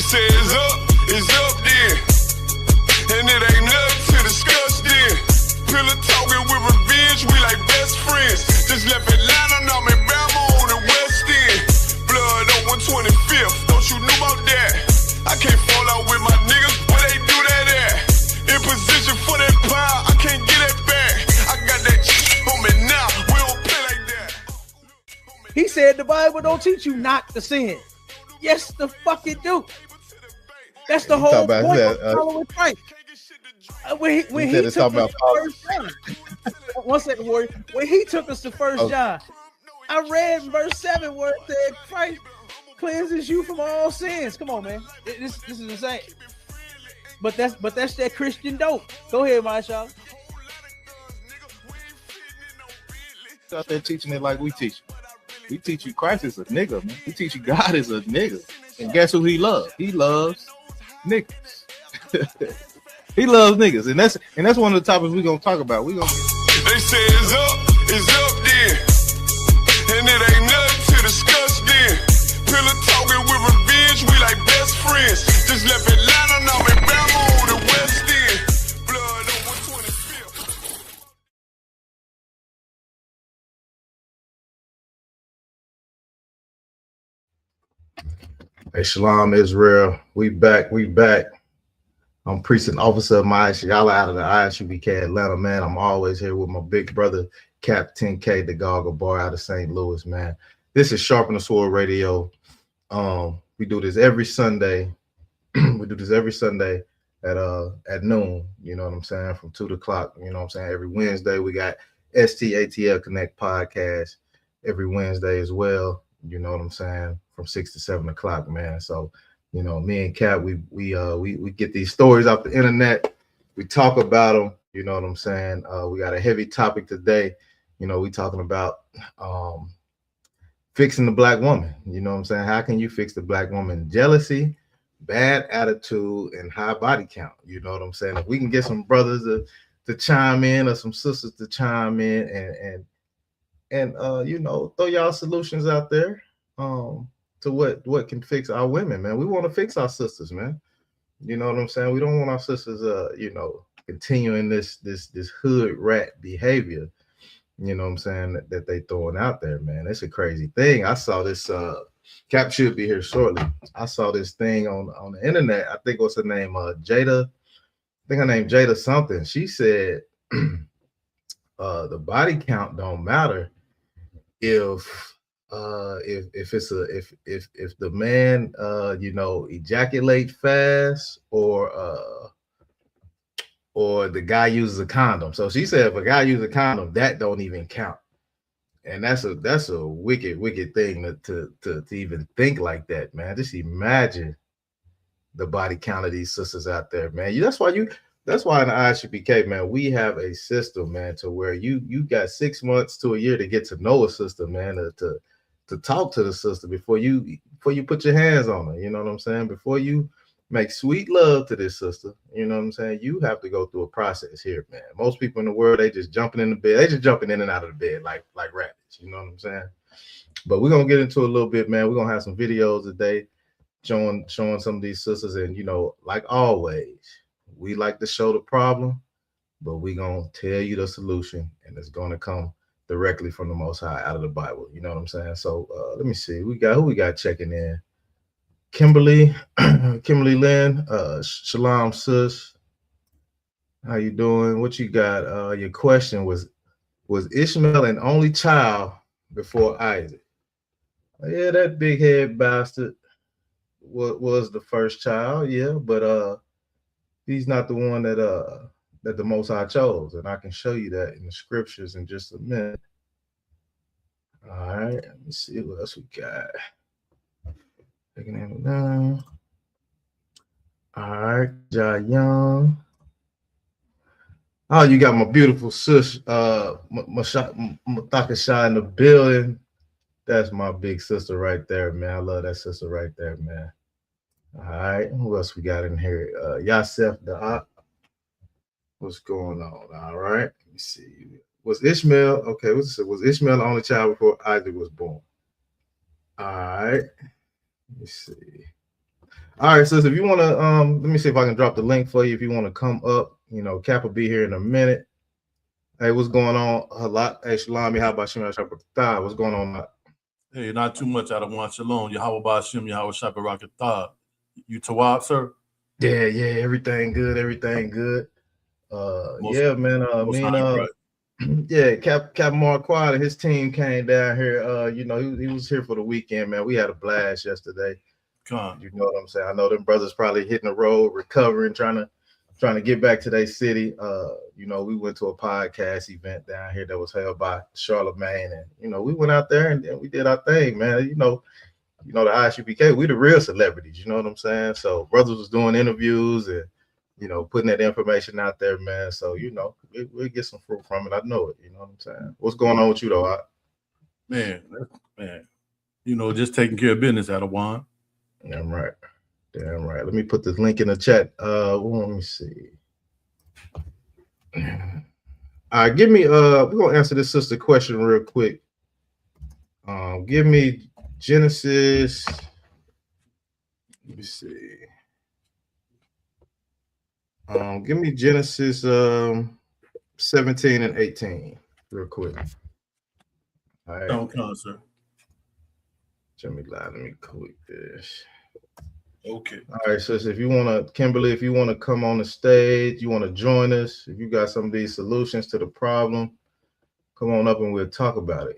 say it's up then. And it ain't nothing to discuss then. Pillar talking with revenge, we like best friends. Just left Atlanta, now I'm in Bama on the West End. Blood on 125th, don't you know about that? I can't fall out with my niggas, where they do that at? In position for that power, I can't get it back. I got that on me now, we don't play like that. He said the Bible don't teach you not to sin. Yes, the fuck it do. That's the whole point of following Christ. When he took us to 1 John, 1 second, Warrior. When he took us to 1 John, I read verse 7 where it said Christ cleanses you from all sins. Come on, man. This is insane. But that's that Christian dope. Go ahead, my child. Out there teaching it like we teach. We teach you Christ is a nigga, man. We teach you God is a nigga. And guess who he loves? He loves niggas. He loves niggas. And that's one of the topics we're gonna talk about. They say it's up then. And it ain't nothing to discuss then. Pillar talking with revenge, we like best friends. Just left Atlanta, now I'm in Bama on the West End. Blood on 125th. Hey, Shalom Israel. We back. I'm precinct officer of my y'all out of the ISUPK Atlanta, man. I'm always here with my big brother, Captain K, the Goggle Bar out of St. Louis, man. This is Sharpen the Sword Radio. We do this every Sunday. We do this every Sunday at noon, you know what I'm saying, from 2 o'clock, you know what I'm saying. Every Wednesday we got STATL Connect podcast every Wednesday as well, you know what I'm saying, from 6 to 7 o'clock, man. So, you know, me and Cap, we get these stories off the internet. We talk about them, you know what I'm saying. We got a heavy topic today. You know, we talking about fixing the black woman. You know what I'm saying? How can you fix the black woman? Jealousy, bad attitude, and high body count. You know what I'm saying? If we can get some brothers to chime in or some sisters to chime in and you know, throw y'all solutions out there to what can fix our women, man. We want to fix our sisters, man. You know what I'm saying? We don't want our sisters you know, continuing this hood rat behavior, you know what I'm saying, that they throwing out there, man. It's a crazy thing. I saw this Cap should be here shortly. I saw this thing on the internet. I think what's her name? Jada. I think her name Jada something. She said the body count don't matter if the man you know, ejaculate fast or the guy uses a condom. So she said if a guy uses a condom, that don't even count. And that's a wicked thing to even think like that, man. Just imagine the body count of these sisters out there, man. That's why in the ISUPK, man, we have a system, man, to where you got 6 months to a year to get to know a sister, man, to talk to the sister before you put your hands on her. You know what I'm saying? Before you make sweet love to this sister, you know what I'm saying, you have to go through a process here, man. Most people in the world, they just jumping in the bed. They just jumping in and out of the bed like rabbits. You know what I'm saying? But we're gonna get into a little bit, man. We're gonna have some videos today showing some of these sisters, and you know, like always, we like to show the problem, but we're gonna tell you the solution, and it's gonna come directly from the Most High out of the Bible. You know what I'm saying? So let me see. Who we got checking in? Kimberly Lynn, Shalom sis. How you doing? What you got? Your question was Ishmael an only child before Isaac? Yeah, that big head bastard was the first child, yeah, but he's not the one that the Most High chose, and I can show you that in the scriptures in just a minute. All right, let me see what else we got. Taking him down. All right, Ja Young. Oh, you got my beautiful sis, Mathakasha in the building. That's my big sister right there, man. I love that sister right there, man. All right, who else we got in here? Yasef Da'at. What's going on? All right, let me see. Was Ishmael, okay, was Ishmael the only child before Isaac was born? All right, let me see. All right, sis, if you want to, let me see if I can drop the link for you. If you want to come up, Cap will be here in a minute. Hey, what's going on? A lot. Hey, Shalami, how about Shem Shabbat? What's going on? Hey, not too much out of one. Shalom. Yahweh Ba'Shem, Yahweh Shabbat. You Tawab, sir? Yeah, everything good. Yeah, man. Yeah, Cap Marquardt and his team came down here. He was here for the weekend, man. We had a blast yesterday. You know what I'm saying? I know them brothers probably hitting the road, recovering, trying to get back to their city. We went to a podcast event down here that was held by Charlemagne, and we went out there and we did our thing, man. The ISUPK, we the real celebrities, you know what I'm saying? So brothers was doing interviews and putting that information out there, man. So we'll get some fruit from it. I know it, you know what I'm saying? What's going on with you though? Man, just taking care of business out of one. Damn right. Let me put this link in the chat. Let me see. All right, give me we're gonna answer this sister question real quick. Give me Genesis. Let me see. Give me Genesis 17 and 18 real quick. All right. Don't come, sir. Let me click this. Okay. All right, sis, if you want to, Kimberly, if you want to come on the stage, you want to join us, if you got some of these solutions to the problem, come on up and we'll talk about it.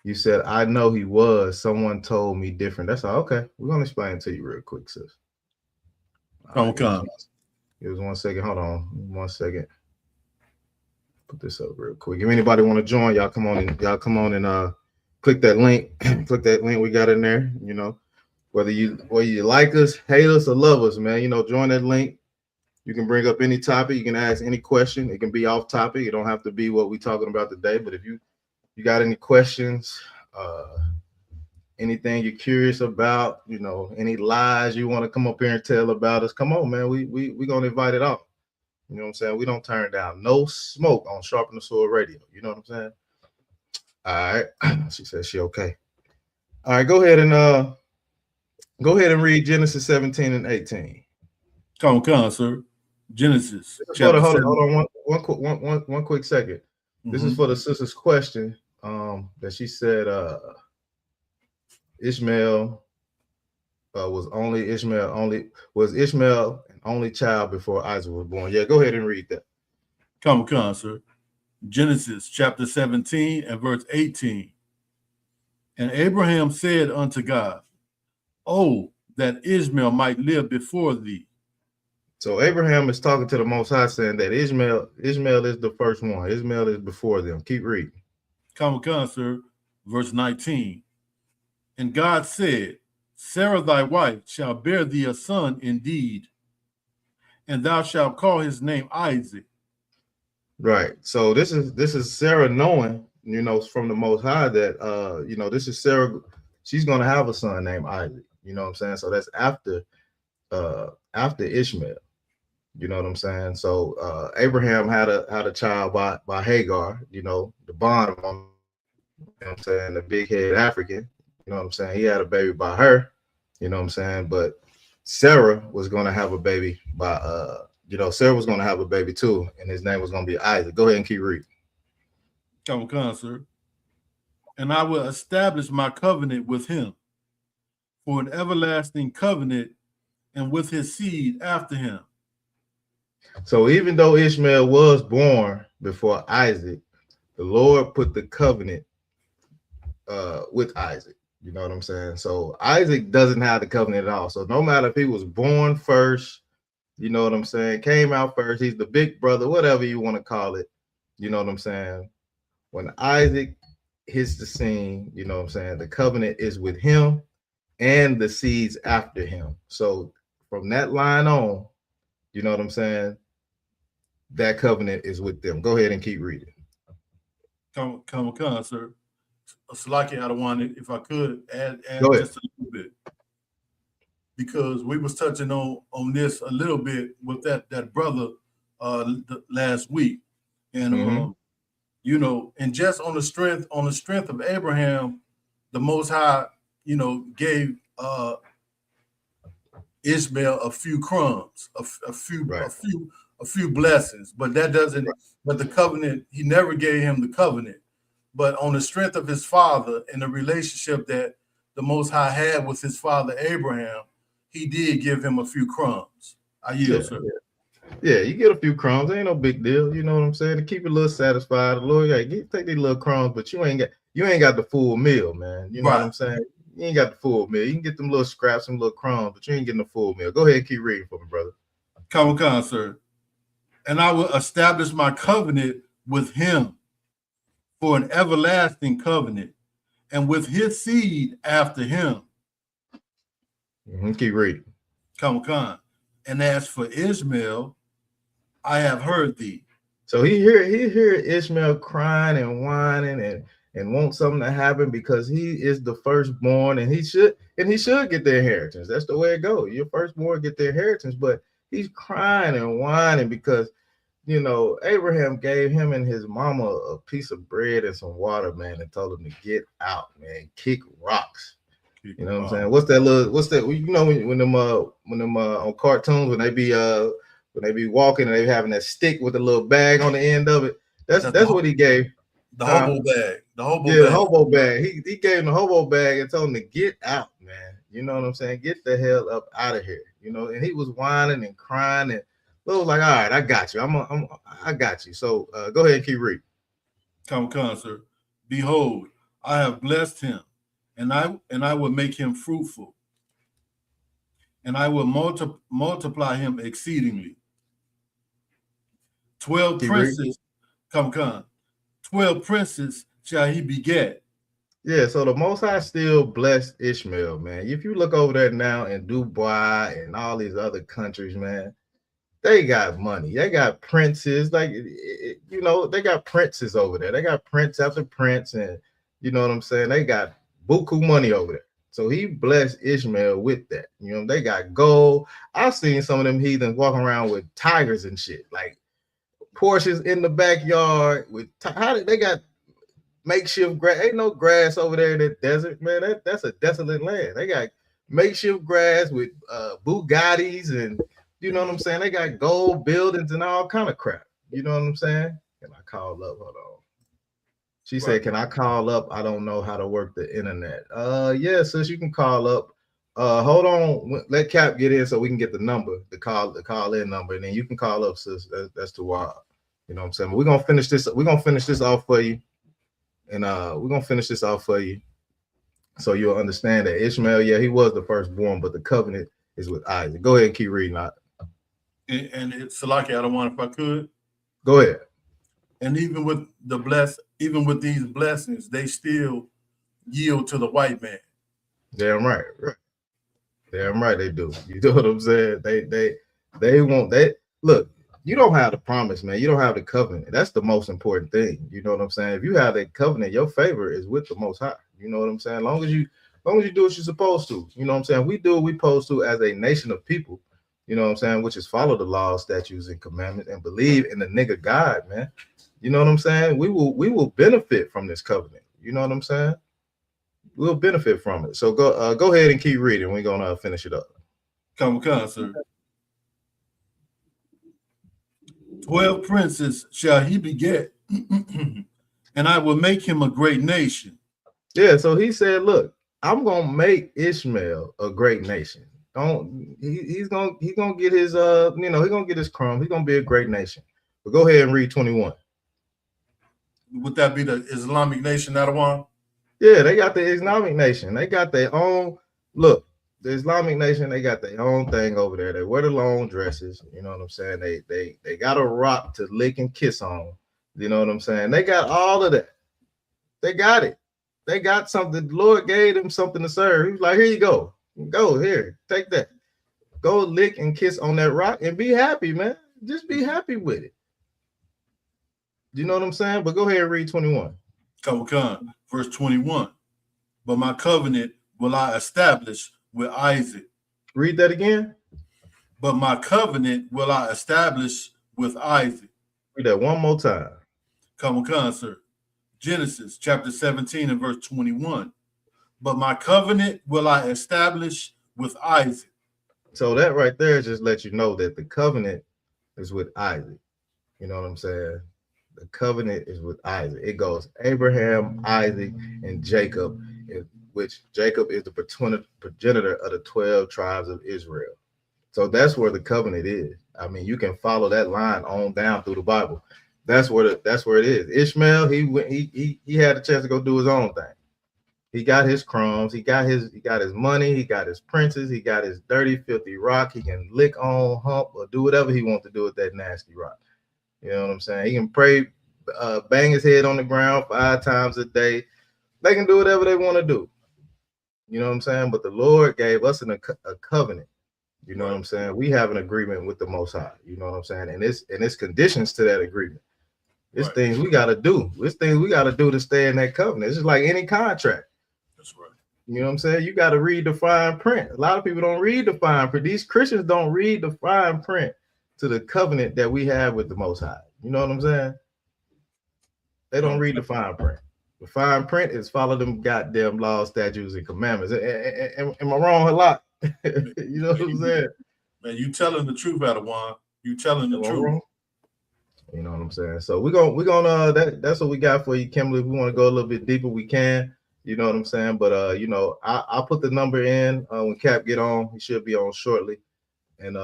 You said, I know he was. Someone told me different. That's all. Okay. We're going to explain it to you real quick, sis. Don't come. It was 1 second. Hold on. 1 second. Put this up real quick. If anybody want to join, y'all come on and click that link. Click that link we got in there, Whether you like us, hate us, or love us, man, join that link. You can bring up any topic. You can ask any question. It can be off topic. It don't have to be what we're talking about today. But if you got any questions, anything you're curious about, any lies you want to come up here and tell about us, come on, man. We gonna invite it out. You know what I'm saying? We don't turn down no smoke on Sharpen the Sword Radio. You know what I'm saying? All right. She said she okay. All right, go ahead and read Genesis 17 and 18. Come on, sir. Genesis. Hold on. One quick second. This is for the sister's question. That she said Ishmael was Ishmael an only child before Isaac was born. Yeah, go ahead and read that. Come on, sir. Genesis chapter 17 and verse 18. And Abraham said unto God, oh, that Ishmael might live before thee. So Abraham is talking to the Most High, saying that Ishmael is the first one. Ishmael is before them. Keep reading. Come on, sir. Verse 19. And God said, Sarah thy wife shall bear thee a son indeed, and thou shalt call his name Isaac. Right. So this is Sarah knowing, from the Most High that this is Sarah. She's gonna have a son named Isaac. You know what I'm saying? So that's after Ishmael. You know what I'm saying? So Abraham had a child by Hagar. The bond. You know what I'm saying? The big head African. You know what I'm saying? He had a baby by her. You know what I'm saying? But Sarah was gonna have a baby by Sarah was gonna have a baby too, and his name was gonna be Isaac. Go ahead and keep reading. Come on, sir. And I will establish my covenant with him for an everlasting covenant, and with his seed after him. So even though Ishmael was born before Isaac, the Lord put the covenant with Isaac. You know what I'm saying? So Isaac doesn't have the covenant at all. So no matter if he was born first, you know what I'm saying, came out first, he's the big brother, whatever you want to call it. You know what I'm saying? When Isaac hits the scene, you know what I'm saying, the covenant is with him and the seeds after him. So from that line on, you know what I'm saying, that covenant is with them. Go ahead and keep reading. Come on, sir. Slaki, I don't want it. If I could add just a little bit, because we was touching on this a little bit with that brother last week, and and just on the strength of Abraham, the Most High, gave Ishmael a few crumbs, a few blessings, but that doesn't. But the covenant, he never gave him the covenant. But on the strength of his father and the relationship that the Most High had with his father Abraham, he did give him a few crumbs. I yield, sir. Yeah, you get a few crumbs. Ain't no big deal. You know what I'm saying? To keep it a little satisfied, the Lord, take these little crumbs, but you ain't got the full meal, man. You know what I'm saying? You ain't got the full meal. You can get them little scraps, some little crumbs, but you ain't getting the full meal. Go ahead and keep reading for me, brother. Come on, sir. And I will establish my covenant with him for an everlasting covenant, and with his seed after him. Keep reading. Come on. And as for Ishmael, I have heard thee. So he hear Ishmael crying and whining and want something to happen because he is the firstborn and he should get the inheritance. That's the way it goes. Your firstborn get the inheritance, but he's crying and whining because, you know, Abraham gave him and his mama a piece of bread and some water, man, and told him to get out, man, kick rocks. You know what I'm saying? What's that? You know, when them on cartoons when they be walking and they having that stick with a little bag on the end of it. That's what he gave. The hobo bag. The hobo bag. The hobo bag. He gave him the hobo bag and told him to get out, man. You know what I'm saying? Get the hell up out of here. You know, and he was whining and crying and Lord was like, all right, I got you. I got you. So go ahead and keep reading. Come, sir. Behold, I have blessed him, and I will make him fruitful, and I will multiply him exceedingly. 12 princes, come. 12 princes shall he beget. Yeah, so the Most High still blessed Ishmael, man. If you look over there now in Dubai and all these other countries, man, they got money. They got princes, you know, they got princes over there. They got prince after prince, and you know what I'm saying? They got buku money over there. So he blessed Ishmael with that. You know, they got gold. I've seen some of them heathens walking around with tigers and shit, like Porsches in the backyard with they got makeshift grass. Ain't no grass over there in the desert, man. That's a desolate land. They got makeshift grass with Bugattis and you know what I'm saying? They got gold buildings and all kind of crap. You know what I'm saying? Can I call up? Hold on. She said, can I call up? I don't know how to work the internet. Yeah, sis, you can call up. Hold on. Let Cap get in so we can get the number, the call in number, and then you can call up, sis. That's too wild. You know what I'm saying? But we're gonna finish this. We're gonna finish this off for you. And we're gonna finish this off for you. So you'll understand that Ishmael, yeah, he was the firstborn, but the covenant is with Isaac. Go ahead and keep reading out. And it's Salaki, I don't want if I could. Go ahead. And even with these blessings, they still yield to the white man. Damn right. Damn right they do. You know what I'm saying? They want that. Look, you don't have the promise, man. You don't have the covenant. That's the most important thing. You know what I'm saying? If you have that covenant, your favor is with the Most High. You know what I'm saying? As long as you do what you're supposed to. You know what I'm saying? We do what we're supposed to as a nation of people. You know what I'm saying? Which is follow the laws, statutes, and commandments and believe in the nigga God, man. You know what I'm saying? We will benefit from this covenant. You know what I'm saying? We'll benefit from it. So go ahead and keep reading. We're gonna finish it up. Come, sir. 12 princes shall he beget, and I will make him a great nation. Yeah, so he said, look, I'm gonna make Ishmael a great nation. He's gonna get his he's gonna get his crumb. He's gonna be a great nation. But go ahead and read 21. Would that be the Islamic nation, Adawan? Yeah, they got the Islamic nation. They got their own look. The Islamic nation, they got their own thing over there. They wear the long dresses. You know what I'm saying? They got a rock to lick and kiss on. You know what I'm saying? They got all of that. They got it. They got something. The Lord gave them something to serve. He was like, here you go. Go here. Take that. Go lick and kiss on that rock and be happy, man. Just be happy with it. You know what I'm saying? But go ahead and read 21. Come, verse 21. But my covenant will I establish with Isaac. Read that again. But my covenant will I establish with Isaac. Read that one more time. Come, sir. Genesis chapter 17 and verse 21. But my covenant will I establish with Isaac. So that right there just lets you know that the covenant is with Isaac. You know what I'm saying? The covenant is with Isaac. It goes Abraham, Isaac, and Jacob, which Jacob is the progenitor of the 12 tribes of Israel. So that's where the covenant is. I mean, you can follow that line on down through the Bible. That's where it is. Ishmael, he had a chance to go do his own thing. He got his crumbs, he got his money, he got his princes, he got his dirty, filthy rock. He can lick on, hump, or do whatever he wants to do with that nasty rock. You know what I'm saying? He can pray, bang his head on the ground 5 times a day. They can do whatever they want to do. You know what I'm saying? But the Lord gave us a covenant. You know what I'm saying? We have an agreement with the Most High. You know what I'm saying? And it's conditions to that agreement. It's things we got to do. It's things we got to do to stay in that covenant. It's just like any contract. That's right. You know what I'm saying? You got to read the fine print. A lot of people don't read the fine print. These Christians don't read the fine print to the covenant that we have with the Most High. You know what I'm saying? They don't read the fine print. The fine print is follow them goddamn laws, statutes, and commandments. Am I wrong a lot? You know what I'm saying? Man, you telling the truth, Adawan. You telling the truth. Wrong? You know what I'm saying? So we're gonna that's what we got for you, Kimberly. If we want to go a little bit deeper, we can. You know what I'm saying? But you know, I'll put the number in when Cap get on. He should be on shortly, and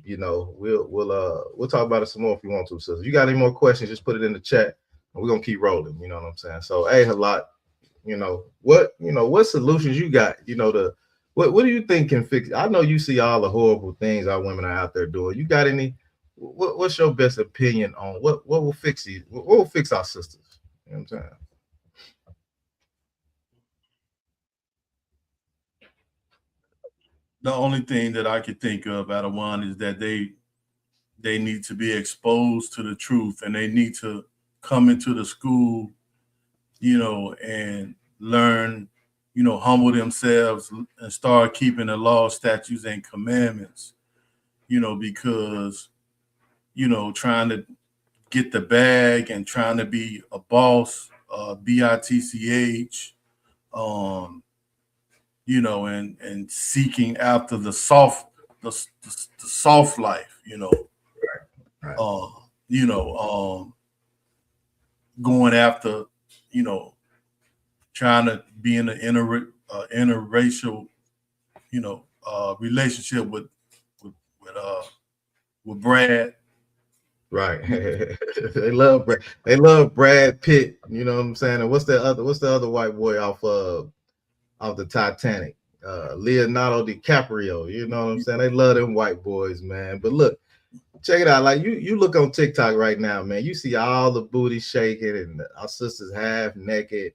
you know, we'll talk about it some more if you want to. So if you got any more questions, just put it in the chat, and we're gonna keep rolling. You know what I'm saying? So hey, Halak, you know what solutions you got? You know what do you think can fix? I know you see all the horrible things our women are out there doing. You got any? What's your best opinion on what will fix these? What will fix our sisters? You know what I'm saying? The only thing that I could think of, Adawan, is that they need to be exposed to the truth, and they need to come into the school, you know, and learn, you know, humble themselves and start keeping the law, statutes, and commandments, you know, because, you know, trying to get the bag and trying to be a boss, BITCH, you know, and seeking after the soft life, you know, you know, going after, you know, trying to be in an interracial, you know, relationship with Brad. Right. They love Brad Pitt. You know what I'm saying? And what's the other white boy off the Titanic? Leonardo DiCaprio. You know what I'm saying? They love them white boys, man. But look, check it out. Like you look on TikTok right now, man. You see all the booty shaking and our sisters half naked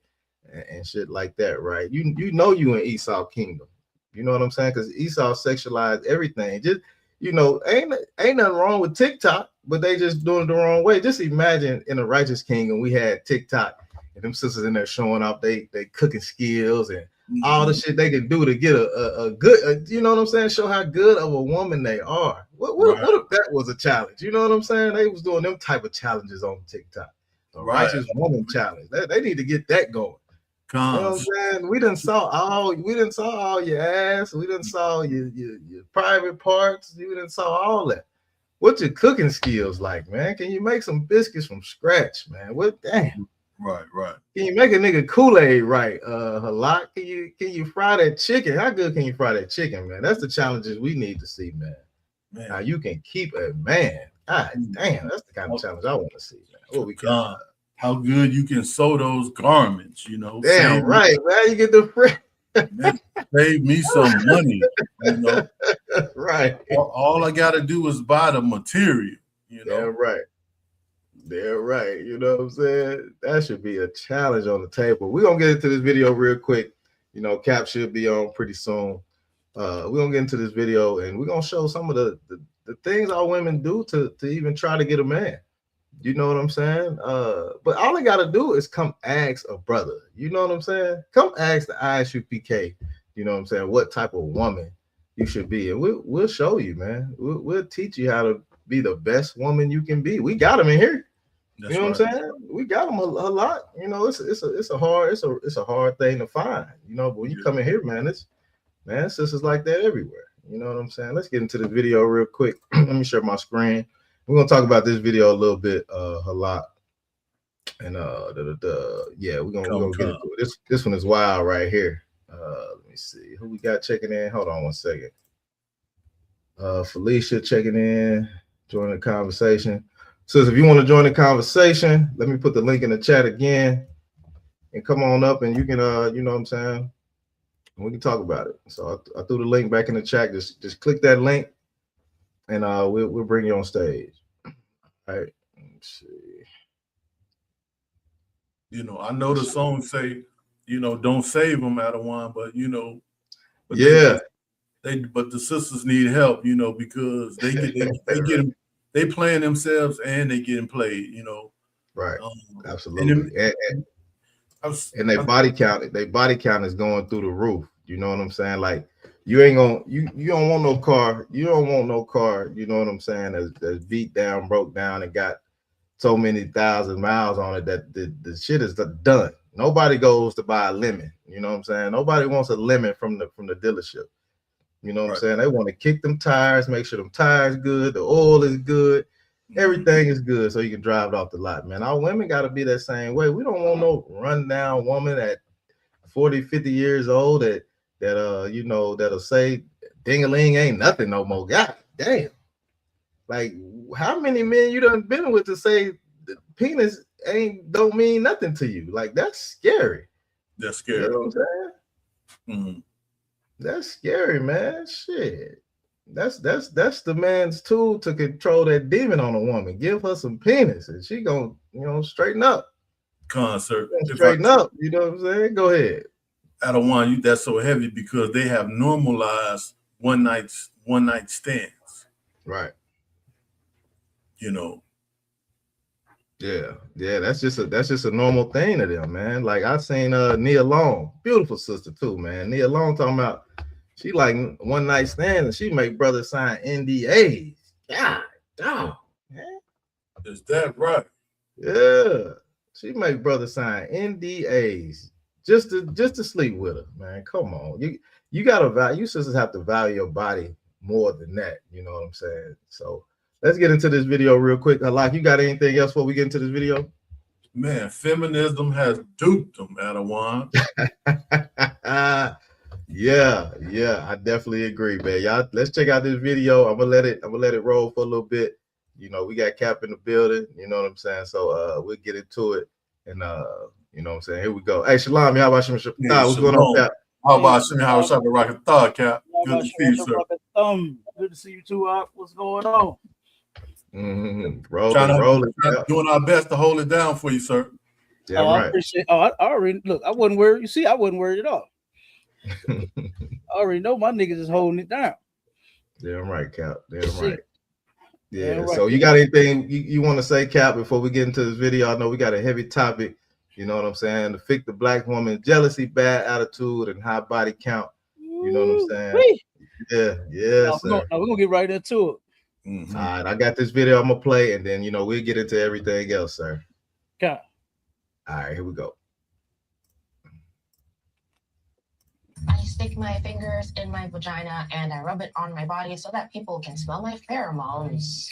and shit like that, right? You know you in Esau kingdom. You know what I'm saying? Because Esau sexualized everything. Just, you know, ain't nothing wrong with TikTok, but they just doing it the wrong way. Just imagine in a righteous kingdom we had TikTok and them sisters in there showing off they cooking skills and all the shit they can do to get a good, you know what I'm saying? Show how good of a woman they are. What if that was a challenge? You know what I'm saying? They was doing them type of challenges on TikTok. A righteous woman challenge. They need to get that going. You know what I'm saying? We done saw all your ass. We done saw your private parts. We done saw all that. What's your cooking skills like, man? Can you make some biscuits from scratch, man? What damn? Right. Can you make a nigga Kool-Aid right? Halak, can you fry that chicken? How good can you fry that chicken, man? That's the challenges we need to see, man. How you can keep a man. God damn, that's the kind of challenge I want to see, man. What we got? How good you can sew those garments, you know. Damn right, man. You get the free. Save me some money, you know. Right. All I gotta do is buy the material, you know. They're right. You know what I'm saying? That should be a challenge on the table. We're gonna get into this video real quick. You know, Cap should be on pretty soon. We're gonna get into this video and we're gonna show some of the things our women do to even try to get a man. You know what I'm saying? But all they gotta do is come ask a brother. You know what I'm saying? Come ask the ISUPK. You know what I'm saying? What type of woman you should be, and we'll show you, man. We'll teach you how to be the best woman you can be. We got them in here. You know what I'm saying? We got them a lot. You know, it's a hard thing to find. You know, but when you come in here, man, sisters like that everywhere. You know what I'm saying? Let's get into the video real quick. Let me share my screen. We're gonna talk about this video a little bit, a lot. And yeah, we're gonna get into it. This one is wild right here. Let me see who we got checking in. Hold on one second. Felicia checking in, join the conversation. So if you want to join the conversation, let me put the link in the chat again and come on up and you can you know what I'm saying? We can talk about it. So I threw the link back in the chat. Just click that link and we'll bring you on stage. All right. Let's see. You know, I know the song say, you know, don't save them out of one, but you know, but yeah, but the sisters need help, you know, because they playing themselves and they getting played, you know. Right. Absolutely. And their body count is going through the roof. You know what I'm saying? Like you ain't gonna you don't want no car. You don't want no car. You know what I'm saying? That's beat down, broke down, and got so many thousand miles on it that the shit is done. Nobody goes to buy a lemon. You know what I'm saying? Nobody wants a lemon from the dealership. You know what I'm saying? They want to kick them tires, make sure them tires good, the oil is good, everything is good, so you can drive it off the lot, man. Our women got to be that same way. We don't want no rundown woman at 40, 50 years old that you know, that'll say ding-a-ling ain't nothing no more. God damn. Like, how many men you done been with to say the penis don't mean nothing to you? Like, that's scary. That's scary. You know what I'm saying? Mm-hmm. That's scary, man. Shit. That's the man's tool to control that demon on a woman. Give her some penis and she gonna, you know, straighten up. Concert. Straighten up. You know what I'm saying? Go ahead. I don't want you. That's so heavy because they have normalized one night stands. Right. You know. Yeah, that's just a normal thing to them, man. Like I seen Nia Long, beautiful sister too, man. Nia Long talking about she like one night stands and she make brothers sign NDAs. God, dog, man. Is that right? Yeah, she make brothers sign NDAs just to sleep with her, man. Come on, you gotta value. You sisters have to value your body more than that. You know what I'm saying? So. Let's get into this video real quick. Like, you got anything else before we get into this video? Man, feminism has duped them, Adawan. Yeah, I definitely agree, man. Y'all, let's check out this video. I'm gonna let it roll for a little bit. You know, we got Cap in the building. You know what I'm saying? So we'll get into it, and you know what I'm saying. Here we go. Hey, Shalom, how about you? What's going on, Cap? How about you? How about Rocket Thought, Cap? Good to see you, sir. Good to see you too. What's going on? Rolling. Doing our best to hold it down for you, sir. Yeah, right. I appreciate. I already look. I wasn't worried. You see, I wasn't worried at all. I already know my niggas is holding it down. Damn right, Cap. Damn right. Yeah. Damn right. So you got anything you want to say, Cap, before we get into this video? I know we got a heavy topic. You know what I'm saying? To fix the black woman, jealousy, bad attitude, and high body count. You know what I'm saying? Yeah. We're gonna get right into it. Mm-hmm. All right, I got this video I'm gonna play, and then we'll get into everything else, sir. Okay. All right, here we go. I stick my fingers in my vagina and I rub it on my body so that people can smell my pheromones.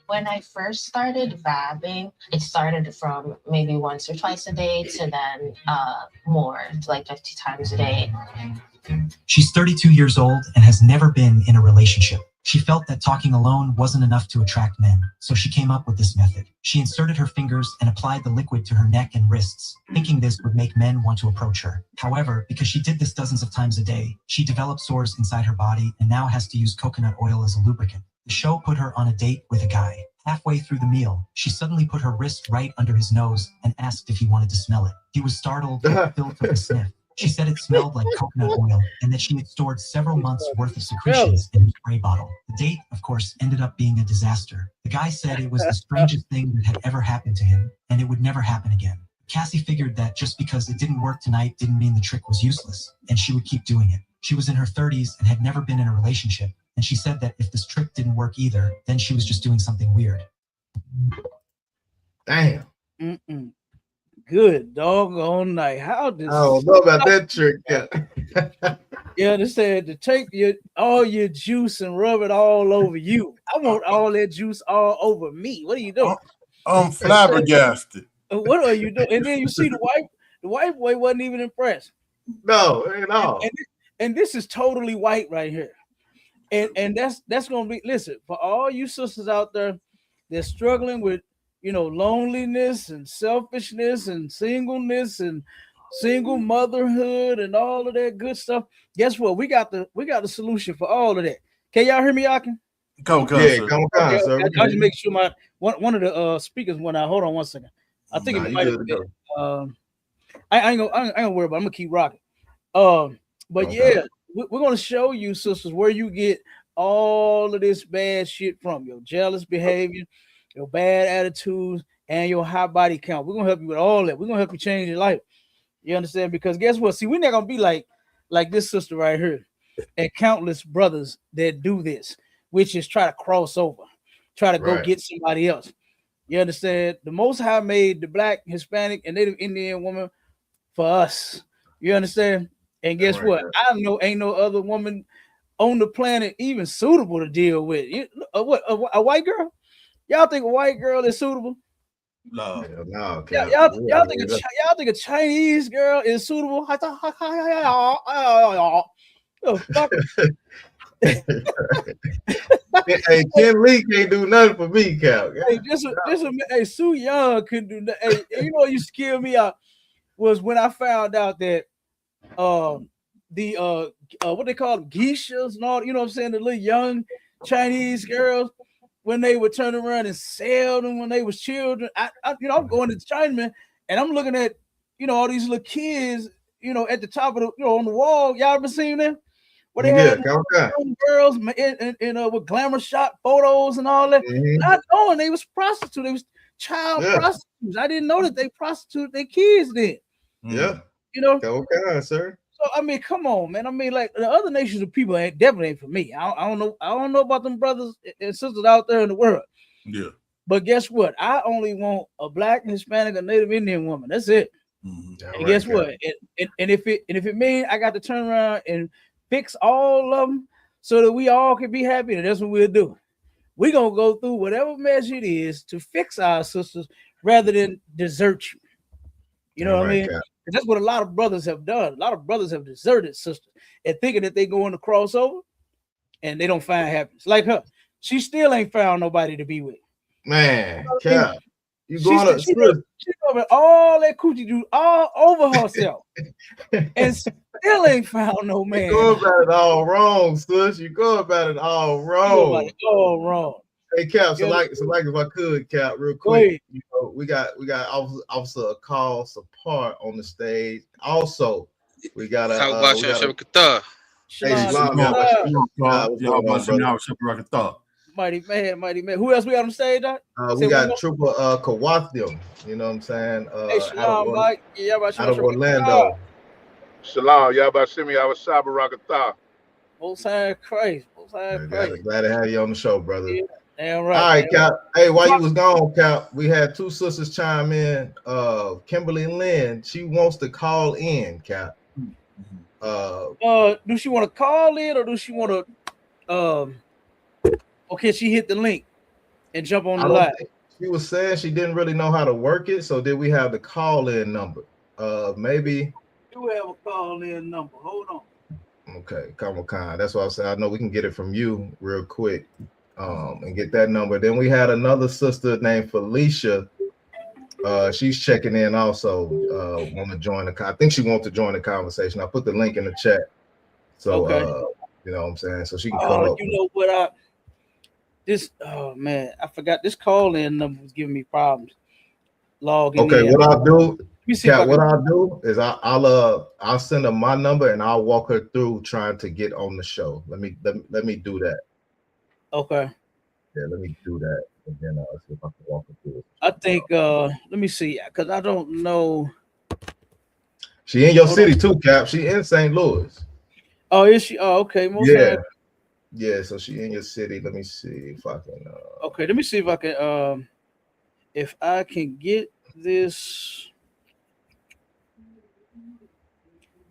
When I first started vabbing, it started from maybe once or twice a day to then more, to like 50 times a day. She's 32 years old and has never been in a relationship. She felt that talking alone wasn't enough to attract men, so she came up with this method. She inserted her fingers and applied the liquid to her neck and wrists, thinking this would make men want to approach her. However, because she did this dozens of times a day, she developed sores inside her body and now has to use coconut oil as a lubricant. The show put her on a date with a guy. Halfway through the meal, she suddenly put her wrist right under his nose and asked if he wanted to smell it. He was startled but still took a sniff. She said it smelled like coconut oil and that she had stored several months worth of secretions in a spray bottle. The date, of course, ended up being a disaster. The guy said it was the strangest thing that had ever happened to him and it would never happen again. Cassie figured that just because it didn't work tonight didn't mean the trick was useless and she would keep doing it. She was in her 30s and had never been in a relationship, and she said that if this trick didn't work either, then she was just doing something weird. Damn. Good doggone night. How this? I don't know about that trick. Yeah. You understand? To take all your juice and rub it all over you. I want all that juice all over me. What are you doing? I'm flabbergasted. What are you doing? And then you see the white boy wasn't even impressed. No, at all. And this is totally white right here. And that's gonna be, listen, for all you sisters out there that's struggling with, loneliness and selfishness and singleness and single motherhood and all of that good stuff. Guess what? We got the solution for all of that. Can y'all hear me, Yakin? Come on, sir. I'll just make sure my one of the speakers went out. Hold on one second. I think it might have been. I ain't gonna worry about it. I'm gonna keep rocking. But yeah, we're gonna show you, sisters, where you get all of this bad shit from. Your jealous behavior, your bad attitudes, and your high body count. We're gonna help you with all that. We're gonna help you change your life. You understand? Because guess what? See, we're not gonna be like this sister right here, and countless brothers that do this, which is try to cross over, try to go get somebody else. You understand? The Most High made the Black, Hispanic, and Native Indian woman for us. You understand? And guess what? I know ain't no other woman on the planet even suitable to deal with. A white girl? Y'all think a white girl is suitable? No. Y'all think a Chinese girl is suitable? Oh, fuck. Hey, Ken Lee can't do nothing for me, Cal. Hey, Sue Young couldn't do that. Hey, you know what used to kill me out was when I found out that what they call them, geishas and all, you know what I'm saying, the little young Chinese girls, when they would turn around and sell them when they was children. I'm going to China, and I'm looking at, all these little kids, at the top of the, on the wall. Y'all ever seen them? Where they had girls in with glamour shot photos and all that. Not knowing they was prostitutes. They was child prostitutes. I didn't know that they prostituted their kids then. Yeah. Sir. So I mean, come on, man. I mean, like, the other nations of people definitely ain't for me. I don't know about them brothers and sisters out there in the world. Yeah. But guess what? I only want a Black, Hispanic, or Native Indian woman. That's it. And guess what? And if it means I got to turn around and fix all of them so that we all can be happy, then that's what we'll do. We're gonna go through whatever measure it is to fix our sisters rather than desert you. You know what I mean? That's what a lot of brothers have done. A lot of brothers have deserted sisters and thinking that they go in the crossover and they don't find happiness. Like her, she still ain't found nobody to be with. Man, Cap, you going she over all that coochie juice all over herself and still ain't found no man. You go about it all wrong, sis. You go about it all wrong. Hey, Cap, so if I could, Cap, real quick, we got Officer Call Support on the stage. Also, we got Mighty man. Who else we got on stage, Doc? We got Trooper Kawathium, you know what I'm saying? Hey, Shalom, Mike. Out of Orlando. Shalom, y'all about to send me our Sabarakatha. Most High Christ. Glad to have you on the show, brother. Yeah, damn right. All right, Cap. Hey, while you was gone, Cap, we had two sisters chime in. Kimberly Lynn, she wants to call in, Cap. Do she want to call in or do she want to okay, she hit the link and jump on the live? She was saying she didn't really know how to work it, so did we have the call-in number? Maybe. Do have a call-in number. Hold on. Okay, Kamakan. That's what I said. I know we can get it from you real quick, and get that number. Then we had another sister named Felicia. She's checking in also. Want to join I think she wants to join the conversation. I put the link in the chat. So you know what I'm saying? So she can come up. You know what oh man, I forgot this call-in number was giving me problems. Logging in. What I'll do, Kat, what I'll do is I'll send her my number and I'll walk her through trying to get on the show. Let me do that. Okay. Yeah, let me do that. And then I'll see if I can walk her through it. I think let me see, because I don't know. She in your city too, Cap. She in St. Louis. Oh, is she? Oh, okay. Yeah, so she in your city. Let me see if I can. Okay, let me see if I can get this.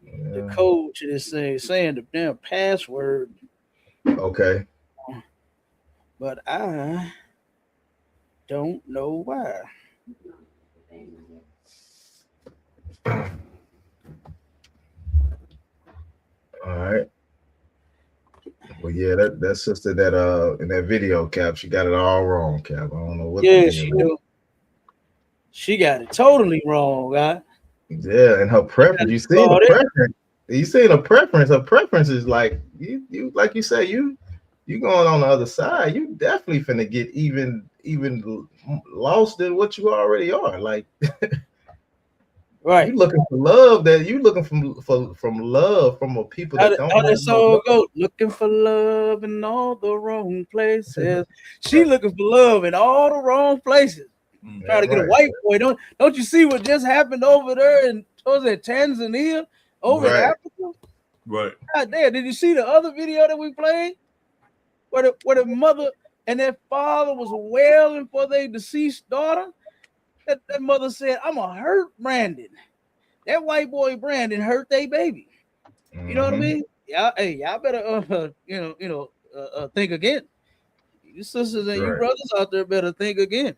The code to this thing saying the damn password. Okay. But I don't know why. All right. Well, yeah, that sister that in that video, Cap, she got it all wrong, Cap. I don't know what. Yeah, she do. She got it totally wrong, guy. Yeah, and her preference. You see the preference. You see the preference. Her preference is like you like you say you going on the other side. You definitely finna get even lost in what you already are. Like, right? You looking for love that you looking from love from a people that don't. How that song go? Looking for love in all the wrong places. She looking for love in all the wrong places. Trying to get a white boy. Don't you see what just happened over there in Tanzania, over in Africa? Right. God damn, did you see the other video that we played? Where the mother and that father was wailing for their deceased daughter? That mother said, I'm gonna hurt Brandon. That white boy Brandon hurt their baby. You know what I mean? Y'all better think again. You sisters and you brothers out there better think again.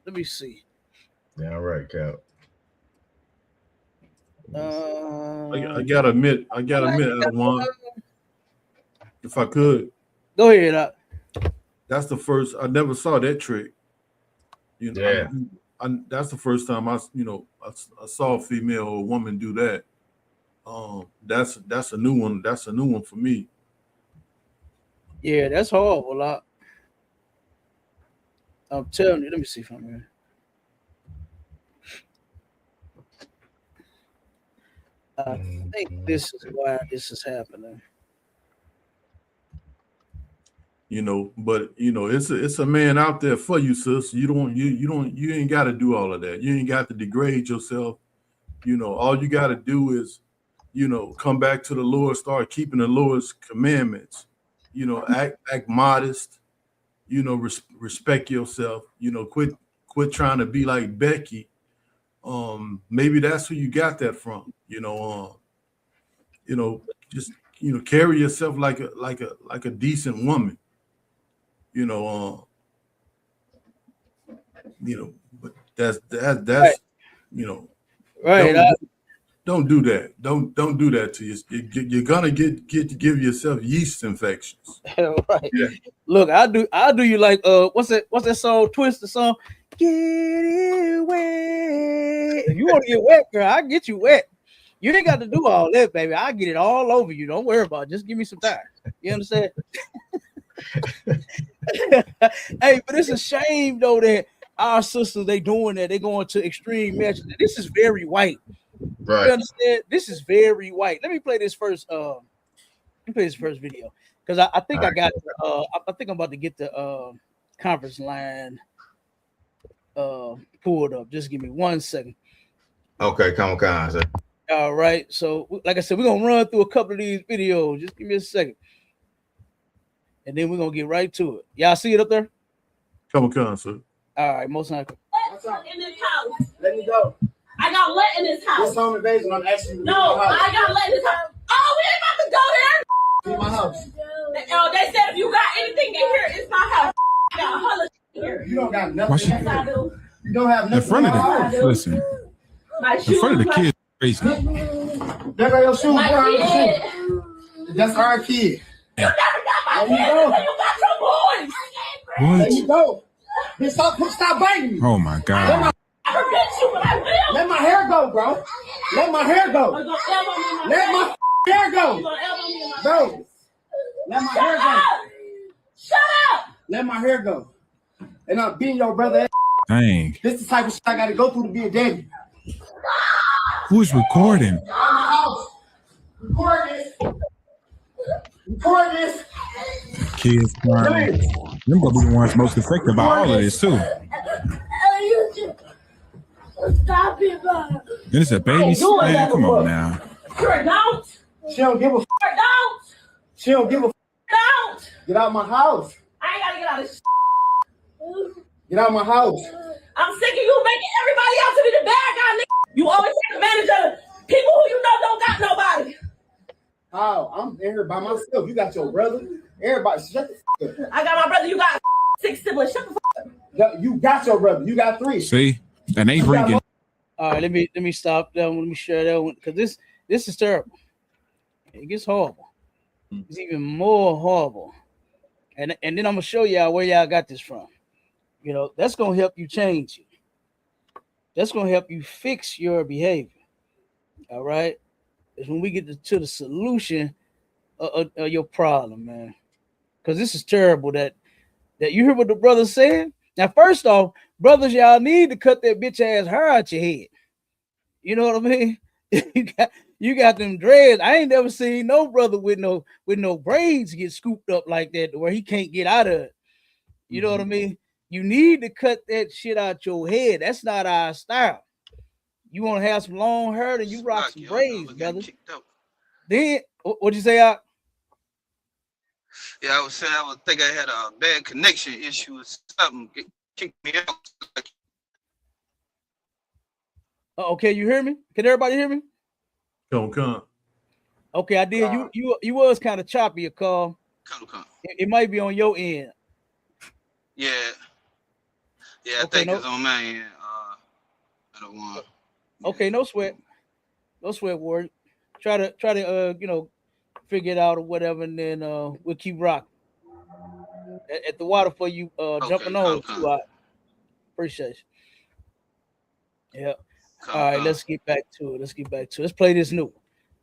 Let me see. Yeah, right, Cap. I gotta admit, One, if I could. Go ahead. That's the first. I never saw that trick. You know, yeah. That's the first time I saw a female or a woman do that. That's a new one. That's a new one for me. Yeah, that's horrible. I'm telling you. Let me see from here. I think this is why this is happening. You know, but you know, it's a man out there for you, sis. You ain't got to do all of that. You ain't got to degrade yourself. You know, all you got to do is, you know, come back to the Lord, start keeping the Lord's commandments. You know, act modest. You know, respect yourself. You know, quit trying to be like Becky. Maybe that's who you got that from. You know, just carry yourself like a decent woman. But that's right. Right. Don't do that. Don't do that to you. You're gonna give yourself yeast infections. Right. Yeah. Look, I'll do you like what's that song? Twist the song. Get it wet. If you want to get wet, girl, I'll get you wet. You ain't got to do all that, baby. I'll get it all over you. Don't worry about it. Just give me some time. You understand? Hey, but it's a shame though that our sisters they doing that. They going to extreme measures. This is very white. Right. You understand? This is very white. Let me play this first. Let me play this first video because I think I got. I think I'm about to get the conference line pulled up. Just give me 1 second. Okay, come on, sir. All right. So, like I said, we're gonna run through a couple of these videos. Just give me a second, and then we're gonna get right to it. Y'all see it up there? Come on, sir. All right, most likely. In this house. Let me go. I got let in this house. This home invasion. I'm asking you. No, I got let in this house. Oh, we ain't about to go there. In my house. They said if you got anything in here, it's my house. I got a whole lot here. You don't got nothing. Yes, I do. You don't have nothing. In front of the listen. My shoes. In front of the kids. There go your shoes. My kid. That's our kid. You never got my kid until you got your boys. What? There you go. Bitch, stop biting me. Oh my God. I forget you, but I will. Let my hair go, bro. Let my hair go. You're gonna elbow me in my Let my hair go. You're gonna elbow me in my Bro. face. Let my hair go. Shut up. Let my hair go. And I'm beating your brother. Dang. This is the type of shit I gotta go through to be a daddy. Who's recording? Record this. Record this. Kids crying. Them gonna be the ones most affected by all of this too. Stop it, bro. Then it's a baby. Man, come on now. Sure don't. She don't give a f. Sure don't. She don't give a f. Don't. Get out of my house. I ain't gotta get out of this. Get out of my house. I'm sick of you making everybody else to be the bad guy, nigga. You always take advantage of people who you know don't How? I'm in here by myself. You got your brother. Everybody, shut the fuck up. I got my brother. You got 6 siblings. Shut the fuck up. You got your brother. You got 3. See, and they bringing. All right, let me stop that one. Let me share that one because this is terrible. It gets horrible. It's even more horrible. And then I'm gonna show y'all where y'all got this from. You know, that's gonna help you change it. That's gonna help you fix your behavior. All right. It's when we get to the solution of your problem, man. Because this is terrible that you hear what the brother said. Now, first off, brothers, y'all need to cut that bitch ass hair out your head. You know what I mean? you got them dreads. I ain't never seen no brother with no braids get scooped up like that to where he can't get out of it. You know what I mean? You need to cut that shit out your head. That's not our style. You want to have some long hair, then you rock some braids, brother. Then what'd you say, Out? Yeah, I was saying I would think I had a bad connection issue or something. It kicked me out. Okay, you hear me? Can everybody hear me? Come. Okay, I did. You was kind of choppy, Carl. Come. It might be on your end. Yeah, I think it's on my end. I don't want. Okay, no sweat, Ward. Try to figure it out or whatever, and then we'll keep rocking. At the water for you jumping on too. I appreciate you. Yeah. All right, let's get back to it. Let's play this new.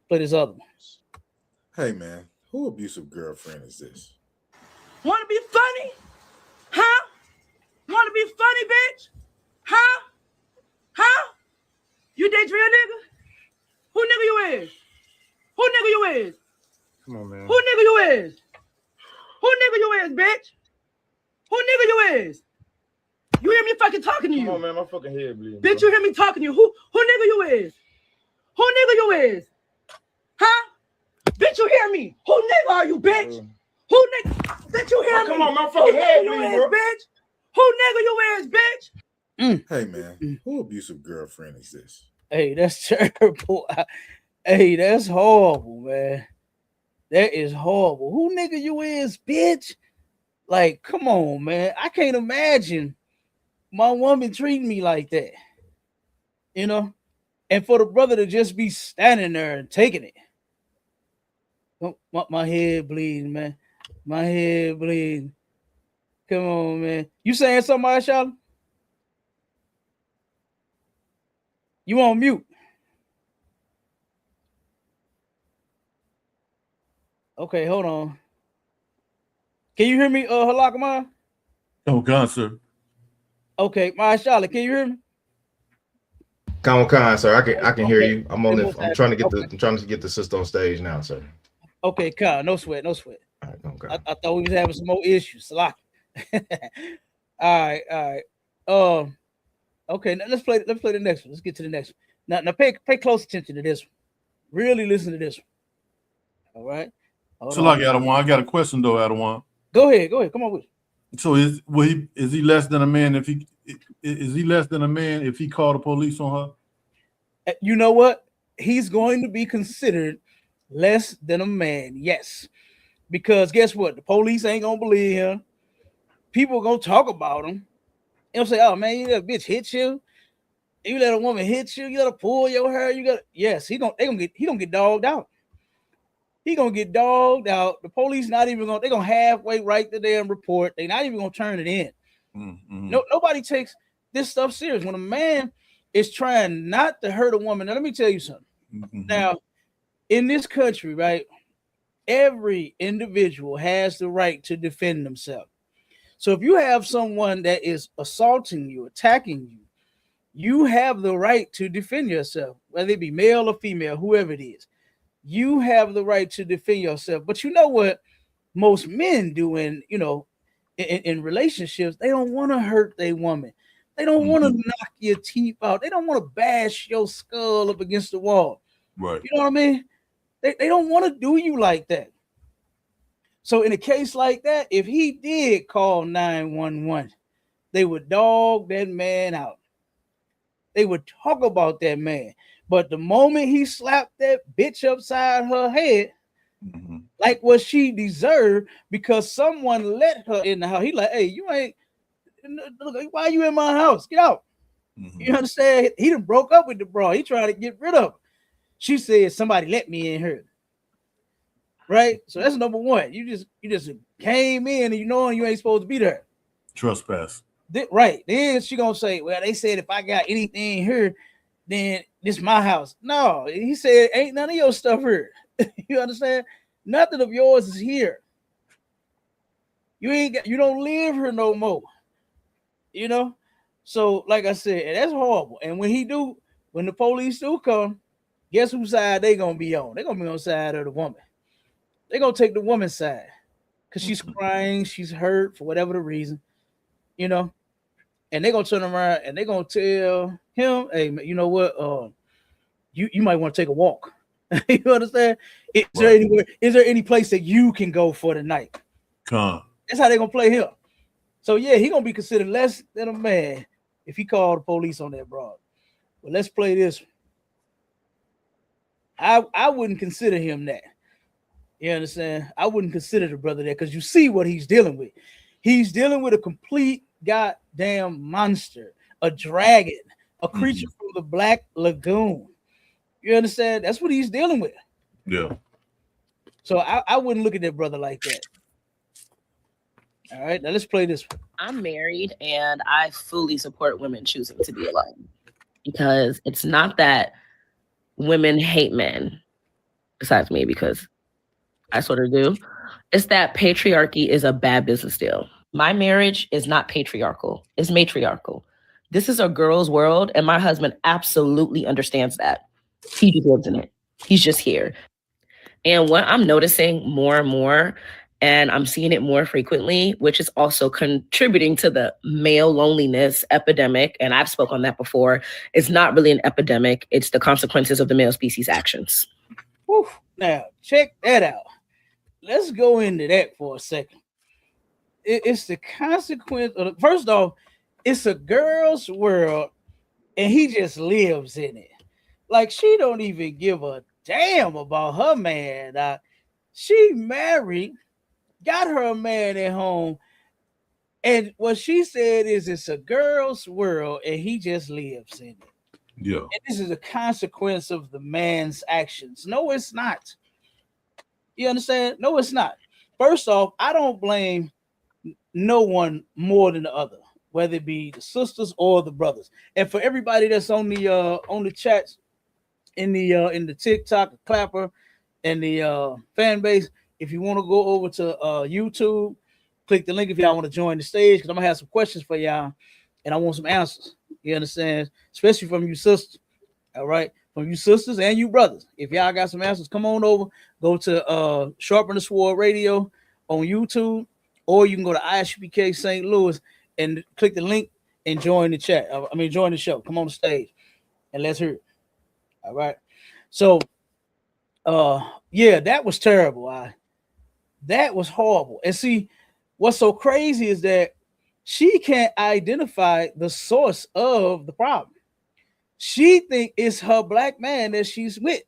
Play this other one. Hey man, who abusive girlfriend is this? Want to be funny? Huh? Want to be funny, bitch? Huh? You date real nigga? Who nigga you is? Who nigga you is? Come on, man. Who nigga you is? Who nigga you is, bitch? Who nigga you is? You hear me fucking talking to you? Come on, man, my fucking head bleeding. Bitch, you hear me talking to you? Who nigga you is? Who nigga you is? Huh? Bitch, you hear me? Who nigga are you, bitch? Who nigga? Bitch, you hear me? Come on, my fucking head bleeding, bro. Bitch? Who nigga you is, bitch? Hey man, who abusive girlfriend is this? Hey, that's terrible. Hey, that's horrible, man. That is horrible. Who nigga you is, bitch? Like, come on, man. I can't imagine my woman treating me like that. You know? And for the brother to just be standing there and taking it. My head bleeding, man. My head bleeding. Come on, man. You saying something, Aisha? You on mute. Okay, hold on. Can you hear me, Halakama? Come, sir. Okay, Mahershala, can you hear me? Come on, sir. I can hear you. I'm trying to get the sister on stage now, sir. Okay, Kyle, no sweat. All right, okay. I thought we was having some more issues. All right. Okay, now let's play the next one. Let's get to the next one. Now pay close attention to this one. Really listen to this one. All right. So like Adawan, I got a question though, Adawan. Go ahead. Come on with it. So is he less than a man if he called the police on her? You know what? He's going to be considered less than a man, yes. Because guess what? The police ain't gonna believe him. People are gonna talk about him. They'll say, "Oh man, that bitch hit you. You let a woman hit you. You gotta pull your hair. Yes. He gonna get dogged out. He gonna get dogged out. The police they're gonna halfway write the damn report. They're not even gonna turn it in. Mm-hmm. Nobody takes this stuff serious. When a man is trying not to hurt a woman, now let me tell you something. Mm-hmm. Now, in this country, right, every individual has the right to defend themselves. So if you have someone that is assaulting you, attacking you, you have the right to defend yourself, whether it be male or female, whoever it is. You have the right to defend yourself. But you know what most men do in relationships? They don't want to hurt their woman. They don't want to knock your teeth out. They don't want to bash your skull up against the wall. Right. You know what I mean? They don't want to do you like that. So in a case like that, if he did call 911, they would dog that man out. They would talk about that man. But the moment he slapped that bitch upside her head, like what she deserved, because someone let her in the house. He like, hey, you ain't, why you in my house? Get out. You understand? He done broke up with the bro. He trying to get rid of her. She said, somebody let me in here. Right? So that's number one. You just came in and you know you ain't supposed to be there. Trespass. Right. Then she gonna say, well, they said if I got anything here, then this my house. No, he said ain't none of your stuff here. You understand? Nothing of yours is here. You don't live here no more. You know? So, like I said, that's horrible. And when the police do come, guess whose side they gonna be on? They're gonna be on the side of the woman. They're gonna take the woman's side because she's crying, she's hurt for whatever the reason, you know. And they're gonna turn around and they're gonna tell him, hey, you know what? You might want to take a walk. You understand? Is there any place that you can go for the night? That's how they're gonna play him. So yeah, he gonna be considered less than a man if he called the police on that broad. But let's play this one. I wouldn't consider him that. You understand? I wouldn't consider the brother that, because you see what he's dealing with. He's dealing with a complete goddamn monster, a dragon, a creature from the Black Lagoon. You understand? That's what he's dealing with. Yeah. So I wouldn't look at that brother like that. All right, now let's play this one. I'm married and I fully support women choosing to be alone, because it's not that women hate men, besides me, because I sort of do. It's that patriarchy is a bad business deal. My marriage is not patriarchal. It's matriarchal. This is a girl's world, and my husband absolutely understands that. He just lives in it. He's just here. And what I'm noticing more and more, and I'm seeing it more frequently, which is also contributing to the male loneliness epidemic, and I've spoken on that before, it's not really an epidemic. It's the consequences of the male species' actions. Whew. Now, check that out. Let's go into that for a second. It's the consequence of, first off, it's a girl's world, and he just lives in it. Like, she don't even give a damn about her man. She married, got her a man at home, and what she said is it's a girl's world, and he just lives in it. Yeah. And this is a consequence of the man's actions. No, it's not. You understand? No, it's not. First off, I don't blame no one more than the other, whether it be the sisters or the brothers. And for everybody that's on the chats, in the TikTok, the Clapper, and the fan base, if you want to go over to YouTube, click the link if y'all want to join the stage, because I'm gonna have some questions for y'all, and I want some answers. You understand? Especially from you sisters. All right, from you sisters and you brothers. If y'all got some answers, come on over. Go to Sharpen the Sword Radio on YouTube, or you can go to ISUPK St. Louis and click the link and join the chat. Join the show. Come on the stage and let's hear it. All right. So, yeah, that was terrible. That was horrible. And see, what's so crazy is that she can't identify the source of the problem. She think it's her black man that she's with,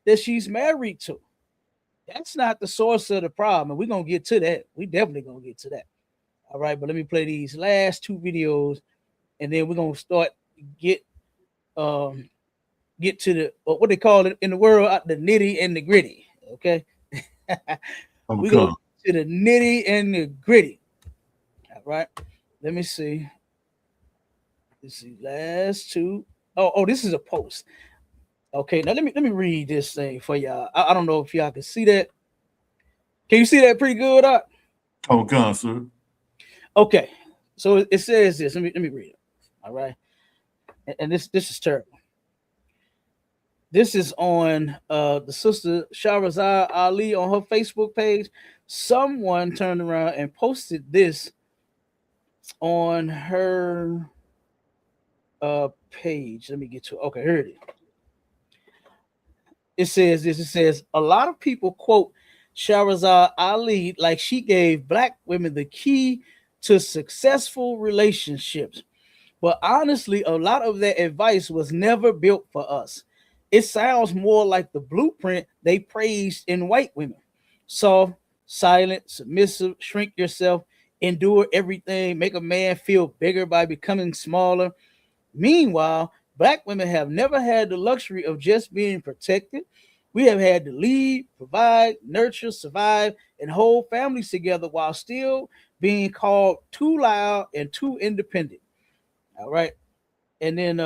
that she's married to. That's not the source of the problem. And we're going to get to that. We definitely going to get to that. All right. But let me play these last two videos, and then we're going to start get to the, what they call it in the world, the nitty and the gritty. Okay. We go to the nitty and the gritty. All right. Let me see. Let's see. Last two. Oh, this is a post. Okay, now let me read this thing for y'all. I don't know if y'all can see that. Can you see that pretty good? Oh, God, sir. Okay, so it says this. Let me read it. All right, and this is terrible. This is on the sister Shahrazad Ali on her Facebook page. Someone turned around and posted this on her page. Let me get to it. Okay, here it is. It says this. It says a lot of people quote Shahrazad Ali like she gave black women the key to successful relationships. But honestly, a lot of that advice was never built for us. It sounds more like the blueprint they praised in white women. soft, silent, submissive, shrink yourself, endure everything, make a man feel bigger by becoming smaller. Meanwhile, Black women have never had the luxury of just being protected. We have had to lead, provide, nurture, survive, and hold families together while still being called too loud and too independent. All right. And then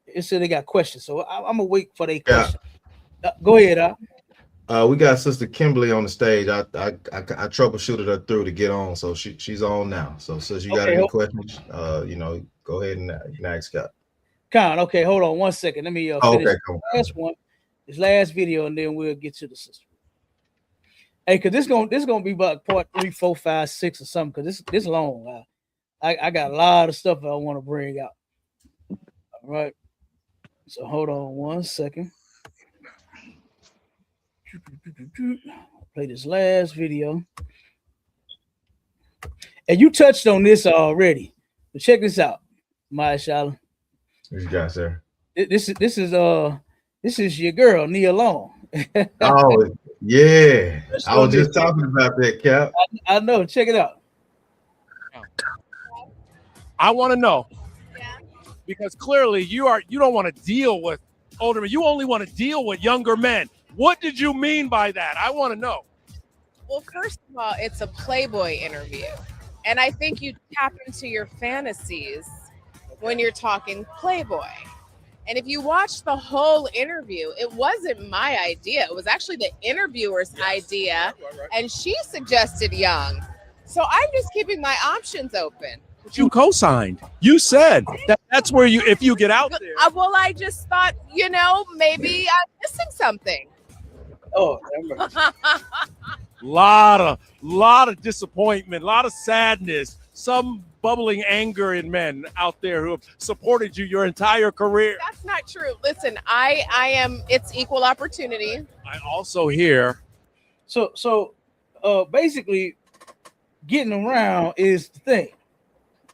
it said they got questions. So I'm gonna wait for their question. Go ahead, we got Sister Kimberly on the stage. I troubleshooted her through to get on, so she's on now. So since you got any questions, go ahead and ask Scott. Con, okay, hold on 1 second. Let me finish last one, this last video, and then we'll get to the sister. Hey, cause this gonna be about part 3, 4, 5, 6 or something. Cause this long. I got a lot of stuff I want to bring out. All right. So hold on 1 second. Play this last video. And you touched on this already. But check this out, Maya Shala. What you got, sir? This is your girl, Nia Long. Oh, yeah. I was just talking about that, Cap. I know. Check it out. I want to know, because clearly you don't want to deal with older men. You only want to deal with younger men. What did you mean by that? I want to know. Well, first of all, it's a Playboy interview. And I think you tap into your fantasies when you're talking Playboy. And if you watch the whole interview, it wasn't my idea. It was actually the interviewer's idea. Right. And she suggested young. So I'm just keeping my options open. You co-signed. You said that's where if you get out there. Well, I just thought, maybe I'm missing something. Oh, lot of disappointment, a lot of sadness, some bubbling anger in men out there who have supported you your entire career. That's not true. Listen, I am. It's equal opportunity. I also hear. So basically, getting around is the thing.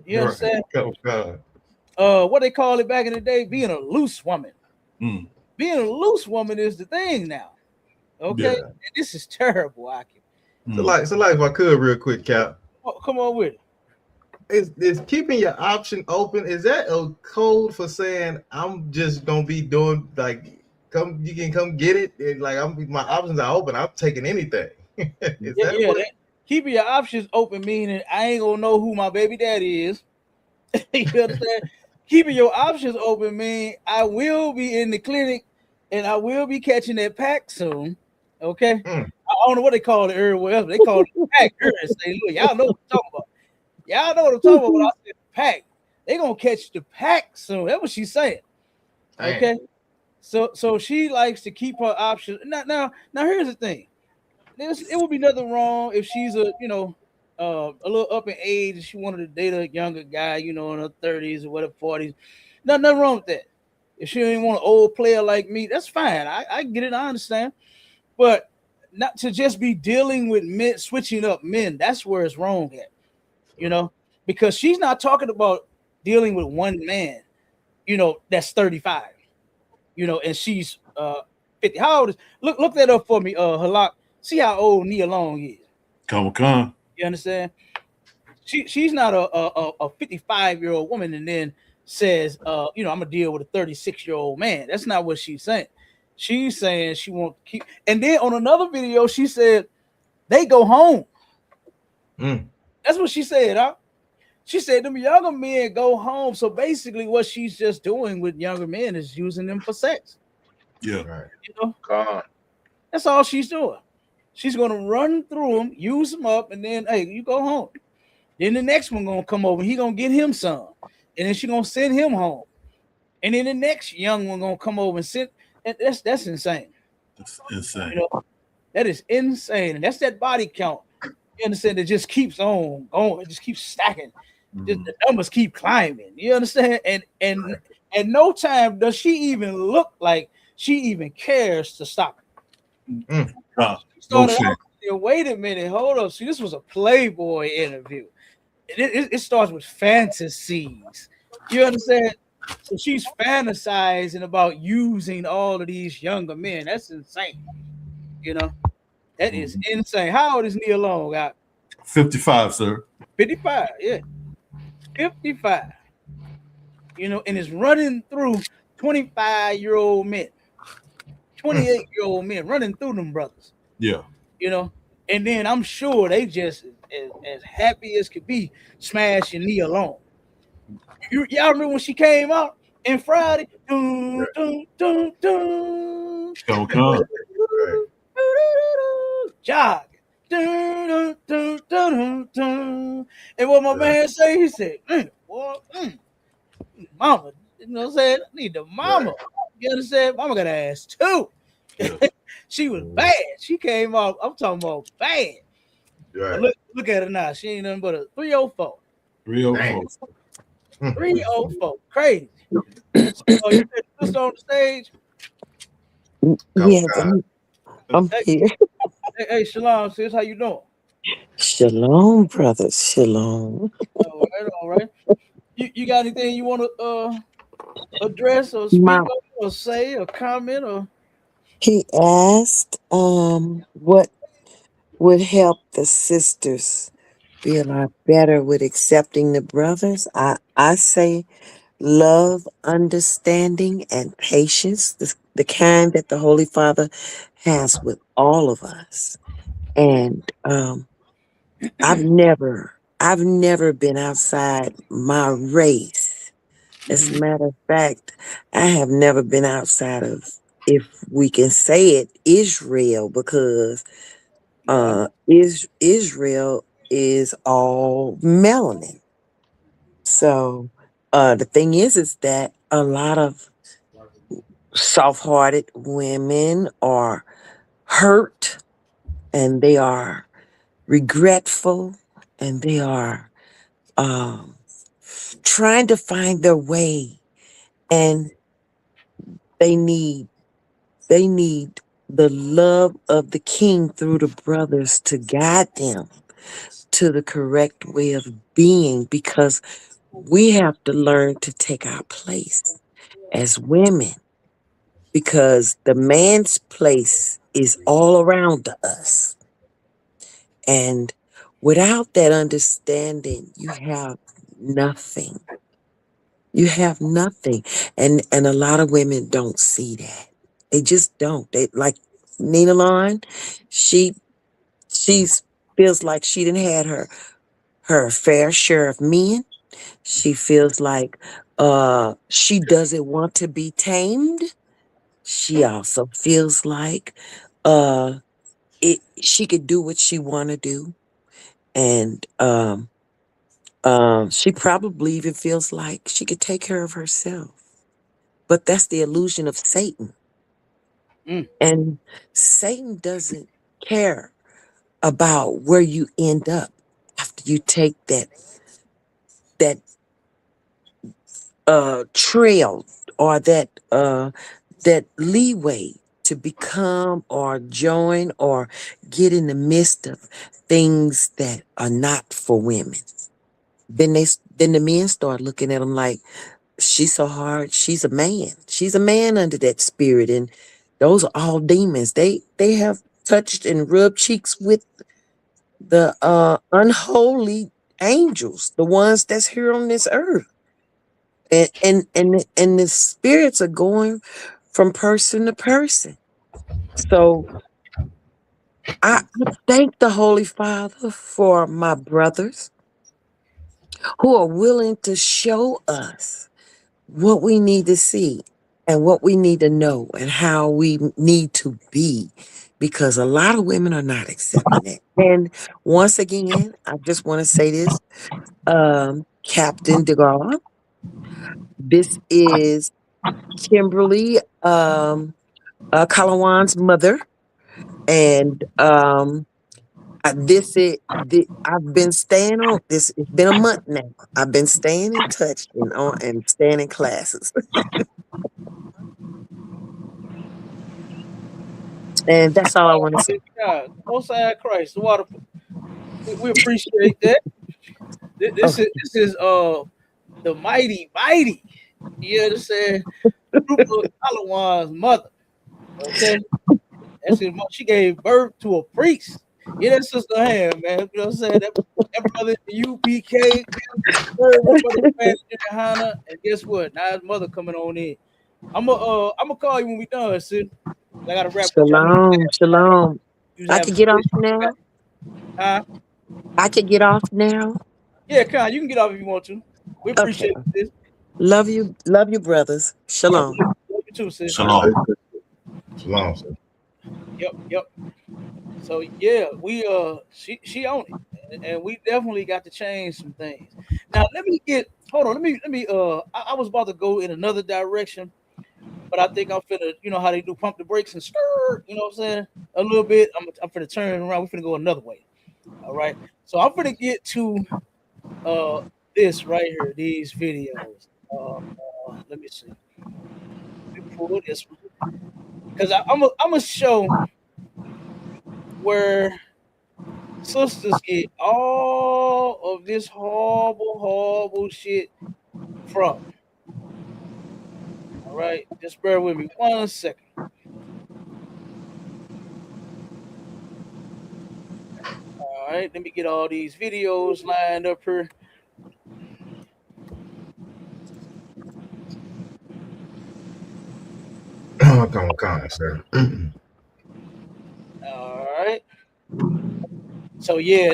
You understand? What they call it back in the day, being a loose woman. Being a loose woman is the thing now. Okay, and this is terrible, Aki. So like if I could real quick, Cap. Come on with it. Is keeping your option open, is that a code for saying I'm just gonna be doing you can come get it? And my options are open, I'm taking anything. Keeping your options open meaning I ain't gonna know who my baby daddy is. You understand? Keeping your options open mean I will be in the clinic and I will be catching that pack soon. Okay. I don't know what they call it everywhere else. They call it the pack here in St. Louis. Y'all know what I'm talking about. Y'all know what I'm talking about when I said pack. They gonna catch the pack soon. That's what she's saying. Okay. So she likes to keep her options. Now here's the thing. It would be nothing wrong if she's a little up in age and she wanted to date a younger guy, in her 30s or whatever, 40s. Nothing wrong with that. If she didn't want an old player like me, that's fine. I get it. I understand. But not to just be dealing with men, switching up men. That's where it's wrong at, because she's not talking about dealing with one man, that's 35, and she's 50. How old is? Look that up for me, Halak. See how old Nia Long is. Come on. You understand? She's not a 55-year-old woman and then says, I'm gonna deal with a 36-year-old man. That's not what she's saying. She's saying she won't keep. And then on another video, she said they go home. That's what she said, huh? She said them younger men go home. So basically, what she's just doing with younger men is using them for sex. Yeah, right. That's all she's doing. She's gonna run through them, use them up, and then hey, you go home. Then the next one gonna come over. He gonna get him some, and then she gonna send him home. And then the next young one gonna come over and send. That's insane. That's insane. That is insane, and that's that body count. You understand? It just keeps on going. It just keeps stacking. Just, the numbers keep climbing. You understand? And at no time does she even look like she even cares to stop it. Wait a minute, hold up. See, this was a Playboy interview. It starts with fantasies. You understand? So she's fantasizing about using all of these younger men. That's insane. That is insane. How old is Nia Long? Got 55, sir. 55, yeah. 55. You know, and it's running through 25-year-old men, 28-year-old men running through them brothers. Yeah. You know, and then I'm sure they just as happy as could be smashing Nia Long. Y'all remember when she came out in Friday? Dun, dun, dun, dun. Jog. Dun, dun, dun, dun, dun. And what my man say, he said, mama, you know what I'm saying? I need the mama. You understand? Mama got ass too. She was bad. She came off, I'm talking about bad. Right. Look at her now. She ain't nothing but a 304. 304. 304. Crazy. So, you just on the stage? Yes, I'm here. Hey, Shalom, sis, how you doing? Shalom, brothers. Shalom. All right. You got anything you want to address or speak on or say or comment or? He asked, what would help the sisters be a lot better with accepting the brothers? I say love, understanding, and patience, the kind that the Holy Father has with all of us. And I've never been outside my race. As a matter of fact, I have never been outside of, if we can say it, Israel, because Israel is all melanin. So the thing is that a lot of soft-hearted women are hurt, and they are regretful, and they are trying to find their way, and they need the love of the King through the brothers to guide them to the correct way of being, because we have to learn to take our place as women, because the man's place is all around us. And without that understanding, you have nothing. You have nothing. And a lot of women don't see that. They just don't. They, like Nina Line, she's feels like she didn't had her fair share of men. She feels like she doesn't want to be tamed. She also feels like she could do what she want to do. And she probably even feels like she could take care of herself. But that's the illusion of Satan. And Satan doesn't care about where you end up after you take that trail, or that leeway to become or join or get in the midst of things that are not for women. Then the men start looking at them like, she's so hard. She's a man. She's a man under that spirit. And those are all demons. They have touched and rubbed cheeks with the unholy angels, the ones that's here on this earth. And the spirits are going from person to person. So I thank the Holy Father for my brothers who are willing to show us what we need to see and what we need to know and how we need to be, because a lot of women are not accepting it. And once again, I just want to say this, Captain DeGaulle, this is Kimberly, Kalawan's mother, and I've been staying on this. It's been a month now. I've been staying in touch and staying in classes. And that's all I want to say. Most High Christ, the water. We appreciate that. This is the mighty. You understand? Group of Alawan's mother. Okay. That's his mom. She gave birth to a priest. Get that sister a hand, man. You know what I'm saying? That brother UPK, YAHANNA, and guess what? Now his mother coming on in. I'm gonna call you when we done, sis. I gotta wrap this. Shalom, shalom. I could get off now. I could get off now. Yeah, Con, you can get off if you want to. We appreciate this. Love you, brothers. Shalom. Love you too, sis. Shalom, sir. Yep. So yeah, we she on it, and we definitely got to change some things. Now let me I was about to go in another direction, but I think I'm finna, you know how they do pump the brakes and skirt, you know what I'm saying? A little bit. I'm finna turn around. We're finna go another way. All right. So I'm finna get to this right here, these videos. Let me see. Let me pull this one. Because I'm gonna show where sisters get all of this horrible shit from. All right, just bear with me 1 second. All right, let me get all these videos lined up here. Come on, sir. All right. So yeah,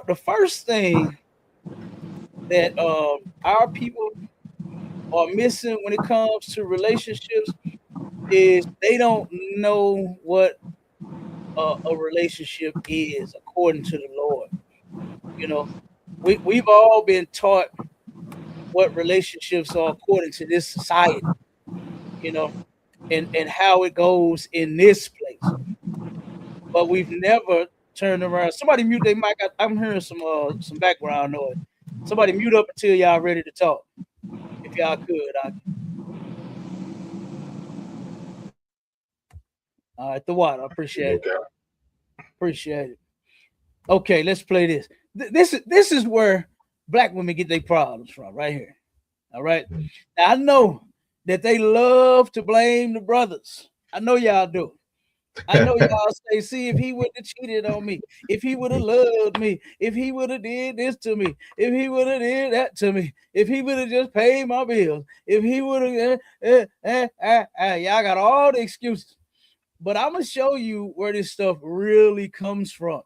the first thing that our people are missing when it comes to relationships is they don't know what a relationship is according to the Lord. You know, we've all been taught what relationships are according to this society, you know, and how it goes in this place. But we've never turned around. Somebody mute their mic. I'm hearing some background noise. Somebody mute up until y'all ready to talk. If y'all could. All right, the water. I appreciate it. Appreciate it. Okay, let's play this. This is where black women get their problems from, right here. All right. Now I know that they love to blame the brothers. I know y'all do. I know y'all say, see, if he would have cheated on me, if he would have loved me, if he would have did this to me, if he would have did that to me, if he would have just paid my bills, if he would have, y'all got all the excuses. But I'm gonna show you where this stuff really comes from,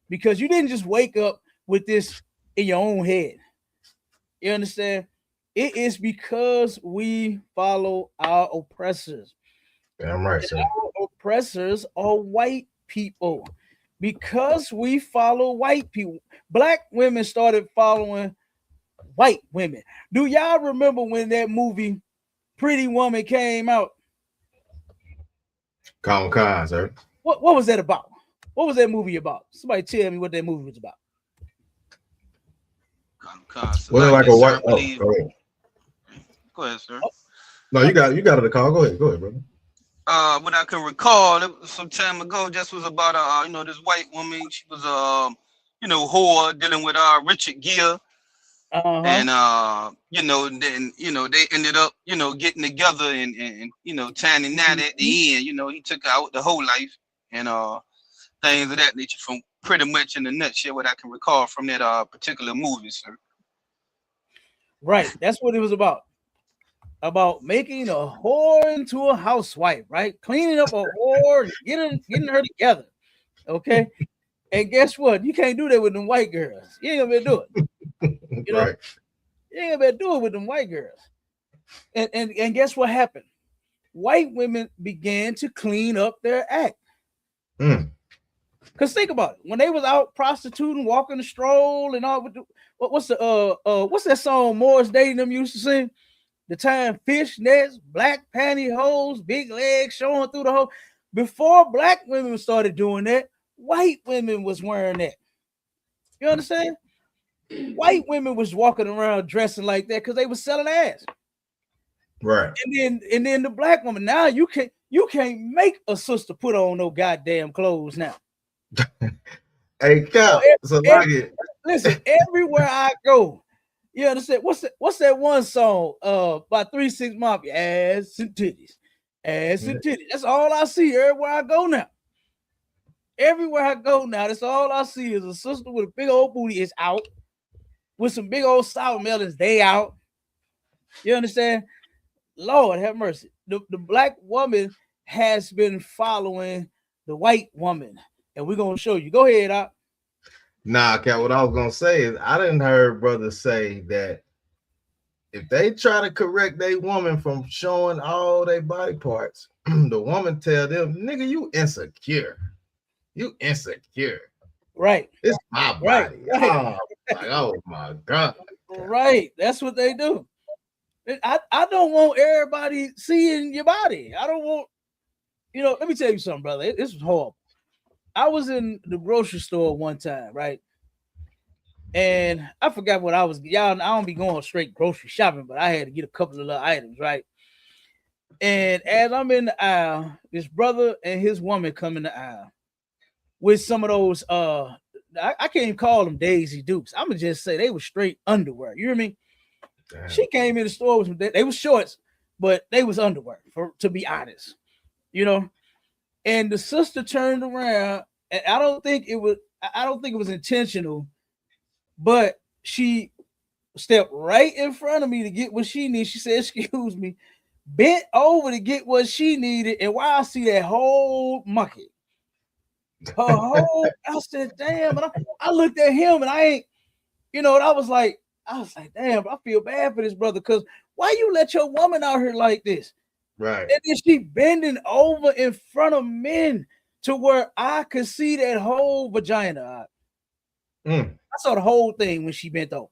because you didn't just wake up with this in your own head. You understand? It is because we follow our oppressors. Damn right, sir. Our oppressors are white people. Because we follow white people, black women started following white women. Do y'all remember when that movie Pretty Woman came out? Con, sir. What was that about? What was that movie about? Somebody tell me what that movie was about. Was it like a white? Oh, go ahead, sir. No, you got it. The call. Go ahead, brother. What I can recall, it was some time ago, just was about this white woman. She was whore dealing with Richard Gere. And then they ended up getting together and tying a knot at the end. He took out the whole life and things of that nature, from pretty much in a nutshell what I can recall from that particular movie, sir. Right, that's what it was about. About making a whore into a housewife, right? Cleaning up a whore, getting her together. Okay. And guess what? You can't do that with them white girls. You ain't gonna be able to do it. You know, right. You ain't gonna be able to do it with them white girls. And guess what happened? White women began to clean up their act. Because think about it. When they was out prostituting, walking the stroll and all, what's that song Morris Day and them used to sing? The time fishnets, black pantyhose, big legs showing through the hole. Before black women started doing that, white women was wearing that. You understand? White women was walking around dressing like that because they was selling ass. Right. And then the black woman, now you can't make a sister put on no goddamn clothes now. Hey, Cap. Listen, everywhere I go, you understand? What's that one song by 3 6 Mafia? Ass and titties. Ass and titties. That's all I see everywhere I go now. Everywhere I go now, that's all I see is a sister with a big old booty is out with some big old sour melons. They out. You understand? Lord have mercy. The black woman has been following the white woman, and we're gonna show you. Go ahead, Op. Nah, Cat, what I was gonna say is I didn't heard brothers say that if they try to correct their woman from showing all their body parts, the woman tell them, nigga, you insecure. You insecure. Right. It's my body. Right. Oh my God. Right. That's what they do. I don't want everybody seeing your body. I don't want, let me tell you something, brother. This was horrible. I was in the grocery store one time, right? And I forgot what I was. Y'all, I don't be going straight grocery shopping, but I had to get a couple of little items, right? And as I'm in the aisle, this brother and his woman come in the aisle with some of those I can't even call them Daisy Dukes. I'm gonna just say they were straight underwear. You hear me? Damn. She came in the store with some, they was shorts, but they was underwear, to be honest, And the sister turned around, and I don't think it was intentional, but she stepped right in front of me to get what she needed. She said, "Excuse me," bent over to get what she needed, and while I see that whole monkey, I said, "Damn!" And I looked at him, and I ain't, and I was like, "Damn!" I feel bad for this brother, because why you let your woman out here like this? Right. And then she bending over in front of men to where I could see that whole vagina. I saw the whole thing when she bent over.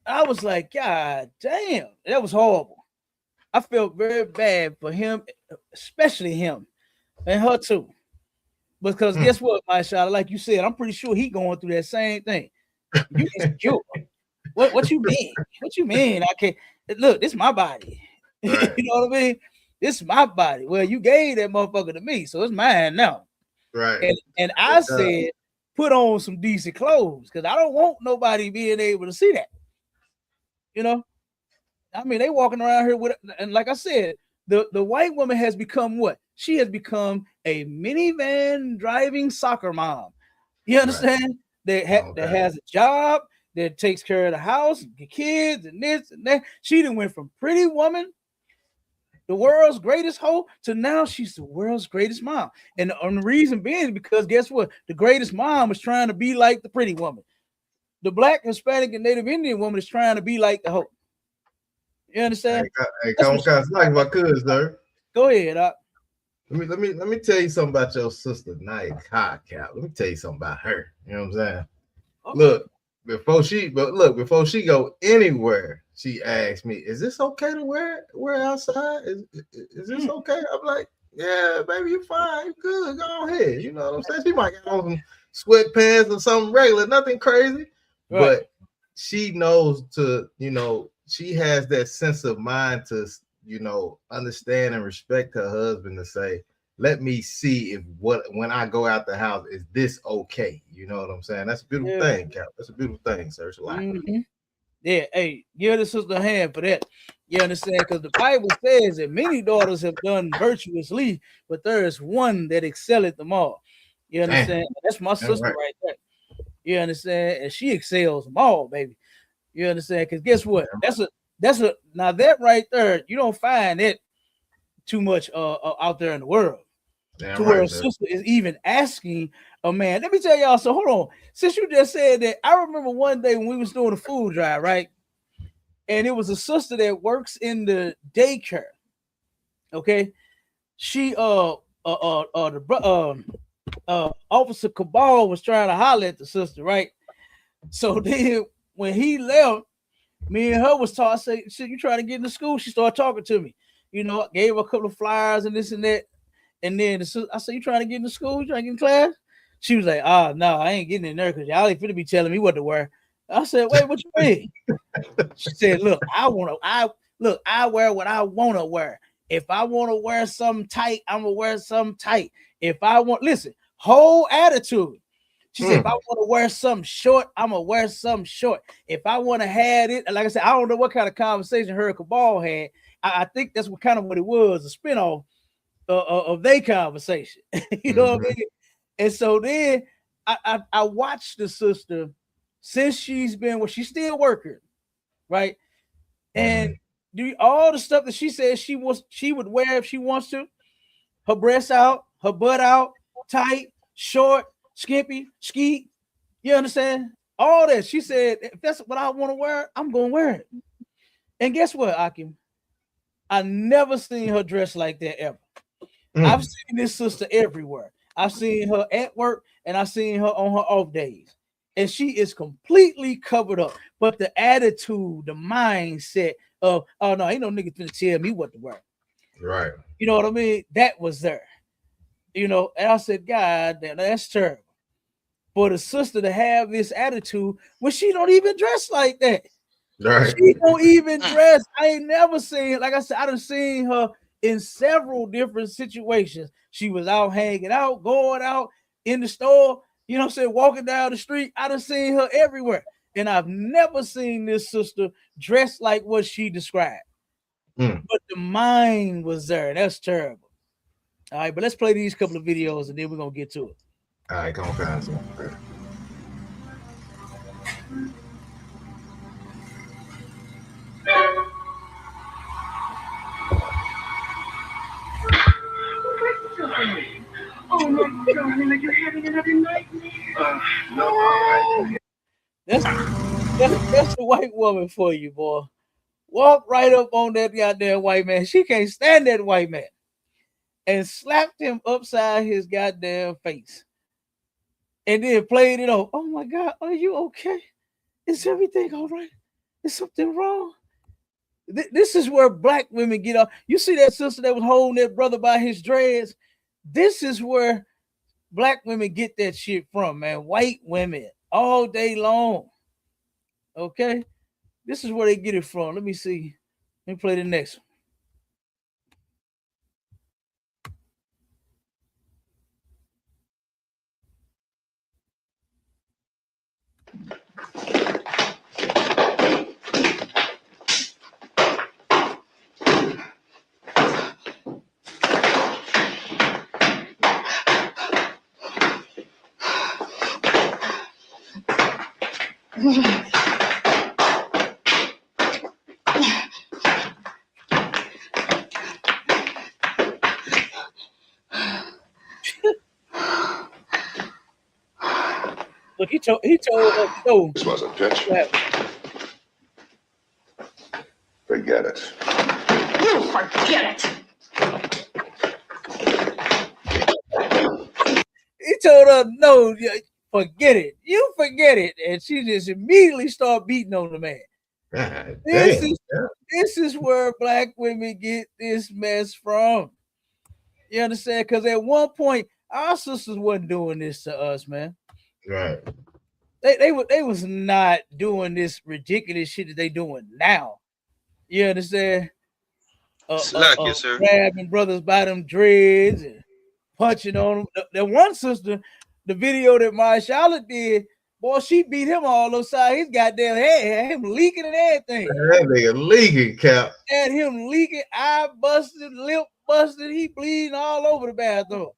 I was like, God damn, that was horrible. I felt very bad for him, especially him and her too. Because guess what, my child, like you said, I'm pretty sure he going through that same thing. You insecure. What you mean? What you mean? I can't look, this is my body. Right. You know what I mean? This is my body. Well, you gave that motherfucker to me, so it's mine now. Right. And I said, put on some decent clothes, because I don't want nobody being able to see that. I mean, they walking around here with, and like I said, the white woman has become what? She has become a minivan driving soccer mom. You understand? Right. That has a job, that takes care of the house, the kids, and this and that. She done went from pretty woman, the world's greatest hoe, to now she's the world's greatest mom. And the reason being because guess what? The greatest mom is trying to be like the pretty woman. The Black, Hispanic, and Native Indian woman is trying to be like the hoe. You understand? Hey, come on, like my cousin, sir. Go ahead. Let me tell you something about your sister, Nia Cap. Let me tell you something about her. You know what I'm saying? Okay. Look, before she go anywhere, she asked me, "Is this okay to wear outside? Is this okay?" I'm like, "Yeah, baby, you're fine, you good. Go ahead." You know what I'm saying? She might get on some sweatpants or something regular, nothing crazy, right. But she knows to, she has that sense of mind to, understand and respect her husband to say, let me see when I go out the house, is this okay? You know what I'm saying? That's a beautiful thing, Cap. That's a beautiful thing, sir. It's a lot. Mm-hmm. Yeah, hey, give the sister a hand for that. You understand? Because the Bible says that many daughters have done virtuously, but there is one that excelleth them all. You understand? That's my sister right there. You understand? And she excels them all, baby. You understand? Because guess what? That's a now that right there, you don't find it too much out there in the world. To where a sister is even asking a man. Let me tell y'all. So hold on. Since you just said that, I remember one day when we was doing a food drive, right? And it was a sister that works in the daycare. Okay, she Officer Cabal was trying to holler at the sister, right? So then when he left, me and her was talking. I said, "Shit, you trying to get into school?" She started talking to me. I gave her a couple of flyers and this and that. And then I said, "You trying to get into school? You trying to get in class?" She was like, "Oh, no, I ain't getting in there because y'all ain't finna be telling me what to wear." I said, "Wait, what you mean?" She said, "Look, I wear what I want to wear. If I want to wear something tight, I'm gonna wear something tight. If I want, listen, whole attitude." She said, "If I want to wear something short, I'm gonna wear something short. If I want to have it," like I said, I don't know what kind of conversation her and Cabal had. I think that's what it was, a spinoff. of their conversation. You know what I mean? And so then I watched the sister since she's she's still working, right? And do all the stuff that she said she would wear if she wants to, her breasts out, her butt out, tight, short, skimpy, skeet. You understand? All that. She said, if that's what I want to wear, I'm gonna wear it. And guess what, Akim? I never seen her dress like that ever. I've seen this sister everywhere. I've seen her at work and I've seen her on her off days. And she is completely covered up. But the attitude, the mindset of, oh no, ain't no nigga finna tell me what to wear. Right. You know what I mean? That was there. You know, and I said, God damn, that's terrible. For the sister to have this attitude when she don't even dress like that. Right. She don't even dress. I ain't never seen, like I said, I done seen her in several different situations. She was out hanging out, going out in the store, you know what I'm saying, walking down the street. I done seen her everywhere. And I've never seen this sister dressed like what she described. But the mind was there. That's terrible. All right, but let's play these couple of videos and then we're going to get to it. All right, go on, fast. Oh my darling, are you having another nightmare? No. That's the white woman for you, boy. Walk right up on that goddamn white man. She can't stand that white man. And slapped him upside his goddamn face. And then played it off. Oh my God, are you okay? Is everything all right? Is something wrong? This is where black women get off. You see that sister that was holding that brother by his dreads? This is where black women get that shit from, man. White women all day long. Okay? This is where they get it from. Let me see. Let me play the next one. Look, he told us no. This was a pitch. Forget it. You forget it. He told her no, forget it. You forget it. And she just immediately started beating on the man. This is where black women get this mess from. You understand? Because at one point, our sisters wasn't doing this to us, man. Right. They was not doing this ridiculous shit that they doing now. You understand? Sir. Grabbing brothers by them dreads and punching on them. The one sister, the video that my Charlotte did, boy, she beat him all upside his goddamn head, had him leaking and everything. That nigga leaking, Cap. Had him leaking, eye busted, lip busted, he bleeding all over the bathroom.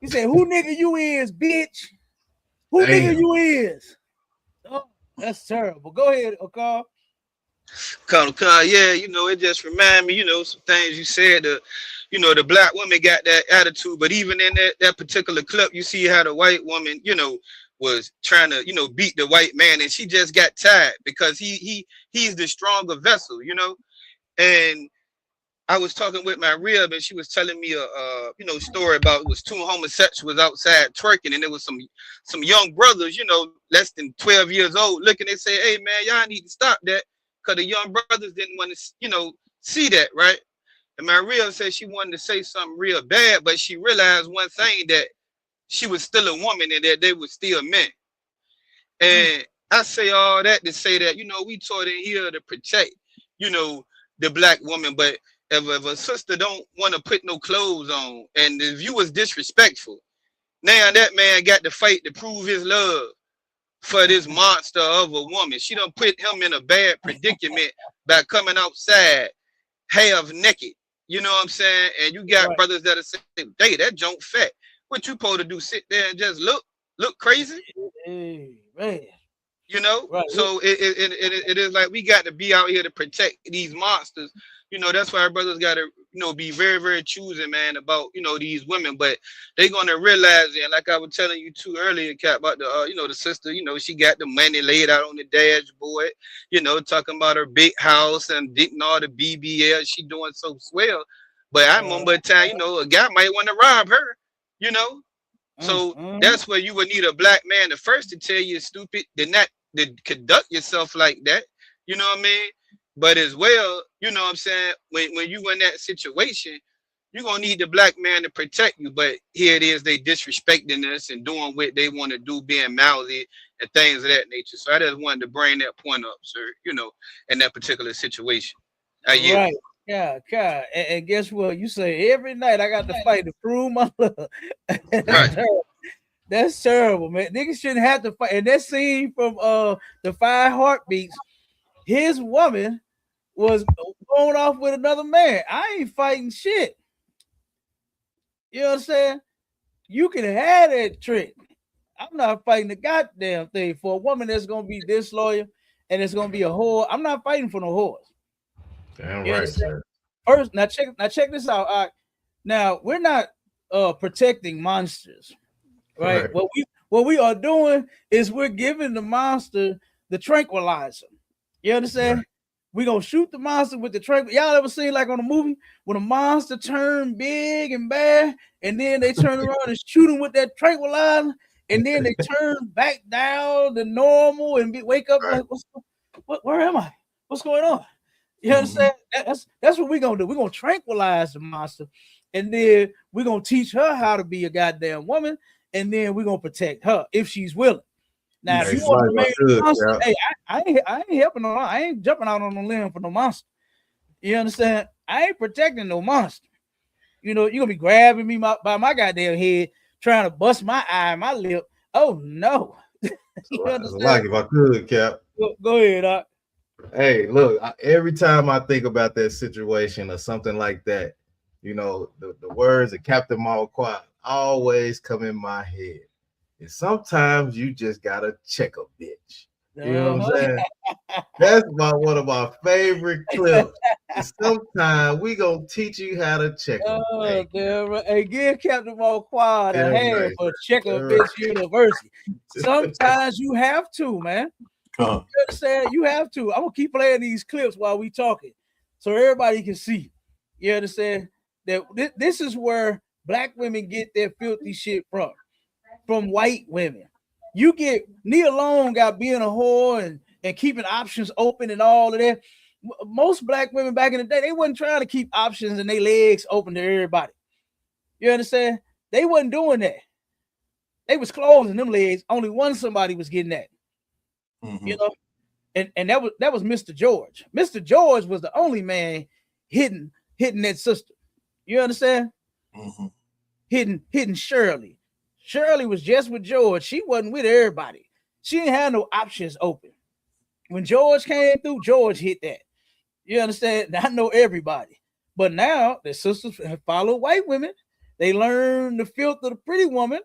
He said, "Who nigga you is, bitch? Who nigga you is?" Oh, that's terrible. Go ahead, Okar. Yeah, you know, it just remind me, you know, some things you said. You know, the black woman got that attitude, but even in that particular clip, you see how the white woman, you know, was trying to, you know, beat the white man, and she just got tired because he's the stronger vessel, you know. And I was talking with my rib, and she was telling me a story about it was two homosexuals outside twerking, and there was some young brothers, you know, less than 12 years old, looking and say, "Hey man, y'all need to stop that," because the young brothers didn't want to, you know, see that, right? And my rib said she wanted to say something real bad, but she realized one thing, that she was still a woman and that they were still men. And I say all that to say that, you know, we taught in here to protect, you know, the black woman, but if a sister don't want to put no clothes on, and if you was disrespectful, now that man got to fight to prove his love for this monster of a woman. She done put him in a bad predicament by coming outside half naked. You know what I'm saying? And you got brothers that are saying, "Hey, that junk fat." What you supposed to do? Sit there and just look crazy? Hey, man. You know, so it is like we got to be out here to protect these monsters. You know, that's why our brothers got to, you know, be very, very choosy, man, about, you know, these women. But they're gonna realize it. And like I was telling you too earlier, Kat, about the you know, the sister, you know, she got the money laid out on the dashboard, you know, talking about her big house and getting all the BBL. She doing so swell. But I remember a time, you know, a guy might want to rob her, you know. So that's where you would need a black man the first to tell you stupid, then not to conduct yourself like that. You know what I mean? But as well, you know what I'm saying, when you in that situation, you're gonna need the black man to protect you. But here it is, they disrespecting us and doing what they want to do, being mouthy and things of that nature. So I just wanted to bring that point up, sir, you know, in that particular situation. Right. Yeah, God. And guess what? You say every night I got to fight to prove my love. That's terrible, man. Niggas shouldn't have to fight. And that scene from the 5 Heartbeats, his woman was going off with another man. I ain't fighting shit. You know what I'm saying? You can have that trick. I'm not fighting the goddamn thing for a woman that's gonna be disloyal and it's gonna be a whore. I'm not fighting for no whores. Damn right, sir. First, now check this out. Now we're not protecting monsters, right? What we are doing is we're giving the monster the tranquilizer. You understand? We're gonna shoot the monster with the tranquilizer. Y'all ever seen like on a movie when a monster turn big and bad, and then they turn around and shoot him with that tranquilizer, and then they turn back down to normal and wake up like, where am I? What's going on? You understand? That's what we're gonna do. We're gonna tranquilize the monster, and then we're gonna teach her how to be a goddamn woman, and then we're gonna protect her if she's willing. Now, if you want to remain a monster, hey, I ain't helping no. I ain't jumping out on no limb for no monster. You understand? I ain't protecting no monster. You know, you're gonna be grabbing me by my goddamn head, trying to bust my eye, my lip. Oh no! You understand? Like if I could, Cap. Go ahead, Doc. Hey, look, every time I think about that situation or something like that, you know, the words of Captain Malquat always come in my head. And sometimes you just gotta check a bitch. You know what I'm saying? That's one of my favorite clips. And sometimes we gonna teach you how to check a bitch. Hey, give Captain Malquat a hand for Check a Bitch University. Sometimes you have to, man. You understand? You have to. I'm gonna keep playing these clips while we talking, so everybody can see. You understand that this is where black women get their filthy shit from white women. You get Nia Long got being a whore and keeping options open and all of that. Most black women back in the day, they wasn't trying to keep options and their legs open to everybody. You understand? They wasn't doing that. They was closing them legs. Only one somebody was getting that. You know, and that was Mr. George. Mr. George was the only man hitting that sister. You understand? Hitting Shirley. Shirley was just with George. She wasn't with everybody. She didn't have no options open. When George came through, George hit that. You understand? I know everybody. But now the sisters follow white women. They learn the filth of the pretty woman.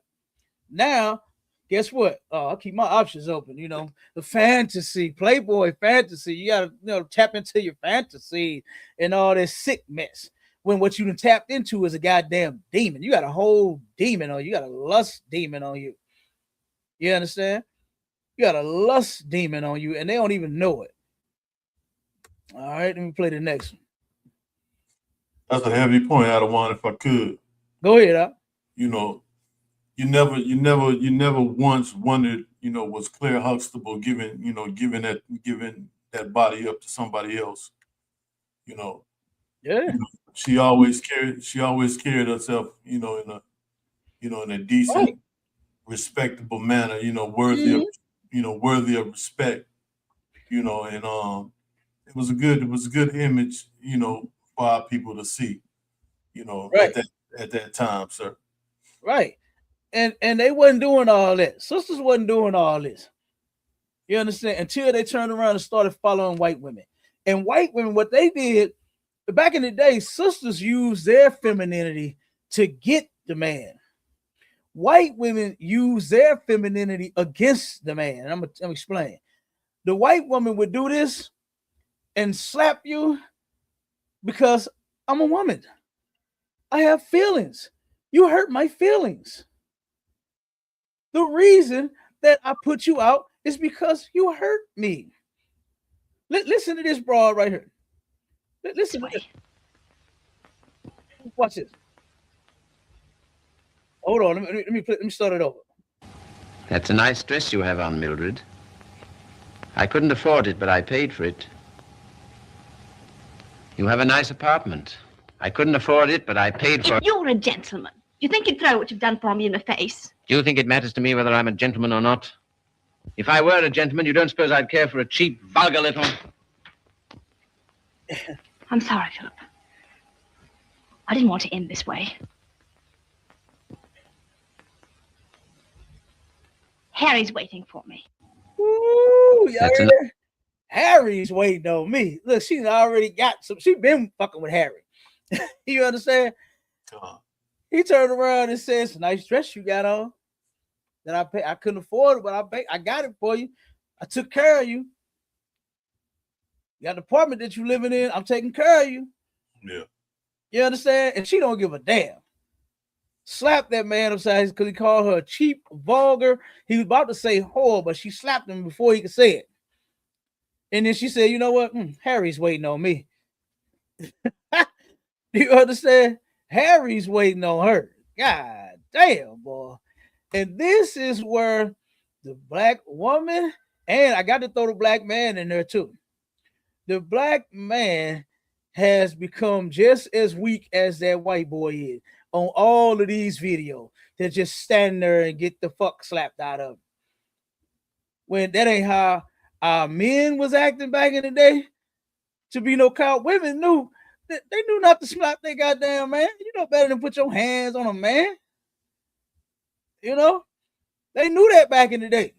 Now, guess what? I'll keep my options open. You know, the fantasy, Playboy fantasy. You gotta tap into your fantasy and all this sick mess. When what you tapped into is a goddamn demon. You got a whole demon on you. You got a lust demon on you. You understand? You got a lust demon on you, and they don't even know it. All right, let me play the next one. That's a heavy point, YAHANNA, if I could. Go ahead, Al. You know, you never once wondered, was Claire Huxtable giving that body up to somebody else. Yeah. She always carried herself, in a decent, respectable manner, worthy of respect, and it was a good image, for our people to see, at that time, sir. Right. And they wasn't doing all that. Sisters wasn't doing all this. You understand? Until they turned around and started following white women. And white women, what they did, back in the day, sisters used their femininity to get the man. White women use their femininity against the man. I'm gonna explain. The white woman would do this and slap you because I'm a woman. I have feelings. You hurt my feelings. The reason that I put you out is because you hurt me. Listen to this broad right here. Listen to this. Watch this. Hold on. Let me start it over. That's a nice dress you have on, Mildred. I couldn't afford it, but I paid for it. You have a nice apartment. I couldn't afford it, but I paid for it. If you're a gentleman, you think you'd throw what you've done for me in the face? Do you think it matters to me whether I'm a gentleman or not? If I were a gentleman, you don't suppose I'd care for a cheap, vulgar little... I'm sorry, Philip. I didn't want to end this way. Harry's waiting for me. Ooh, Harry's waiting on me. Look, she's already got some. She been fucking with Harry. You understand? He turned around and says, "Nice dress you got on. That I pay. I couldn't afford it, but I got it for you. I took care of you. You got the apartment that you living in. I'm taking care of you." Yeah. You understand? And she don't give a damn. Slapped that man upside because he called her cheap, vulgar. He was about to say whore, but she slapped him before he could say it. And then she said, "You know what? Harry's waiting on me." Do you understand? Harry's waiting on her. God damn, boy. And this is where the black woman, and I got to throw the black man in there too. The black man has become just as weak as that white boy is on all of these videos. They're just standing there and get the fuck slapped out of them. When that ain't how our men was acting back in the day to be no cow. Women knew that they knew not to slap their goddamn man. You know better than put your hands on a man. You know, they knew that back in the day.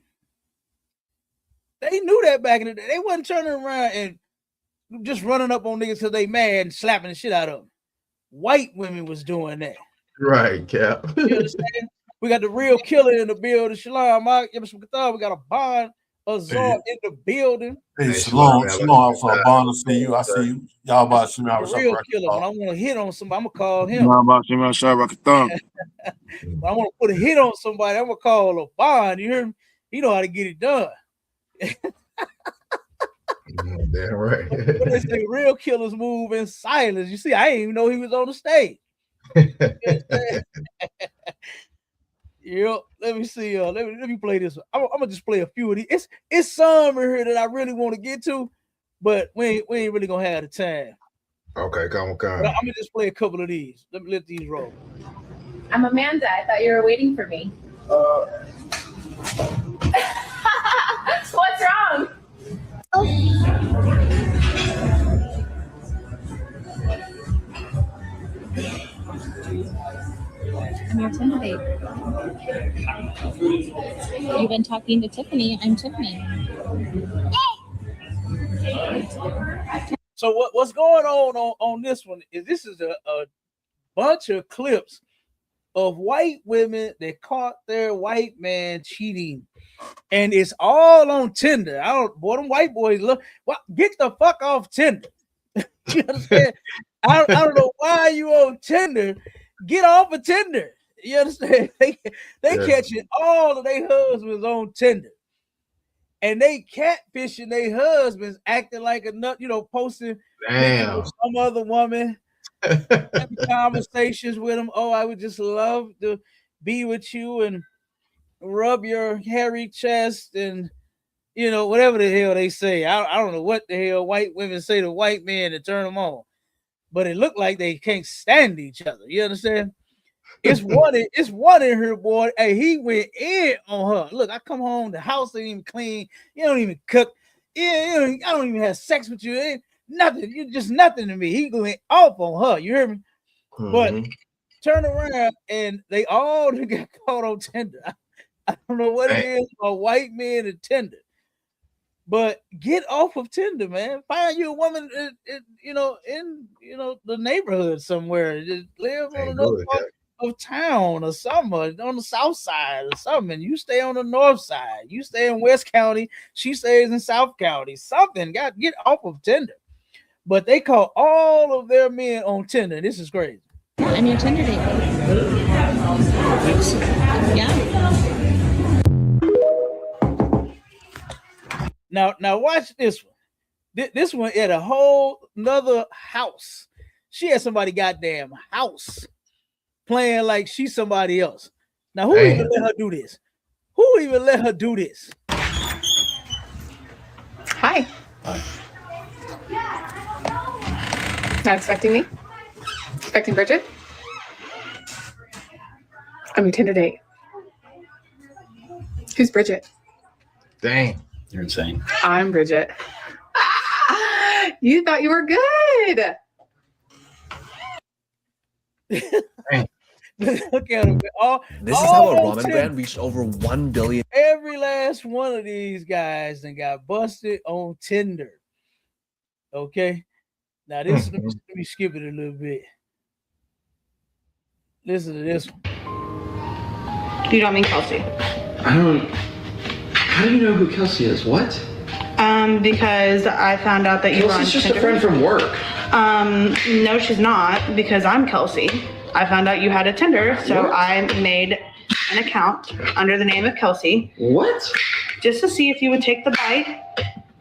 They knew that back in the day. They wasn't turning around and just running up on niggas because they mad and slapping the shit out of them. White women was doing that. Right, Cap. You understand? We got the real killer in the building. Shalom, we got a Bond Azar in the building. Hey, Shalom, for Bond to see you. I see you. Y'all about to see me. The real killer. When I want to hit on somebody, I'm gonna call him. Y'all When I want to put a hit on somebody, I'm gonna call a Bond. You hear me? He know how to get it done. Damn right. But they say real killers move in silence. You see, I didn't even know he was on the stage. Yep. Let me see. Let me play this. I'm gonna just play a few of these. It's some in here that I really want to get to, but we ain't really gonna have the time. Okay, come on. I'm gonna just play a couple of these. Let these roll. I'm Amanda. I thought you were waiting for me. What's wrong? I'm your Tinder babe. You've been talking to Tiffany. I'm Tiffany. So what's going on this one is this is a bunch of clips of white women that caught their white man cheating, and it's all on Tinder. Them white boys get the fuck off Tinder. You understand? I don't know why you on Tinder. Get off of Tinder. You understand? They catching all of their husbands on Tinder, and they catfishing their husbands, acting like a nut. Posting pictures of some other woman. Having conversations with them. Oh, I would just love to be with you and rub your hairy chest and whatever the hell they say. I don't know what the hell white women say to white men to turn them on, but it looked like they can't stand each other. You understand? It's one in here, boy. Hey, he went in on her. Look, I come home, the house ain't even clean. You don't even cook. I don't even have sex with you. Ain't nothing. You're just nothing to me. He going off on her. You hear me? Mm-hmm. But turn around and they all got caught on Tinder. I don't know what it is about white men and Tinder. But get off of Tinder, man. Find you a woman, in the neighborhood somewhere. Just live on another part of town or something, on the south side or something. And you stay on the north side. You stay in West County. She stays in South County. Something. Get off of Tinder. But they call all of their men on Tinder. This is crazy. I'm your Tinder date. Yeah. Now watch this one. This one at a whole nother house. She had somebody goddamn house playing like she's somebody else. Now who even let her do this? Who even let her do this? Hi. Not expecting me? Expecting Bridget? I'm your Tinder date. Who's Bridget? Dang. You're insane. I'm Bridget. You thought you were good. Look at them. This is how a ramen brand reached over 1 billion. Every last one of these guys that got busted on Tinder. Okay. Now this let me skip it a little bit. Listen to this one. You don't mean Kelsey. I don't. How do you know who Kelsey is? What? Because I found out that you were on Kelsey's just Tinder. a friend from work. No, she's not, because I'm Kelsey. I found out you had a Tinder, so I made an account under the name of Kelsey. What? Just to see if you would take the bite,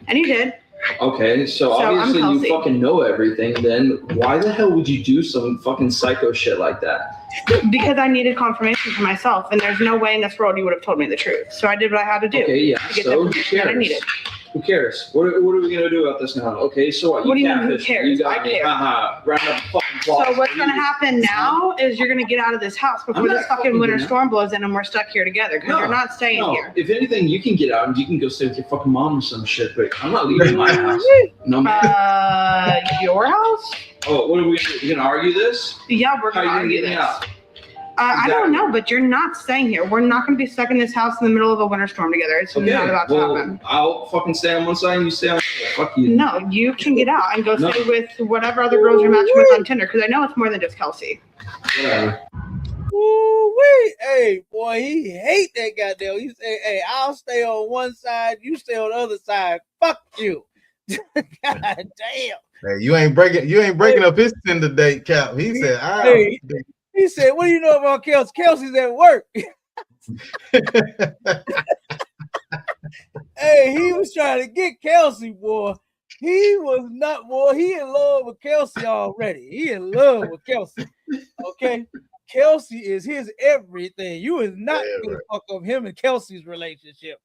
and you did. Okay, so obviously you fucking know everything. Then why the hell would you do some fucking psycho shit like that? Because I needed confirmation for myself, and there's no way in this world you would have told me the truth. So I did what I had to do. Okay, yeah. To get So the who information that I cares? needed. Who cares? What are we gonna do about this now? Okay, so what? What do you mean, who catfish me. cares? You got I me. care. Haha. Round up fucking applause. So what's going to happen now is you're going to get out of this house before this fucking winter storm blows in and we're stuck here together because you're not staying here. If anything, you can get out and you can go stay with your fucking mom or some shit. But I'm not leaving my house. No, man. Your house? Oh, what are we? You gonna argue this? Yeah, we're going to How are you argue gonna this. get me out? I don't know, but you're not staying here. We're not going to be stuck in this house in the middle of a winter storm together. It's not about to happen. I'll fucking stay on one side and you stay on the other. Fuck you. No, you can get out and go No. stay with whatever other girls you're matching with on Tinder because I know it's more than just Kelsey. Whatever. Ooh-wee. Hey, boy, he hate that goddamn. He say, hey, I'll stay on one side, you stay on the other side. Fuck you. God damn. Hey, you ain't breaking up his Tinder date, Cap. He said, He said, what do you know about Kelsey? Kelsey's at work. Hey, he was trying to get Kelsey, boy. He was not, boy. He in love with Kelsey already. He in love with Kelsey. Okay. Kelsey is his everything. You is not gonna fuck up him and Kelsey's relationship.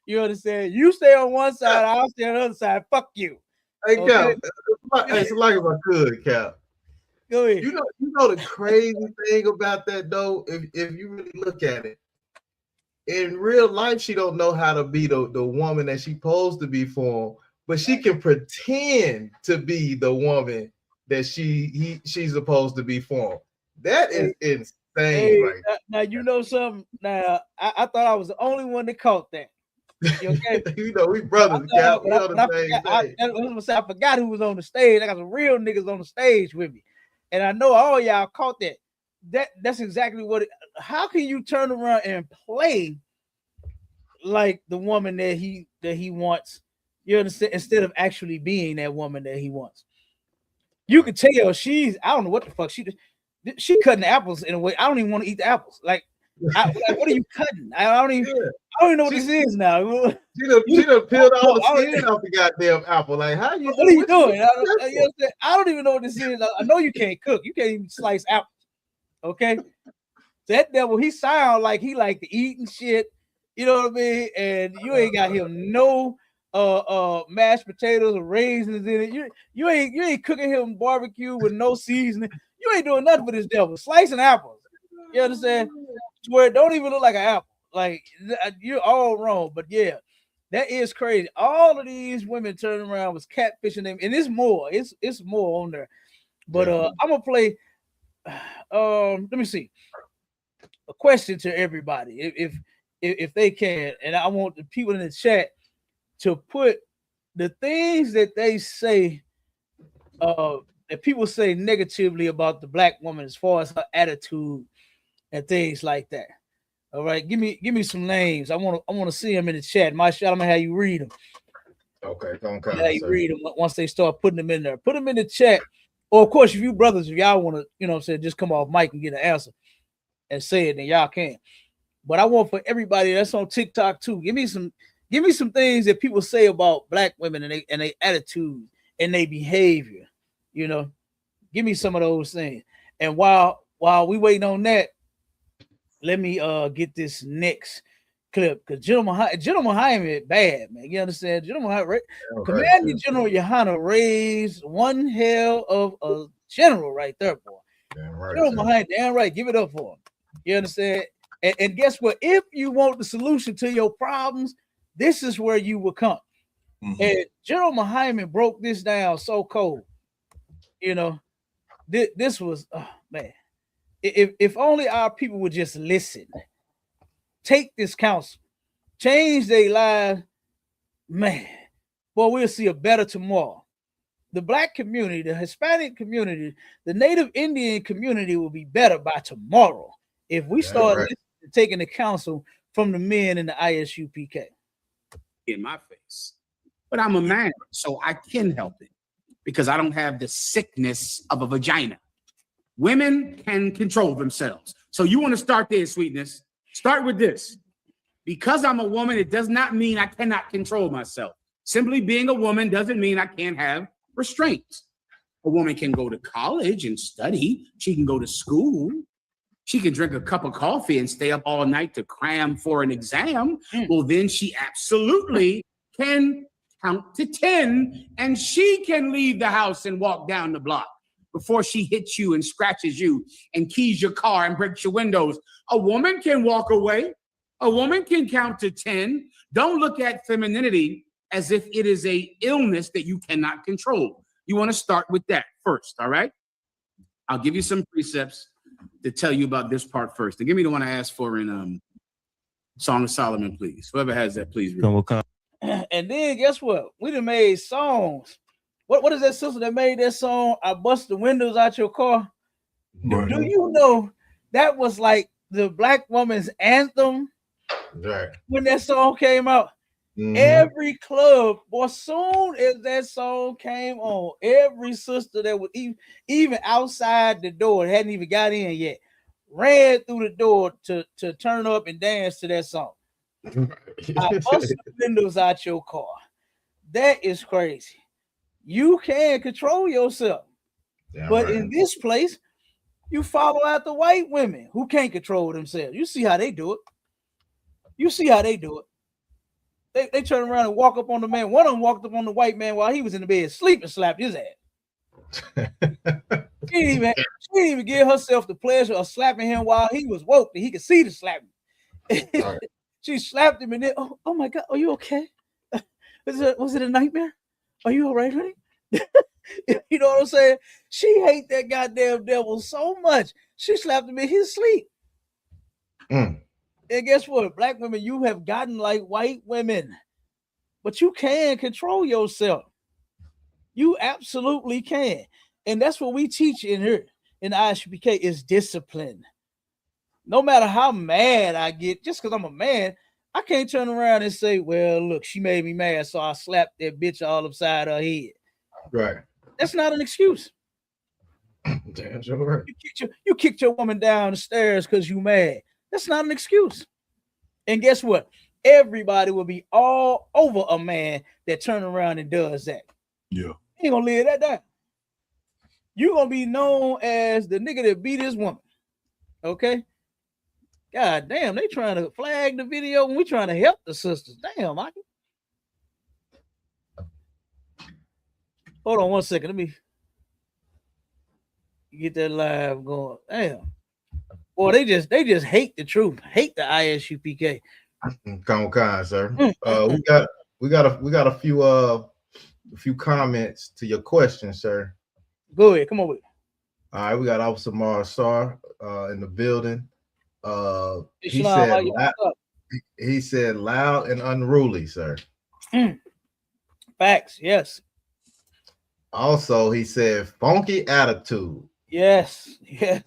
You understand? You stay on one side, I'll stay on the other side. Fuck you. Hey, Okay? Cap, it's like if I could, Cap. Go ahead. You know the crazy thing about that though, if you really look at it, in real life, she don't know how to be the woman that she's supposed to be for him, but she can pretend to be the woman that she's supposed to be for him. That is insane, Hey, right? now you know something. Now I thought I was the only one that caught that. You okay? You know, we brothers, Cap. We on the same thing. I forgot who was on the stage. I got some real niggas on the stage with me. And I know all y'all caught that. That's exactly what it. How can you turn around and play like the woman that he wants? You understand? Instead of actually being that woman that he wants, you could tell I don't know what the fuck she cutting apples in a way. I don't even want to eat the apples. Like what are you cutting? I don't even know what this is now. She done peeled all the skin off the goddamn apple. Like, how you? What are you doing? I don't even know what this is. I know you can't cook. You can't even slice apples. Okay, that devil. He sound like he like to eat and shit. You know what I mean? And you ain't got him no mashed potatoes or raisins in it. You ain't cooking him barbecue with no seasoning. You ain't doing nothing for this devil. Slicing apples. You understand? Where it don't even look like an apple. Like you're all wrong. But yeah, that is crazy. All of these women turning around was catfishing them, and it's more. It's more on there. But I'm gonna play. Let me see. A question to everybody, if they can, and I want the people in the chat to put the things that they say, that people say negatively about the black woman as far as her attitude and things like that. All right, give me some names. I want to see them in the chat. My shot, I'm gonna have you read them. Okay, come How you read them once they start putting them in there. Put them in the chat. Or of course, if you brothers, if y'all want to, you know what I'm saying, just come off mic and get an answer and say it, then y'all can. But I want for everybody that's on TikTok too. Give me some things that people say about black women and their attitude and their behavior. You know, give me some of those things. And while we waiting on that, let me get this next clip, because General Muhammad is bad, man. You understand? Commanding General YAHANNA raised one hell of a general right there, boy. General Muhammad, damn right. Give it up for him. You understand? And guess what? If you want the solution to your problems, this is where you will come. And General Muhammad broke this down so cold. You know, this was, oh man. If only our people would just listen, take this counsel, change their lives, man, boy, we'll see a better tomorrow. The black community, the Hispanic community, the Native Indian community will be better by tomorrow if we start taking the counsel from the men in the ISUPK. In my face, but I'm a man, so I can help it because I don't have the sickness of a vagina. Women can control themselves. So you want to start there, sweetness. Start with this. Because I'm a woman, it does not mean I cannot control myself. Simply being a woman doesn't mean I can't have restraints. A woman can go to college and study. She can go to school. She can drink a cup of coffee and stay up all night to cram for an exam. Well, then she absolutely can count to 10 and she can leave the house and walk down the block before she hits you and scratches you and keys your car and breaks your windows. A woman can walk away. A woman can count to 10. Don't look at femininity as if it is an illness that you cannot control. You want to start with that first, all right? I'll give you some precepts to tell you about this part first. And give me the one I asked for in Song of Solomon, please. Whoever has that, please read. And then guess what? We done made songs. What is that sister that made that song? I bust the windows out your car. Do you know that was like the black woman's anthem when that song came out? Every club, boy, soon as that song came on, every sister that was even outside the door, hadn't even got in yet, ran through the door to turn up and dance to that song. I bust the windows out your car. That is crazy. You can control yourself. But in this place, you follow out the white women who can't control themselves. You see how they do it. They turn around and walk up on the man. One of them walked up on the white man while he was in the bed, sleep, and slapped his ass. She didn't even give herself the pleasure of slapping him while he was woke, and he could see the slapping. She slapped him, and then, oh my God, are you okay? Was it a nightmare? Are you all right, honey? You know what I'm saying? She hate that goddamn devil so much. She slapped him in his sleep. And guess what? Black women, you have gotten like white women, but you can control yourself. You absolutely can. And that's what we teach in here in the ISUPK is discipline. No matter how mad I get, just because I'm a man, I can't turn around and say, well, look, she made me mad, so I slapped that bitch all upside her head. Right. That's not an excuse. Damn sure. You kicked your woman down the stairs because you mad. That's not an excuse. And guess what? Everybody will be all over a man that turn around and does that. Yeah. He ain't gonna live that down. You're gonna be known as the nigga that beat his woman. Okay? God damn, they trying to flag the video and we trying to help the sisters. Damn, Michael. Hold on 1 second. Let me get that live going. Damn. Boy, they just hate the truth, hate the ISUPK. Come on, sir. We got a few comments to your question, sir. Go ahead, come on with it. All right, we got Officer Marsar in the building. He said loud and unruly, sir. Facts, yes. Also, he said funky attitude. Yes, yes.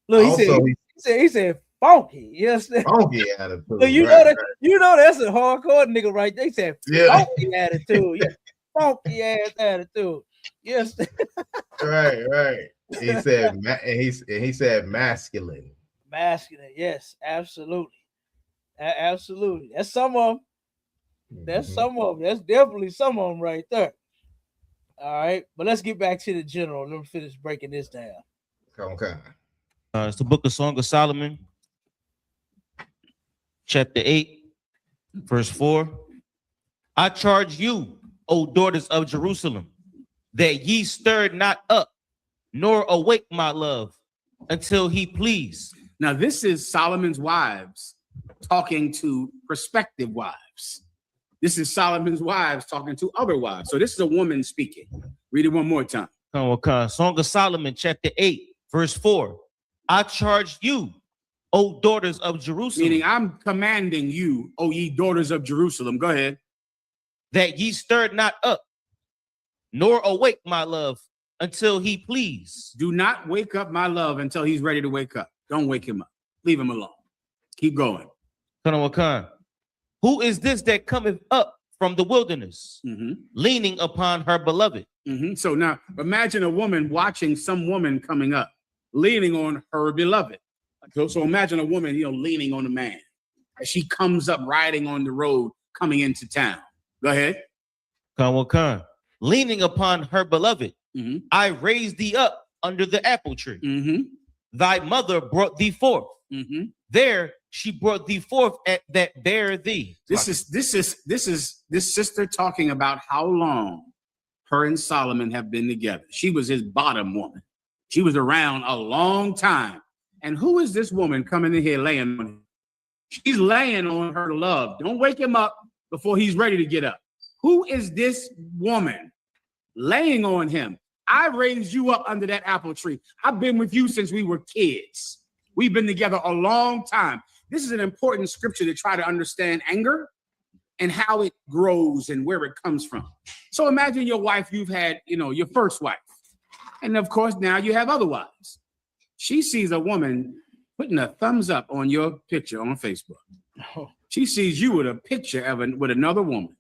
Look, Also, he said funky. Yes, funky attitude. Look, you know that's a hardcore nigga right there. He said funky attitude. Yeah, funky ass attitude. Yes. right. He said he said masculine. Masculine, yes, absolutely. Absolutely. That's some of them. That's some of them. That's definitely some of them right there. All right, but let's get back to the general. Let me finish breaking this down. Okay. It's the book of Song of Solomon, chapter 8, verse 4. I charge you, O daughters of Jerusalem, that ye stir not up, nor awake my love, until he please. Now, this is Solomon's wives talking to prospective wives. This is Solomon's wives talking to other wives. So this is a woman speaking. Read it one more time. Song of Solomon, chapter 8, verse 4. I charge you, O daughters of Jerusalem. Meaning I'm commanding you, O ye daughters of Jerusalem. Go ahead. That ye stirred not up, nor awake my love, until he please. Do not wake up my love until he's ready to wake up. Don't wake him up. Leave him alone. Keep going. Who is this that cometh up from the wilderness, leaning upon her beloved? So now imagine a woman watching some woman coming up, leaning on her beloved. So imagine a woman, leaning on a man as she comes up riding on the road coming into town. Go ahead. Leaning upon her beloved, I raised thee up under the apple tree. Thy mother brought thee forth. There she brought thee forth at that bare thee. This sister talking about how long her and Solomon have been together. She was his bottom woman. She was around a long time. And who is this woman coming in here laying on him? She's laying on her love. Don't wake him up before he's ready to get up. Who is this woman laying on him? I raised you up under that apple tree. I've been with you since we were kids. We've been together a long time. This is an important scripture to try to understand anger and how it grows and where it comes from. So imagine your wife, you've had, your first wife. And of course, now you have other wives. She sees a woman putting a thumbs up on your picture on Facebook. She sees you with a picture with another woman.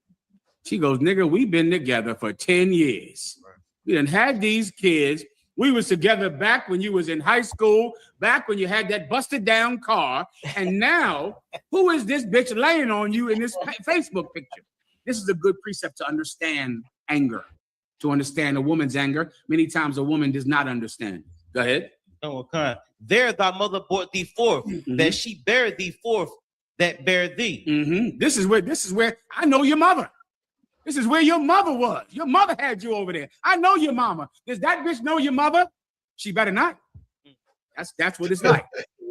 She goes, nigga, we've been together for 10 years. We done had these kids. We was together back when you was in high school, back when you had that busted down car. And now, who is this bitch laying on you in this Facebook picture? This is a good precept to understand anger, to understand a woman's anger. Many times a woman does not understand. Go ahead. There thy mother brought thee forth, that she bare thee forth, that bare thee. This is where I know your mother. This is where your mother was. Your mother had you over there. I know your mama. Does that bitch know your mother? She better not. That's what it's like.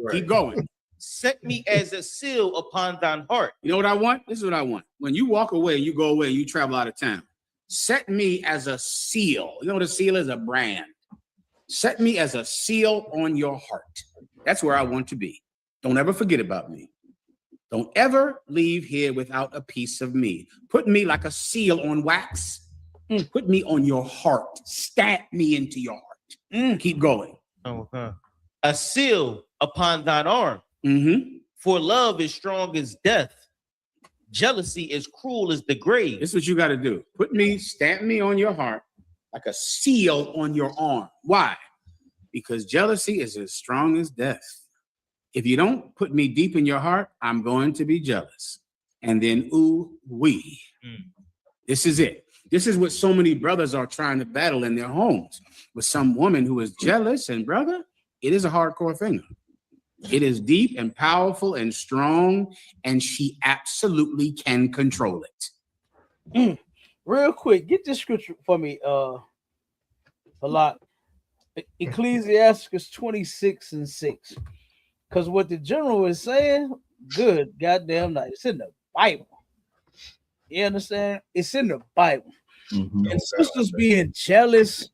Right. Keep going. Set me as a seal upon thine heart. You know what I want? This is what I want. When you walk away, you go away, you travel out of town. Set me as a seal. You know what a seal is? A brand. Set me as a seal on your heart. That's where I want to be. Don't ever forget about me. Don't ever leave here without a piece of me. Put me like a seal on wax. Put me on your heart. Stamp me into your heart. Keep going. A seal upon thine arm. For love is strong as death. Jealousy is cruel as the grave. This is what you got to do. Stamp me on your heart like a seal on your arm. Why? Because jealousy is as strong as death. If you don't put me deep in your heart, I'm going to be jealous. And then, ooh-wee. This is it. This is what so many brothers are trying to battle in their homes with some woman who is jealous. And brother, it is a hardcore thing. It is deep and powerful and strong, and she absolutely can control it. Real quick, get this scripture for me, a lot. Ecclesiastes 26:6. Because what the general is saying, good goddamn night. It's in the Bible. You understand? It's in the Bible. And sisters being jealous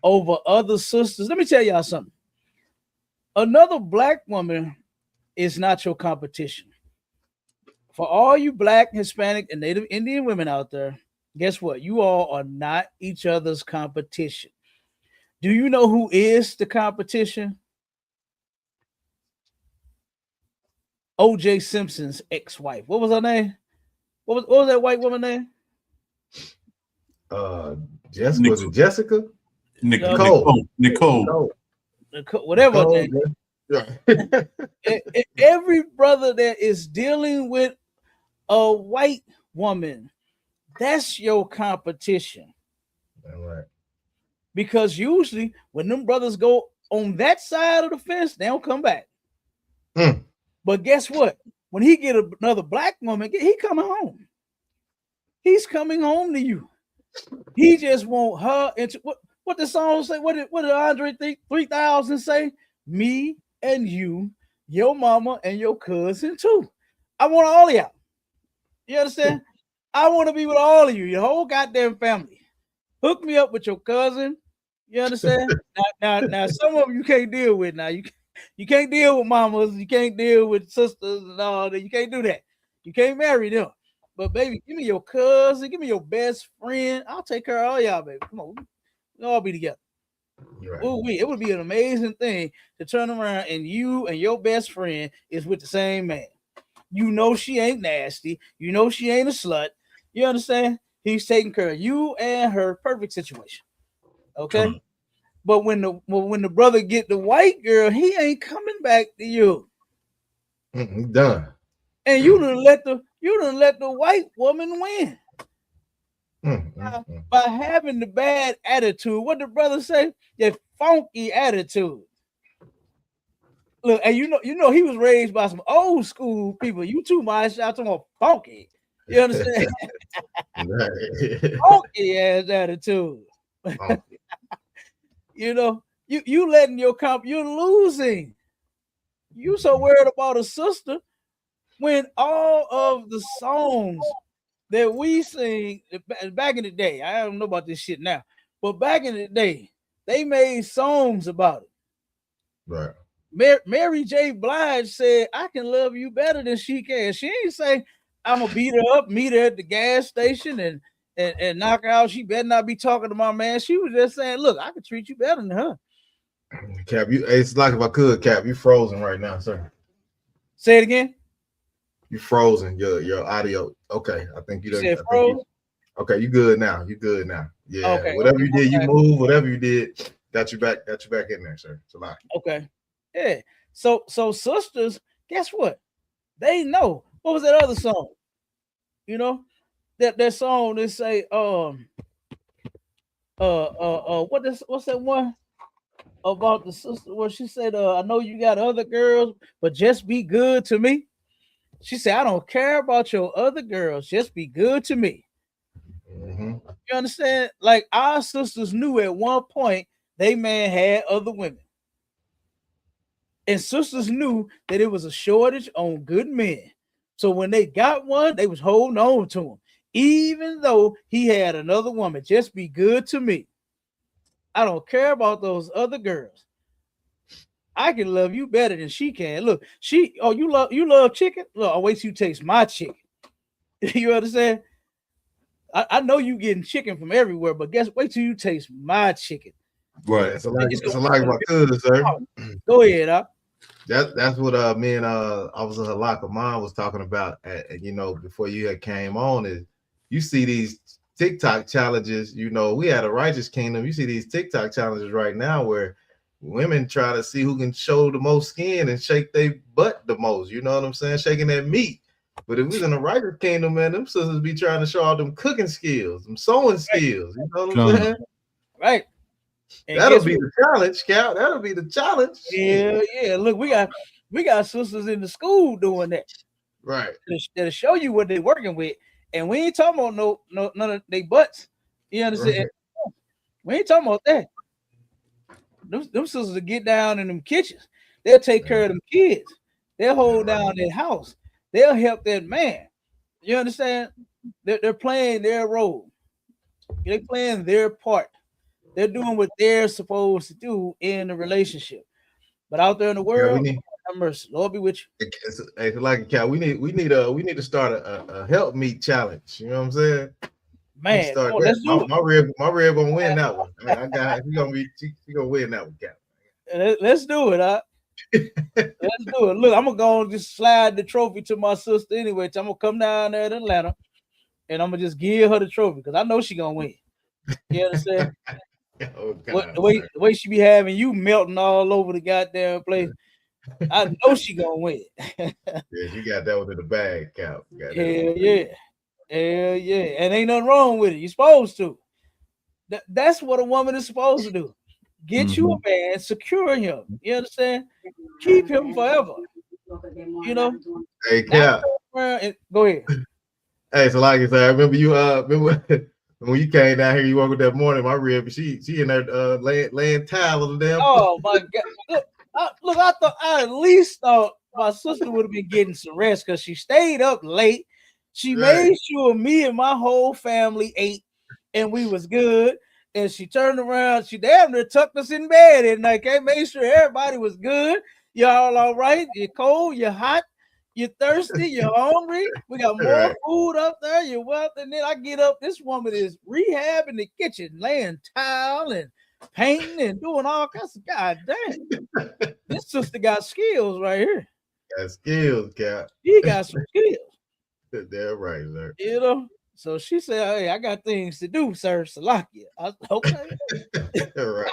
over other sisters. Let me tell y'all something. Another black woman is not your competition. For all you Black, Hispanic, and Native Indian women out there, guess what? You all are not each other's competition. Do you know who is the competition? O.J. Simpson's ex-wife. What was her name? What was that white woman name? Jessica. Was it Jessica? Nicole. Whatever her name. Every brother that is dealing with a white woman, that's your competition. All right. Because usually when them brothers go on that side of the fence, they don't come back. But guess what? When he get another Black woman, he coming home. He's coming home to you. He just want her into what the song say? What did Andre 3000 say? Me and you, your mama and your cousin too. I want all of y'all. You understand? I want to be with all of you, your whole goddamn family. Hook me up with your cousin. You understand? now, some of them you can't deal with. Now you can't deal with mamas. You can't deal with sisters and all that. You can't do that. You can't marry them. But baby, give me your cousin. Give me your best friend. I'll take care of all y'all, baby. Come on, we'll all be together. Right. Ooh, it would be an amazing thing to turn around and you and your best friend is with the same man. You know she ain't nasty. You know she ain't a slut. You understand? He's taking care of you and her. Perfect situation. Okay. But when the brother get the white girl, he ain't coming back to you. He's done. And you done let the white woman win. By having the bad attitude. What the brother say? That funky attitude. Look, and you know he was raised by some old school people. You too much out to more funky. You understand? Funky ass attitude. You know, you letting your you're losing. You so worried about a sister when all of the songs that we sing back in the day, I don't know about this shit now, but back in the day, they made songs about it. Right. Mary J. Blige said, I can love you better than she can. She ain't say, I'm gonna beat her up, meet her at the gas station and knock her out. She better not be talking to my man. She was just saying, look, I can treat you better than her. Cap, it's like if I could, Cap, you frozen right now, sir. Say it again. You frozen, your audio. Okay, I think you said froze. Okay, you good now. You good now. Yeah. Okay, whatever you did, you move. Whatever you did, got you back in there, sir. It's a lot. Okay. Yeah. So sisters, guess what? They know. What was that other song? You know, that song they say, what's that one about the sister where she said, I know you got other girls, but just be good to me. She said, I don't care about your other girls, just be good to me. You understand? Like our sisters knew at one point they man had other women. And sisters knew that it was a shortage on good men. So when they got one, they was holding on to him. Even though he had another woman, just be good to me. I don't care about those other girls. I can love you better than she can. Look, you love chicken? Look, I'll wait till you taste my chicken. You understand? I know you getting chicken from everywhere, but wait till you taste my chicken. Right. It's a lot about cousin, sir. Go ahead, huh? That's what me and Officer Halak Aman was talking about. You know, before you had came on, is you see these TikTok challenges. You know, we had a Righteous Kingdom. You see these TikTok challenges right now where women try to see who can show the most skin and shake their butt the most. You know what I'm saying? Shaking that meat. But if we was in the Righteous Kingdom, man, them sisters be trying to show all them cooking skills, them sewing skills. You know what I'm saying? Right. And that'll be the challenge, Scout. That'll be the challenge. Yeah. Look, we got sisters in the school doing that. Right. That'll show you what they're working with. And we ain't talking about none of their butts. You understand? Right. We ain't talking about that. Them sisters will get down in them kitchens. They'll take care of them kids. They'll hold down their house. They'll help that man. You understand? They're playing their role. They're playing their part. They're doing what they're supposed to do in the relationship. But out there in the world, Have mercy. Lord be with you. It's like a cow. We need to start a help me challenge. You know what I'm saying? Man, Start let's do it. My rib gonna win that one. I got she gonna win that one, Cap. Let's do it. Let's do it. Look, I'm gonna go and just slide the trophy to my sister anyway. So I'm gonna come down there to Atlanta, and I'm gonna just give her the trophy because I know she gonna win. You understand? Oh, God, the way she be having you melting all over the goddamn place, I know she gonna win. Yeah, she got that one in the bag, Cap. Hell yeah. And ain't nothing wrong with it. You're supposed to. That's what a woman is supposed to do. Get you a man, secure him. You understand? Keep him forever. You know? Hey, Cap. Go ahead. Hey, so like I said, I remember you remember when you came down here, you woke up that morning, my rib, she in there laying towel on the damn. Oh my God. Look, I thought I at least thought my sister would have been getting some rest because she stayed up late. She made sure me and my whole family ate and we was good. And she turned around, she damn near tucked us in bed at night. Okay, made sure everybody was good. Y'all all right? You're cold, you're hot, you're thirsty, you're hungry. We got more food up there. You're welcome. And then I get up. This woman is rehabbing the kitchen, laying tile and painting and doing all kinds of goddamn. This sister got skills right here. Got skills, Cap. She got some skills. Damn right, sir. You know. So she said, "Hey, I got things to do, sir. Salakia." I said, "Okay, right,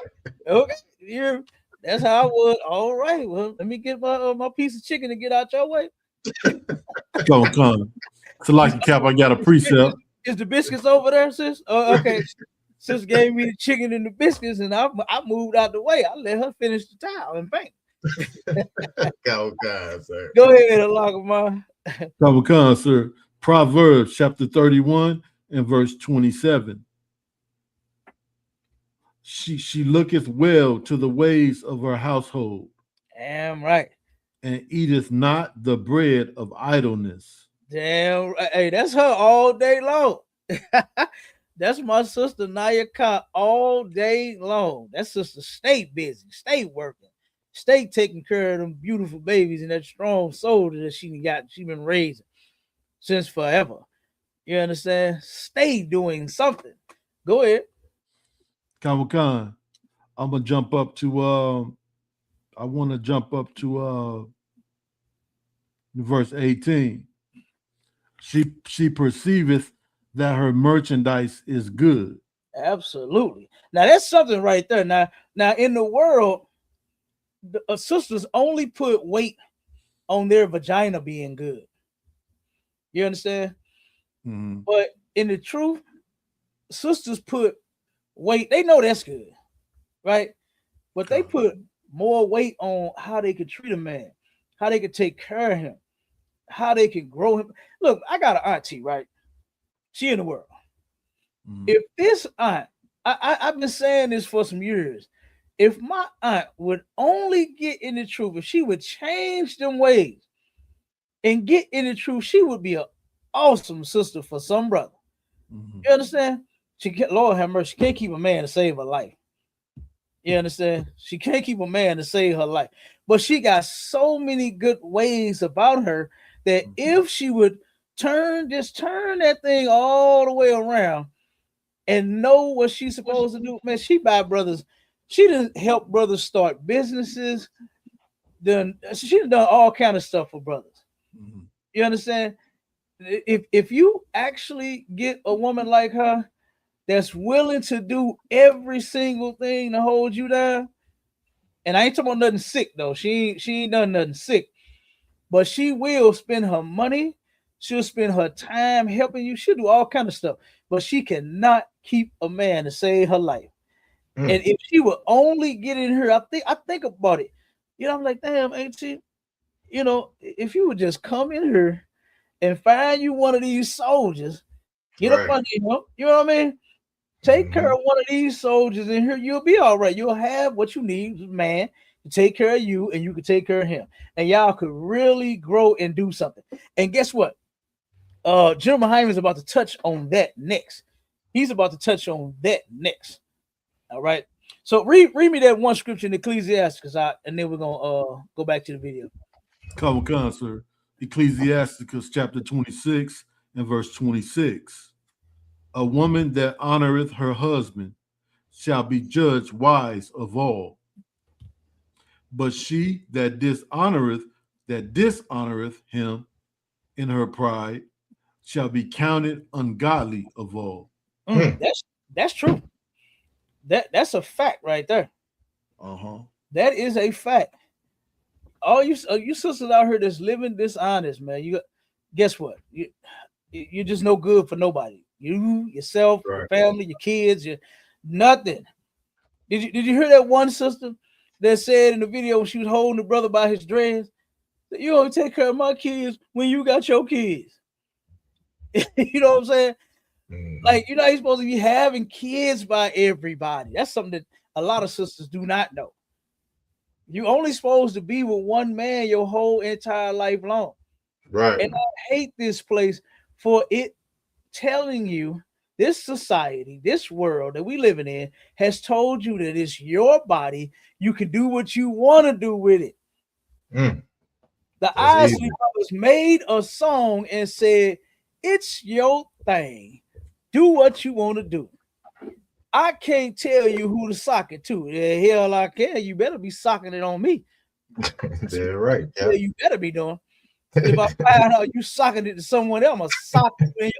okay, that's how I would. All right, well, let me get my piece of chicken to get out your way." Come. Salakia, Cap, I got a precept. Is the biscuits over there, sis? Okay. Sis gave me the chicken and the biscuits, and I moved out the way. I let her finish the towel and paint. Oh God, sir. Go ahead, Alakama. Come, sir. Proverbs chapter 31 and verse 27. She looketh well to the ways of her household. Damn right. And eateth not the bread of idleness. Damn right. Hey, that's her all day long. That's my sister Naya Ka all day long. That sister stay busy, stay working, stay taking care of them beautiful babies and that strong soul that she been raising since forever. You understand? Stay doing something. Go ahead. Khan, I'm gonna jump up to I want to jump up to verse 18. She perceiveth that her merchandise is good. Absolutely. Now that's something right there. Now in the world, the sisters only put weight on their vagina being good. You understand? Mm-hmm. But in the truth, sisters put weight. They know that's good, right? But they put more weight on how they could treat a man, how they could take care of him, how they can grow him. Look, I got an auntie, right? She in the world. Mm-hmm. If this aunt, I've been saying this for some years. If my aunt would only get in the truth, if she would change them ways and get in the truth, she would be an awesome sister for some brother. Mm-hmm. You understand? Lord have mercy, she can't keep a man to save her life. You understand? She can't keep a man to save her life. But she got so many good ways about her that if she would turn that thing all the way around and know what she's supposed to do, man, she done help brothers start businesses. She done all kind of stuff for brothers. Mm-hmm. You understand? If you actually get a woman like her that's willing to do every single thing to hold you down, and I ain't talking about nothing sick though. She ain't done nothing sick, but she will spend her money. She'll spend her time helping you. She'll do all kind of stuff, but she cannot keep a man to save her life. And if she would only get in here, I think about it. You know, I'm like, damn, ain't she? You know, if you would just come in here and find you one of these soldiers, get up on you know what I mean? Take care of one of these soldiers in here, you'll be all right. You'll have what you need, man, to take care of you, and you can take care of him. And y'all could really grow and do something. And guess what? General Hyman is about to touch on that next. He's about to touch on that next. All right. So read me that one scripture in Ecclesiastes, and then we're gonna go back to the video. Come on, sir. Ecclesiasticus chapter 26 and verse 26. A woman that honoreth her husband shall be judged wise of all. But she that dishonoreth him in her pride shall be counted ungodly of all. That's true. That's a fact right there. That is a fact. All you sisters out here that's living dishonest, man. Guess what? You're just no good for nobody. You, yourself, your family, your kids, nothing. Did you hear that one sister that said in the video when she was holding the brother by his dreads that you only take care of my kids when you got your kids? You know what I'm saying? Like, you're not supposed to be having kids by everybody. That's something that a lot of sisters do not know. You're only supposed to be with one man your whole entire life long. Right. And I hate this place for it telling you, this society, this world that we living in has told you that it's your body. You can do what you want to do with it. The ISUPK brothers made a song and said, it's your thing. Do what you want to do. I can't tell you who to sock it to. The hell I can. You better be socking it on me. They're right. Yeah, you better be doing. If I find out you socking it to someone else, I'm gonna sock you in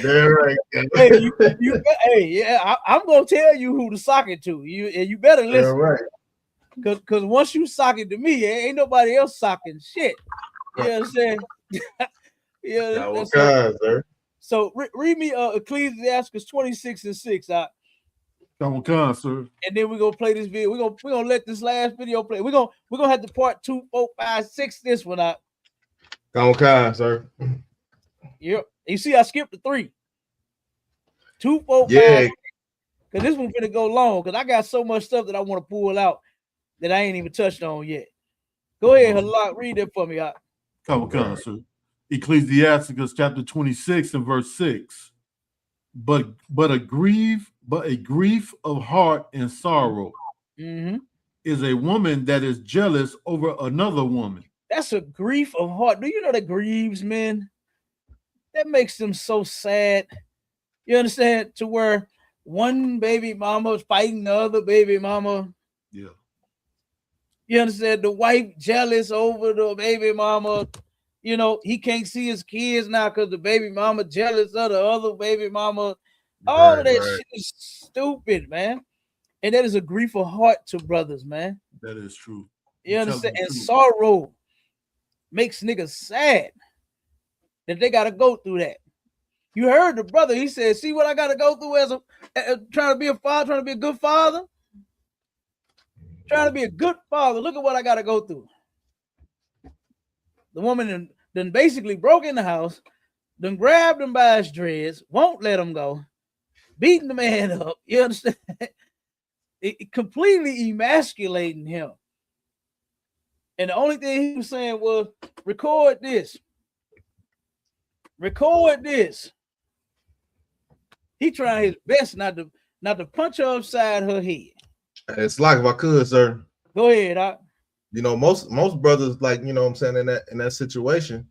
They're right. I'm gonna tell you who to sock it to. You better listen. Right. Cause once you sock it to me, ain't nobody else socking shit. You know what I'm saying? Sir. So read me Ecclesiastes 26 and 6. Come on, sir. And then we're gonna play this video. We're gonna let this last video play. We're gonna have to part 2, 4, 5, 6 this one out. Come on, sir. Yep. You see, I skipped the 3. 2, 4, 5. Yeah. Because this one's gonna go long. Because I got so much stuff that I want to pull out that I ain't even touched on yet. Go ahead, Halak, read that for me. Come on, sir. Ecclesiasticus chapter 26 and verse 6. But a grief of heart and sorrow is a woman that is jealous over another woman. That's a grief of heart. Do you know that grieves men? That makes them so sad. You understand? To where one baby mama is fighting the other baby mama. Yeah. You understand? The wife jealous over the baby mama. You know, he can't see his kids now because the baby mama jealous of the other baby mama. All of that shit is stupid, man. And that is a grief of heart to brothers, man. That is true. You understand? And sorrow makes niggas sad that they got to go through that. You heard the brother. He said, see what I got to go through as trying to be a father, trying to be a good father. Trying to be a good father. Look at what I got to go through. The woman then basically broke in the house, then grabbed him by his dreads, won't let him go, beating the man up. You understand? It completely emasculating him. And the only thing he was saying was, record this. Record this. He trying his best not to punch her upside her head. It's like, if I could, sir. Go ahead. You know, most brothers, like, you know what I'm saying, in that situation,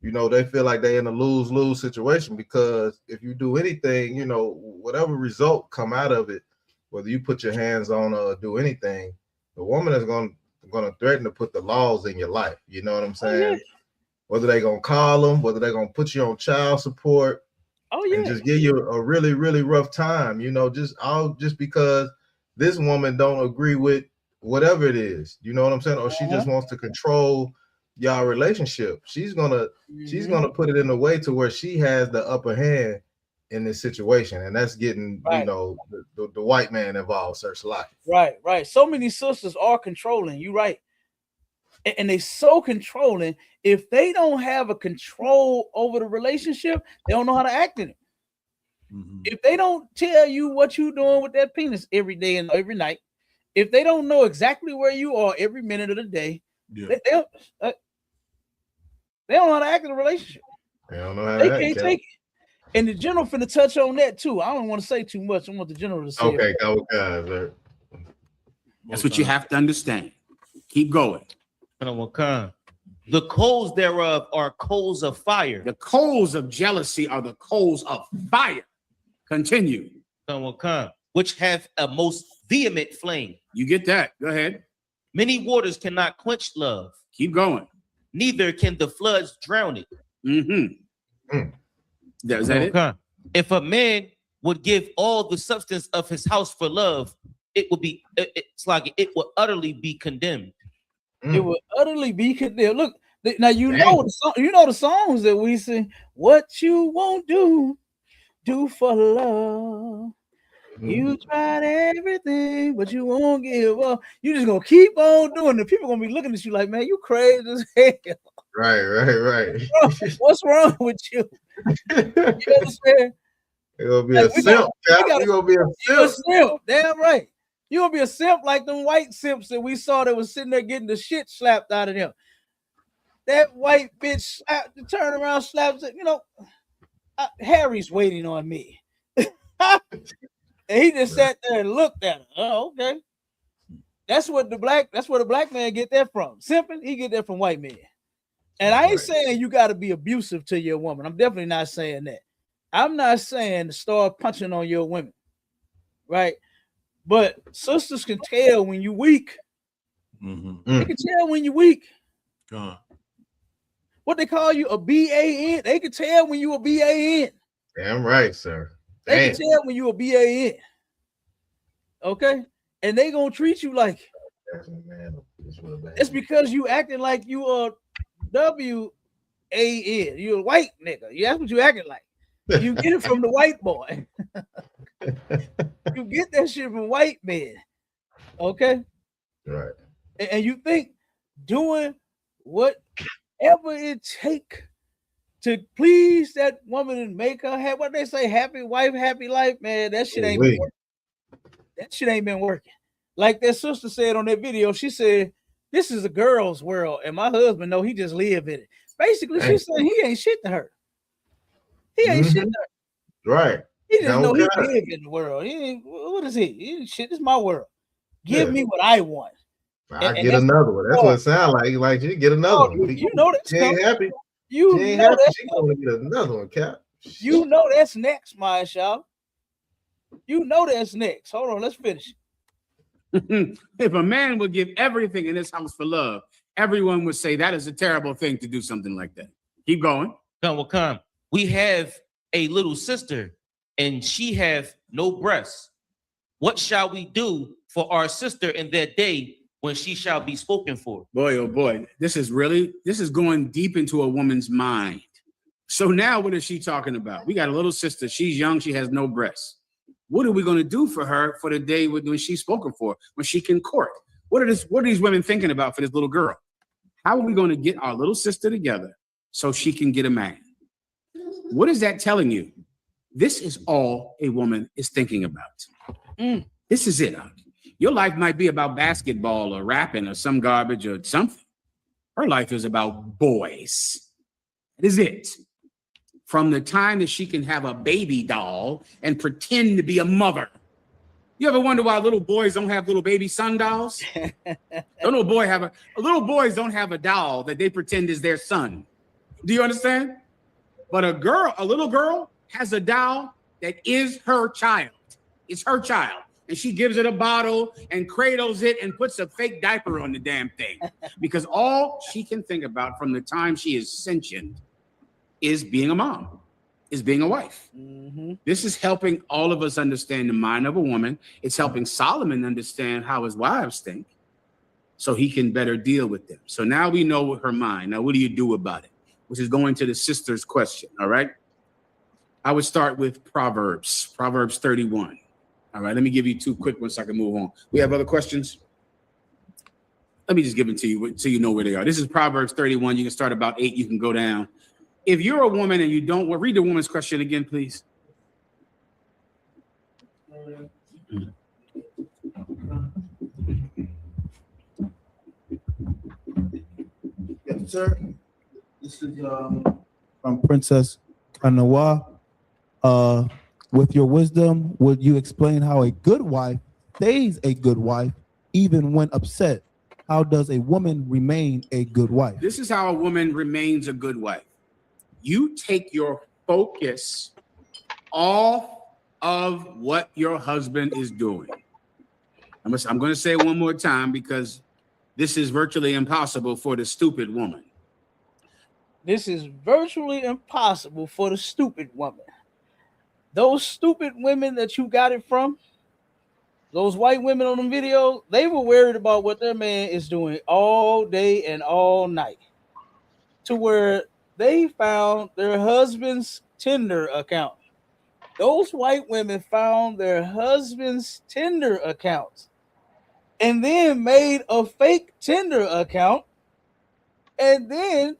you know, they feel like they're in a lose-lose situation, because if you do anything, you know, whatever result come out of it, whether you put your hands on or do anything, the woman is going to threaten to put the laws in your life. You know what I'm saying? Yeah. Whether they're going to call them, whether they're going to put you on child support, and just give you a really, really rough time, you know, just because this woman don't agree with whatever it is, you know what I'm saying? Or she just wants to control y'all relationship. She's gonna put it in a way to where she has the upper hand in this situation, and that's getting you know, the white man involved, Sir Salaki. Right. So many sisters are controlling. You right, and they so controlling. If they don't have a control over the relationship, they don't know how to act in it. If they don't tell you what you're doing with that penis every day and every night, if they don't know exactly where you are every minute of the day, they don't know how to act in a relationship. They don't know how they can't take it. And the general finna touch on that too. I don't want to say too much. I want the general to say. Okay, go guys. That's what you have to understand. Keep going. The coals thereof are coals of fire. The coals of jealousy are the coals of fire. Continue. Which have a most vehement flame. You get that? Go ahead. Many waters cannot quench love. Keep going. Neither can the floods drown it. Is that it? If a man would give all the substance of his house for love, it would be. It's like it would utterly be condemned. It would utterly be condemned. Look, now you know the song, the songs that we sing. What you won't do for love. You tried everything, but you won't give up. You just gonna keep on doing it. People gonna be looking at you like, man, you crazy as hell. Right. What's wrong with you? You understand? You're gonna be a simp. You're gonna be a simp. Damn right. You're gonna be a simp like them white simps that we saw that was sitting there getting the shit slapped out of them. That white bitch turn around, slaps it. Harry's waiting on me. And he just sat there and looked at her. Oh, okay. That's where the black man get that from. Simping, he get that from white men. And I ain't saying you got to be abusive to your woman. I'm definitely not saying that. I'm not saying to start punching on your women, right? But sisters can tell when you weak. They can tell when you weak. What they call you, a BAN. They can tell when you a BAN. Damn right, sir. They can tell when you a BAN. Okay? And they gonna treat you like it's because you acting like you a WAN. You a white nigga. That's what you acting like. You get it from the white boy. You get that shit from white men. Okay? Right. And you think doing whatever it take to please that woman and make her have what they say, happy wife, happy life, man, that shit ain't been working. That shit ain't been working. Like that sister said on that video, she said, this is a girl's world, and my husband, no, he just live in it. Basically, she said he ain't shit to her. He ain't shit to her. Right. He just know he live in the world. He ain't, what is he? He ain't shit, this is my world. Give me what I want. I get another one. That's what it sounds like. Like you get another one. You know that's she ain't happy. You she ain't know happy. that's She gonna get another one, Cap. You know that's next, my child. You know that's next. Hold on, let's finish. If a man would give everything in his house for love, everyone would say that is a terrible thing to do something like that. Keep going. Come. We have a little sister, and she have no breasts. What shall we do for our sister in that day when she shall be spoken for? Boy, oh boy, this is going deep into a woman's mind. So now what is she talking about? We got a little sister. She's young. She has no breasts. What are we going to do for her for the day when she's spoken for, when she can court? What are these women thinking about for this little girl? How are we going to get our little sister together so she can get a man? What is that telling you? This is all a woman is thinking about. This is it. Your life might be about basketball or rapping or some garbage or something. Her life is about boys. That is it. From the time that she can have a baby doll and pretend to be a mother. You ever wonder why little boys don't have little baby son dolls? Little boys don't have a doll that they pretend is their son. Do you understand? But a little girl has a doll that is her child. It's her child. And she gives it a bottle and cradles it and puts a fake diaper on the damn thing. Because all she can think about from the time she is sentient is being a mom, is being a wife. This is helping all of us understand the mind of a woman. It's helping Solomon understand how his wives think so he can better deal with them. So now we know her mind. Now, what do you do about it? Which is going to the sister's question, all right? I would start with Proverbs 31. All right, let me give you two quick ones so I can move on. We have other questions? Let me just give them to you so you know where they are. This is Proverbs 31. You can start about 8. You can go down. If you're a woman and you don't, read the woman's question again, please. Yes, sir. This is from Princess Kanawa. With your wisdom, would you explain how a good wife stays a good wife even when upset? How does a woman remain a good wife? This is how a woman remains a good wife. You take your focus off of what your husband is doing. I'm going to say it one more time because this is virtually impossible for the stupid woman. This is virtually impossible for the stupid woman. Those stupid women that you got it from, those white women on the video, they were worried about what their man is doing all day and all night, to where they found their husband's Tinder account. Those white women found their husband's Tinder accounts and then made a fake Tinder account and then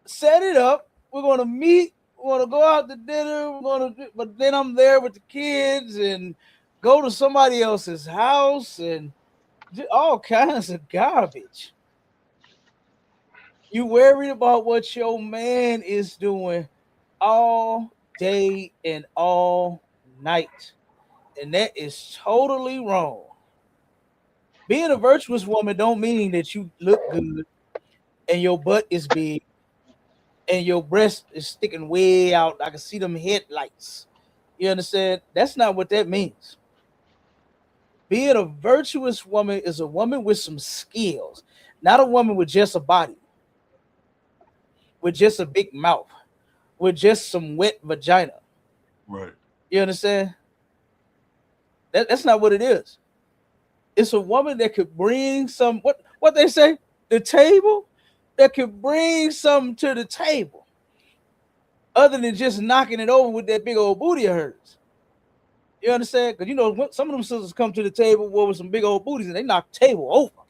set it up. We're going to meet. We're going to go out to dinner. But then I'm there with the kids and go to somebody else's house and all kinds of garbage. You worried about what your man is doing all day and all night. And that is totally wrong. Being a virtuous woman don't mean that you look good and your butt is big and your breast is sticking way out. I can see them headlights. You understand? That's not what that means. Being a virtuous woman is a woman with some skills, not a woman with just a body, with just a big mouth, with just some wet vagina. Right. You understand? That's not what it is. It's a woman that could bring some, what they say, the table, that could bring something to the table other than just knocking it over with that big old booty of hers. You understand? Because, you know, some of them sisters come to the table with some big old booties and they knock the table over.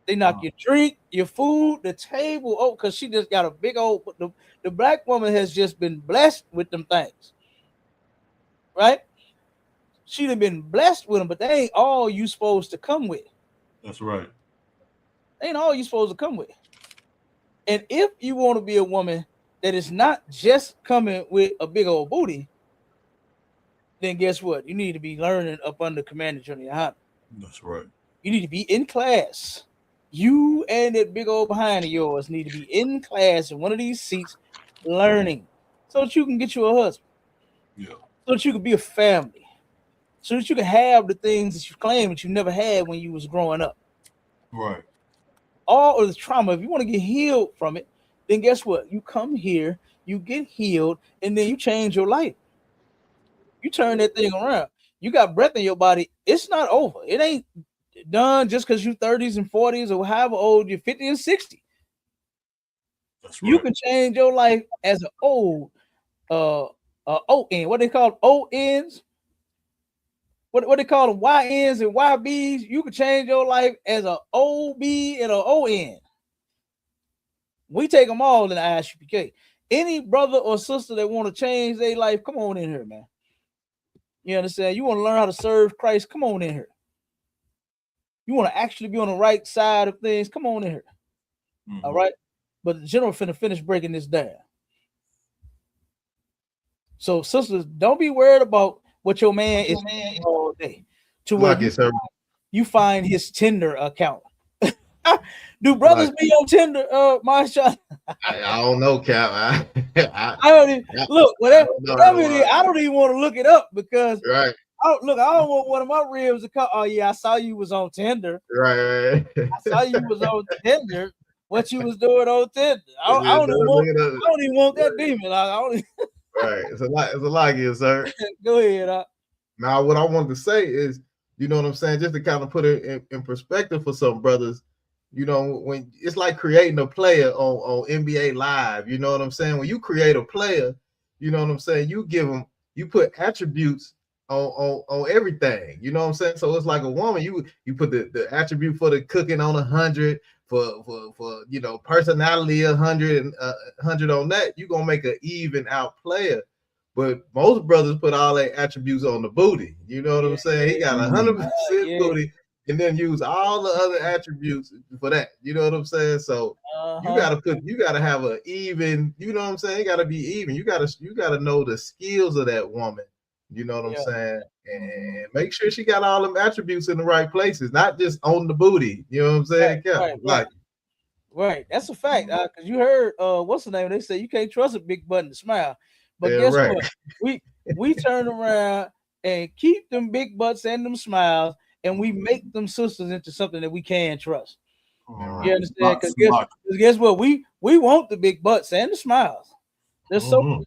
They knock your drink, your food, the table over because she just got a big old, the black woman has just been blessed with them things. Right? She'd have been blessed with them, but they ain't all you supposed to come with. That's right. Ain't all you supposed to come with. And if you want to be a woman that is not just coming with a big old booty, then guess what? You need to be learning up under Commander Johnny YAHANNA. That's right. You need to be in class. You and that big old behind of yours need to be in class in one of these seats learning so that you can get you a husband. Yeah. So that you can be a family. So that you can have the things that you claim that you never had when you was growing up. Right. All of the trauma, if you want to get healed from it, then guess what? You come here, you get healed, and then you change your life. You turn that thing around. You got breath in your body. It's not over. It ain't done just because you're 30s and 40s or however old you're, 50 and 60. That's right. You can change your life as an old O-N. What they call O-Ns? What they call them, YNs and YBs. You can change your life as an OB and an ON. We take them all in the ISUPK. Any brother or sister that want to change their life, come on in here, man. You understand? You want to learn how to serve Christ, come on in here. You want to actually be on the right side of things, come on in here. Mm-hmm. All right? But the general finna finish breaking this down. So, sisters, don't be worried about what your man is all day. To where you find his Tinder account. Do brothers be on Tinder, Marsha? I don't know, Cap. I don't even look. Whatever it is, I don't even want to look it up because I don't want one of my ribs to come. Oh yeah, I saw you was on Tinder. Right. I saw you was on Tinder. What you was doing on Tinder? I don't even want that demon. Right. It's a lot here, sir. Go ahead. Now, what I wanted to say is, you know what I'm saying, just to kind of put it in perspective for some brothers. You know, when it's like creating a player on NBA Live, you know what I'm saying? When you create a player, you know what I'm saying? You put attributes on everything, you know what I'm saying? So it's like a woman, you put the attribute for the cooking on 100, for you know, personality 100 and 100 on that, you're gonna make an even out player. But most brothers put all their attributes on the booty. You know what I'm saying? He got 100% booty. and then use all the other attributes for that. You know what I'm saying? So you gotta have an even, you know what I'm saying? It gotta be even. You gotta know the skills of that woman. You know what I'm saying? And make sure she got all them attributes in the right places, not just on the booty. You know what I'm saying? Right. That's a fact. Because you heard what's the name? They say you can't trust a big button to smile. But guess what? We turn around and keep them big butts and them smiles, and we make them sisters into something that we can trust. You understand? Because guess what? We want the big butts and the smiles. They're so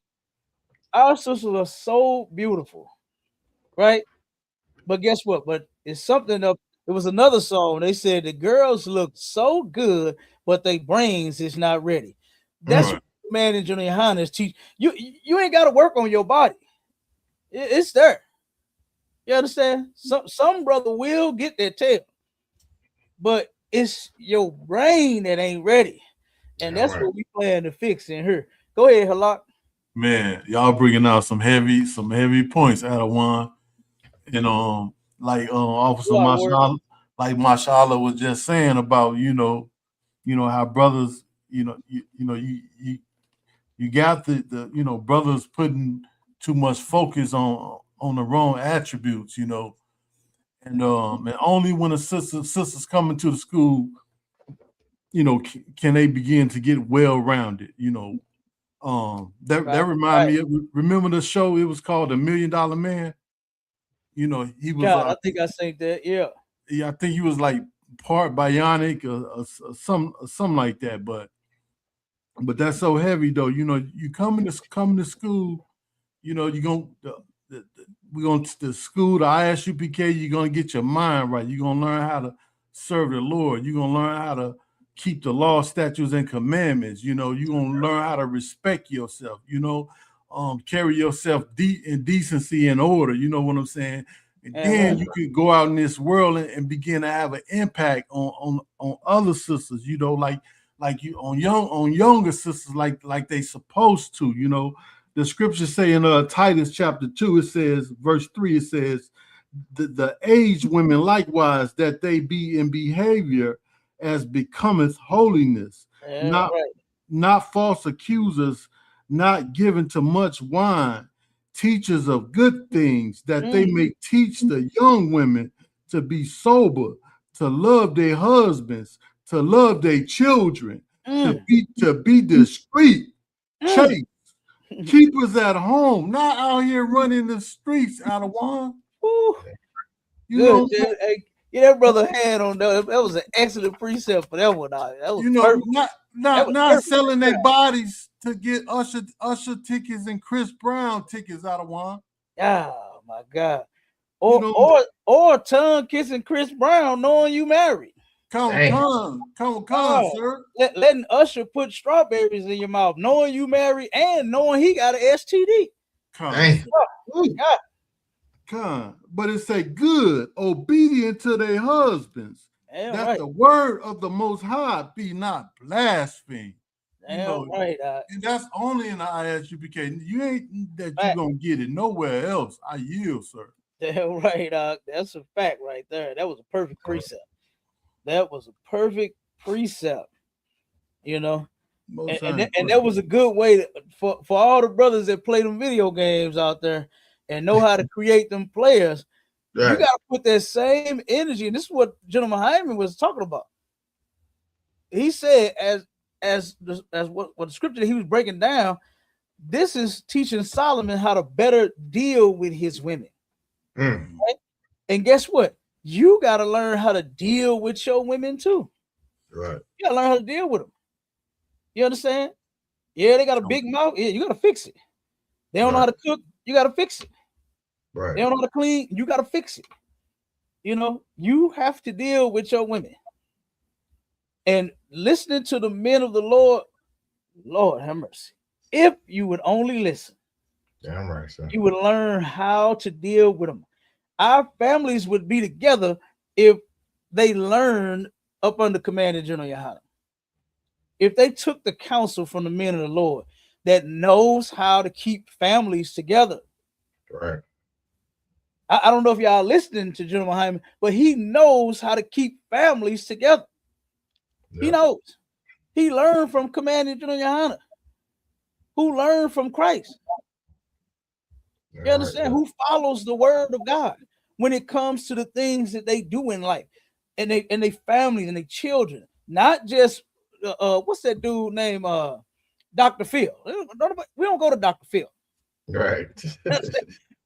our sisters are so beautiful, right? But guess what? But it's something up. It was another song. They said the girls look so good, but their brains is not ready. That's what man and YAHANNA teach you. You ain't got to work on your body. It's there. You understand? Some brother will get their tail, but it's your brain that ain't ready, and that's what we plan to fix in here. Go ahead, Halak. Man, y'all bringing out some heavy points out of one. And Officer Mashallah, like Mashallah was just saying about how brothers, you got the brothers putting too much focus on the wrong attributes, and only when the sisters come into the school, can they begin to get well rounded, that remind me of, remember the show, it was called The $1 Million Man. He was. I think I think that. Yeah. Yeah, I think he was like part bionic or something like that. But that's so heavy though. You come to school. We're going to the school, the ISUPK. You're gonna get your mind right. You're gonna learn how to serve the Lord. You're gonna learn how to keep the law, statutes, and commandments. You're gonna learn how to respect yourself. Carry yourself in decency and order. You know what I'm saying? And then you could go out in this world and begin to have an impact on other sisters. Like you on younger sisters, like they supposed to. The scriptures say in Titus chapter 2, it says, verse 3, it says, the aged women likewise, that they be in behavior as becometh holiness, not false accusers, not given to much wine, teachers of good things, that they may teach the young women to be sober, to love their husbands, to love their children, to be discreet, chaste, keepers at home, not out here running the streets out of one. Hey, that brother had on that. That was an excellent precept for that one. That was not selling their bodies to get Usher tickets and Chris Brown tickets out of one. Oh my God. Or tongue kissing Chris Brown knowing you married. Come on, sir. Letting Usher put strawberries in your mouth, knowing you married and knowing he got an STD. But it say good, obedient to their husbands. That the word of the Most High be not blasphemed. And that's only in the ISUPK. You ain't that you gonna get it nowhere else. I yield, sir. Damn right, that's a fact right there. That was a perfect precept. That was a perfect precept. And that was a good way for all the brothers that play them video games out there and know how to create them players. You got to put that same energy, and this is what General Hyman was talking about. He said, as what the scripture he was breaking down, this is teaching Solomon how to better deal with his women. Right? And guess what? You got to learn how to deal with your women too. Right. You got to learn how to deal with them. You understand? Yeah, they got a big mouth. Yeah, you got to fix it. They don't know how to cook. You got to fix it. Right. They don't know how to clean. You got to fix it. You have to deal with your women. And listening to the men of the Lord, Lord have mercy. If you would only listen, damn right, sir, you would learn how to deal with them. Our families would be together if they learned up under command of General YAHANNA. If they took the counsel from the men of the Lord that knows how to keep families together. Right. I don't know if y'all listening to General Hyman, but he knows how to keep families together. He knows. He learned from Commanding General Yahanna, who learned from Christ. You understand? Who follows the word of God when it comes to the things that they do in life, and they families and their children, not just what's that dude named Dr. Phil. We don't go to Dr. Phil. Right.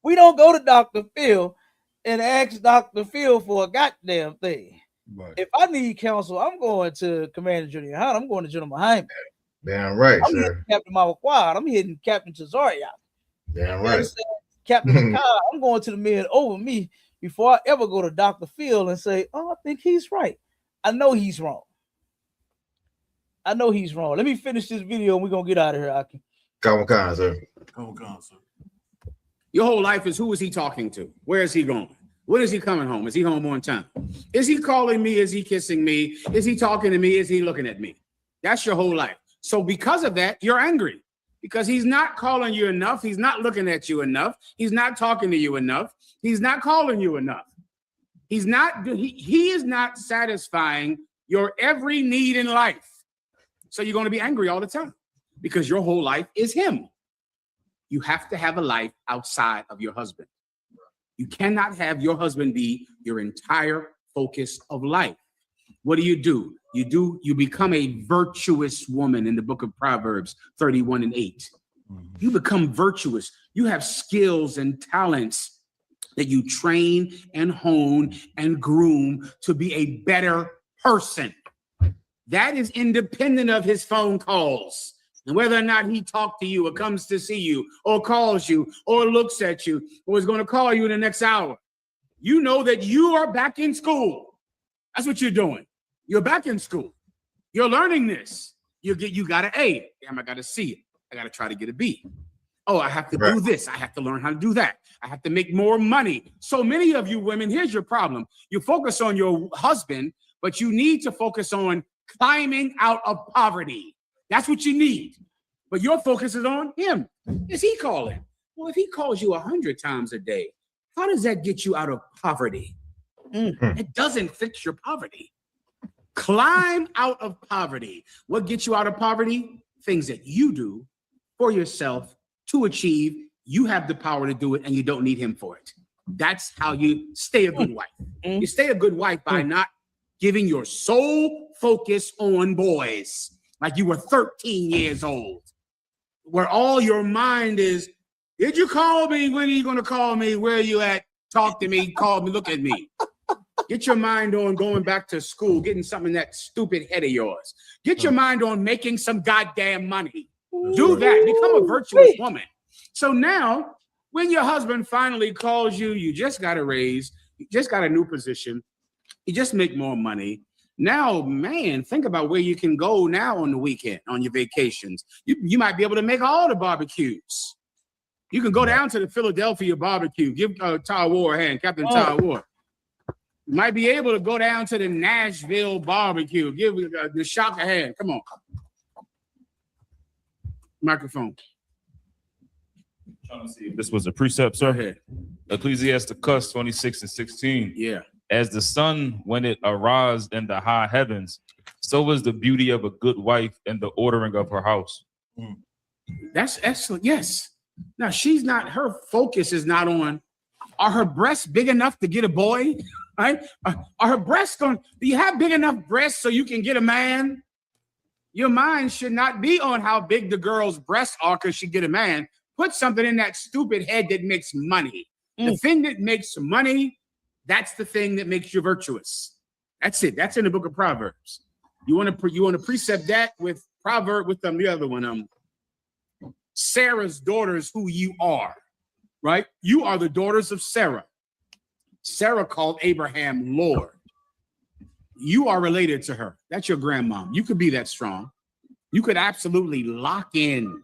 We don't go to Dr. Phil and ask Dr. Phil for a goddamn thing. Right. If I need counsel, I'm going to Commander Junior Yahanna. I'm going to General Hyman. Damn right, I'm sir. Captain Mawaquad. I'm hitting Captain Tazaria. Damn right. Captain Makai, I'm going to the men over me before I ever go to Dr. Phil and say, oh, I think he's right. I know he's wrong. I know he's wrong. Let me finish this video and we're going to get out of here, Aki. Come on, sir. Your whole life is, who is he talking to? Where is he going? When is he coming home? Is he home on time? Is he calling me? Is he kissing me? Is he talking to me? Is he looking at me? That's your whole life. So because of that, you're angry because he's not calling you enough. He's not looking at you enough. He's not talking to you enough. He's not calling you enough. He is not satisfying your every need in life. So you're going to be angry all the time because your whole life is him. You have to have a life outside of your husband. You cannot have your husband be your entire focus of life. What do? You become a virtuous woman in the book of Proverbs 31:8. You become virtuous. You have skills and talents that you train and hone and groom to be a better person. That is independent of his phone calls. And whether or not he talked to you or comes to see you or calls you or looks at you or is going to call you in the next hour, you know that you are back in school. That's what you're doing. You're back in school. You're learning this. You got an A. Damn, I got to see it. I got to try to get a B. Oh, I have to do this. I have to learn how to do that. I have to make more money. So many of you women, here's your problem. You focus on your husband, but you need to focus on climbing out of poverty. That's what you need. But your focus is on him. Is he calling? Well, if he calls you 100 times a day, how does that get you out of poverty? It doesn't fix your poverty. Climb out of poverty. What gets you out of poverty? Things that you do for yourself to achieve. You have the power to do it and you don't need him for it. That's how you stay a good wife. You stay a good wife by not giving your sole focus on boys. Like you were 13 years old, where all your mind is, did you call me? When are you going to call me? Where are you at? Talk to me, call me, look at me. Get your mind on going back to school, getting something in that stupid head of yours. Get your mind on making some goddamn money. Do that. Become a virtuous woman. So now, when your husband finally calls you, you just got a raise, you just got a new position, you just make more money. Now, man, think about where you can go now on the weekend, on your vacations. You might be able to make all the barbecues. You can go down to the Philadelphia barbecue. Give Ty Ward a hand, Captain Ty Ward. You might be able to go down to the Nashville barbecue. Give the Shock a hand. Come on. Microphone. Trying to see if this was a precept, sir. Ecclesiasticus 26:16. Yeah. As the sun, when it arise in the high heavens, so is the beauty of a good wife and the ordering of her house. That's excellent. Yes. Now, her focus is not on, are her breasts big enough to get a boy? Right? Are her breasts do you have big enough breasts so you can get a man? Your mind should not be on how big the girl's breasts are because she get a man. Put something in that stupid head that makes money. The thing that makes money, that's the thing that makes you virtuous. That's it. That's in the book of Proverbs. You want to precept that with the other one. Sarah's daughters, who you are, right? You are the daughters of Sarah. Sarah called Abraham Lord. You are related to her. That's your grandmom. You could be that strong. You could absolutely lock in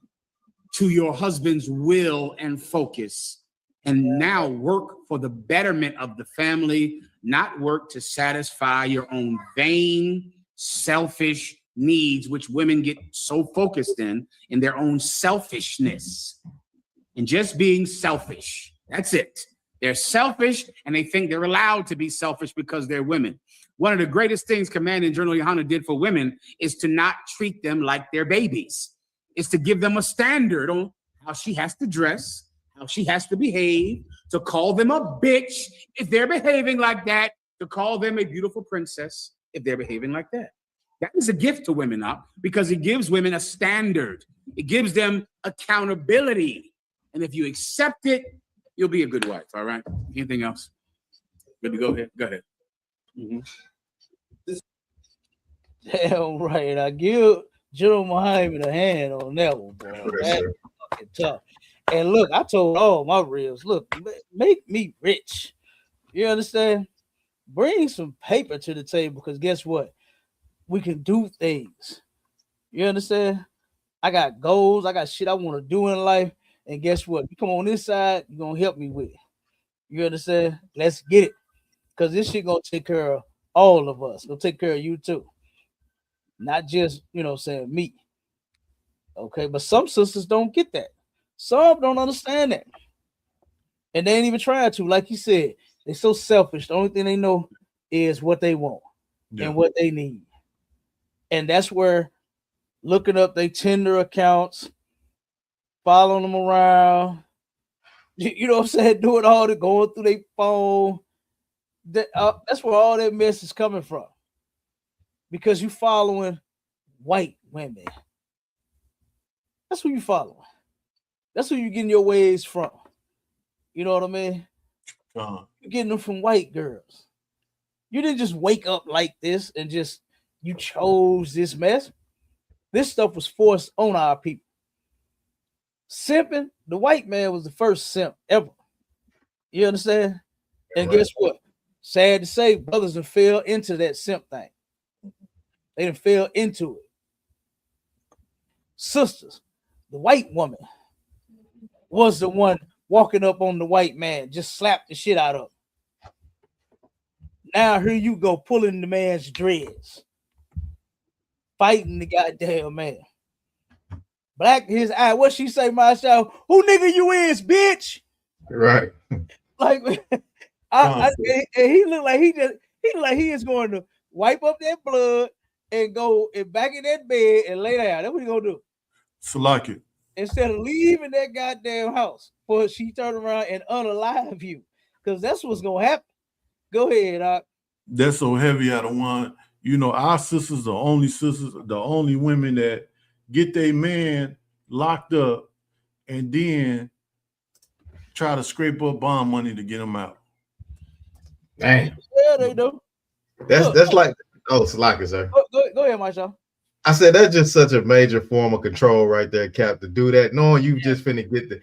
to your husband's will and focus and now work for the betterment of the family, not work to satisfy your own vain, selfish needs, which women get so focused in their own selfishness and just being selfish. That's it. They're selfish, and they think they're allowed to be selfish because they're women. One of the greatest things Commanding General Yohanna did for women is to not treat them like they're babies. It's to give them a standard on how she has to dress, how she has to behave, to call them a bitch if they're behaving like that, to call them a beautiful princess if they're behaving like that. That is a gift to women now because it gives women a standard. It gives them accountability. And if you accept it, you'll be a good wife, all right? Anything else? Good to go ahead. Go ahead. Damn right. I give General Muhammad a hand on that one, boy. That's fucking tough. And look, I told all my reels, look, make me rich. You understand? Bring some paper to the table because guess what? We can do things. You understand? I got goals. I got shit I want to do in life. And guess what? You come on this side, you're going to help me with it. You understand? Let's get it. Because this shit going to take care of all of us. It'll take care of you too. Not just, saying me. Okay, but some sisters don't get that. Some don't understand that. And they ain't even trying to. Like you said, they're so selfish. The only thing they know is what they want and what they need. And that's where looking up their Tinder accounts, following them around, you know what I'm saying, doing all the going through their phone. That's where all that mess is coming from. Because you following white women. That's who you following. That's who you getting your ways from. You know what I mean? You're getting them from white girls. You didn't just wake up like this and just you chose this mess. This stuff was forced on our people. Simping, the white man was the first simp ever. You understand? And guess what? Sad to say, brothers have fell into that simp thing. They done fell into it. Sisters, the white woman was the one walking up on the white man, just slapped the shit out of him. Now here you go, pulling the man's dreads, fighting the goddamn man. Black his eye. What she say, myself? Who nigga you is, bitch? Right. Like, and he looked like he is going to wipe up that blood and go back in that bed and lay down. That's what he gonna do. Salaki. Instead of leaving that goddamn house, for she turn around and unalive you, because that's what's gonna happen. Go ahead, Doc. That's so heavy. I don't want. Our sisters, the only women that get their man locked up and then try to scrape up bond money to get him out. Damn. Yeah, they do. That's like, Salaki, sir. Go ahead, Marshall. I said that's just such a major form of control right there, Cap, to do that, knowing you just finna get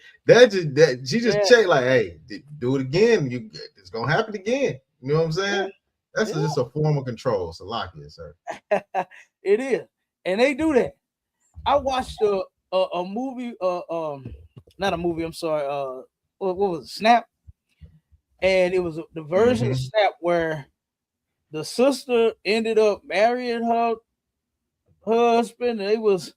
she just checked like, hey, do it again. It's gonna happen again. You know what I'm saying? That's just a form of control. Salaki, sir. It is, and they do that. I watched a movie, not a movie. I'm sorry. What was it? Snap? And it was the version of Snap where the sister ended up marrying her husband, and they was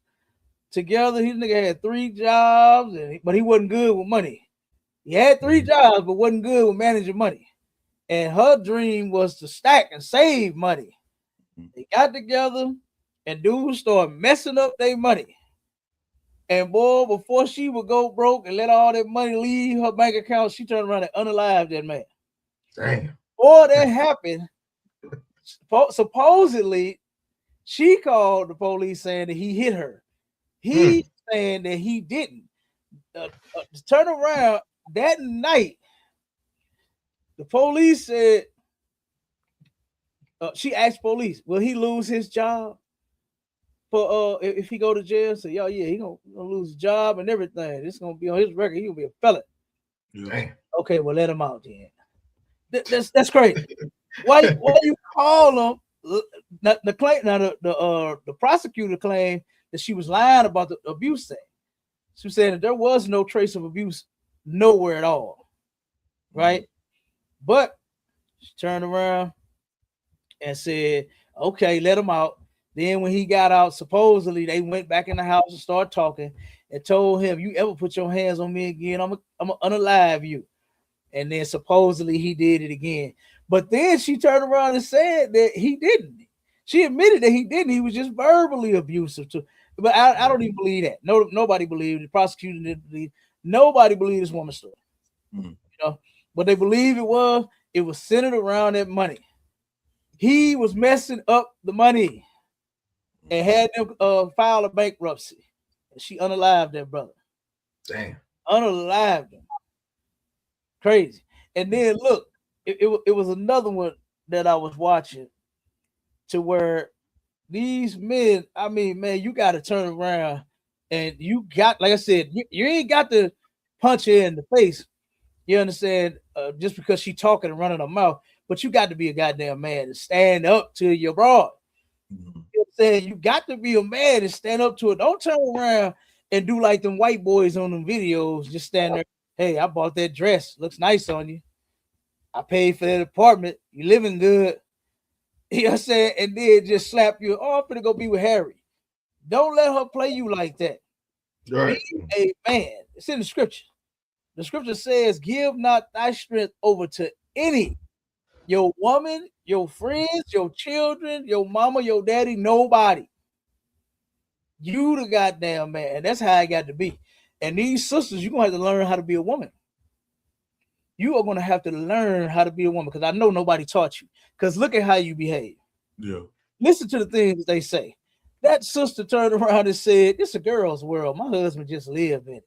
together. His nigga had 3 jobs, but he wasn't good with money. He had 3 jobs, but wasn't good with managing money. And her dream was to stack and save money. They got together, and dudes started messing up their money. And boy, before she would go broke and let all that money leave her bank account, she turned around and unalived that man. Damn. Boy, that happened. Supposedly, she called the police saying that he hit her. He saying that he didn't. Turn around that night. The police said, she asked police, will he lose his job for if he go to jail? So yeah, he gonna lose his job and everything. It's gonna be on his record. He gonna be a felon. Damn. Okay, well let him out then. That's crazy. Why you call him? The prosecutor claimed that she was lying about the abuse thing. She was saying that there was no trace of abuse nowhere at all, right? But she turned around and said, okay, let him out. Then when he got out, supposedly they went back in the house and started talking and told him, you ever put your hands on me again, I'm gonna unalive you. and then supposedly he did it again. But then she turned around and said that he didn't. She admitted that he didn't. He was just verbally abusive to. But I don't even believe that. No, nobody believed. The prosecutor didn't believe. Nobody believed this woman's story. You know, but they believe it was centered around that money. He was messing up the money and had them file a bankruptcy. And she unalived that brother. Damn. Unalived him. Crazy. And then look, it was another one that I was watching to where these men, I mean, man, you got to turn around and you got, like I said, you ain't got to punch her in the face. You understand? Just because she talking and running her mouth, but you got to be a goddamn man and stand up to your broad. You know what I'm saying? You got to be a man and stand up to it. Don't turn around and do like them white boys on them videos. Just stand there. Hey, I bought that dress. Looks nice on you. I paid for that apartment. You living good. You know what I'm saying? And then just slap you. Oh, I'm gonna go be with Harry. Don't let her play you like that. Right. Be a man. It's in the scripture. The scripture says, give not thy strength over to any. Your woman, your friends, your children, your mama, your daddy, nobody. You the goddamn man. That's how I got to be. And these sisters, you're going to have to learn how to be a woman. You are going to have to learn how to be a woman because I know nobody taught you. Because look at how you behave. Yeah. Listen to the things they say. That sister turned around and said, it's a girl's world. My husband just lived in it.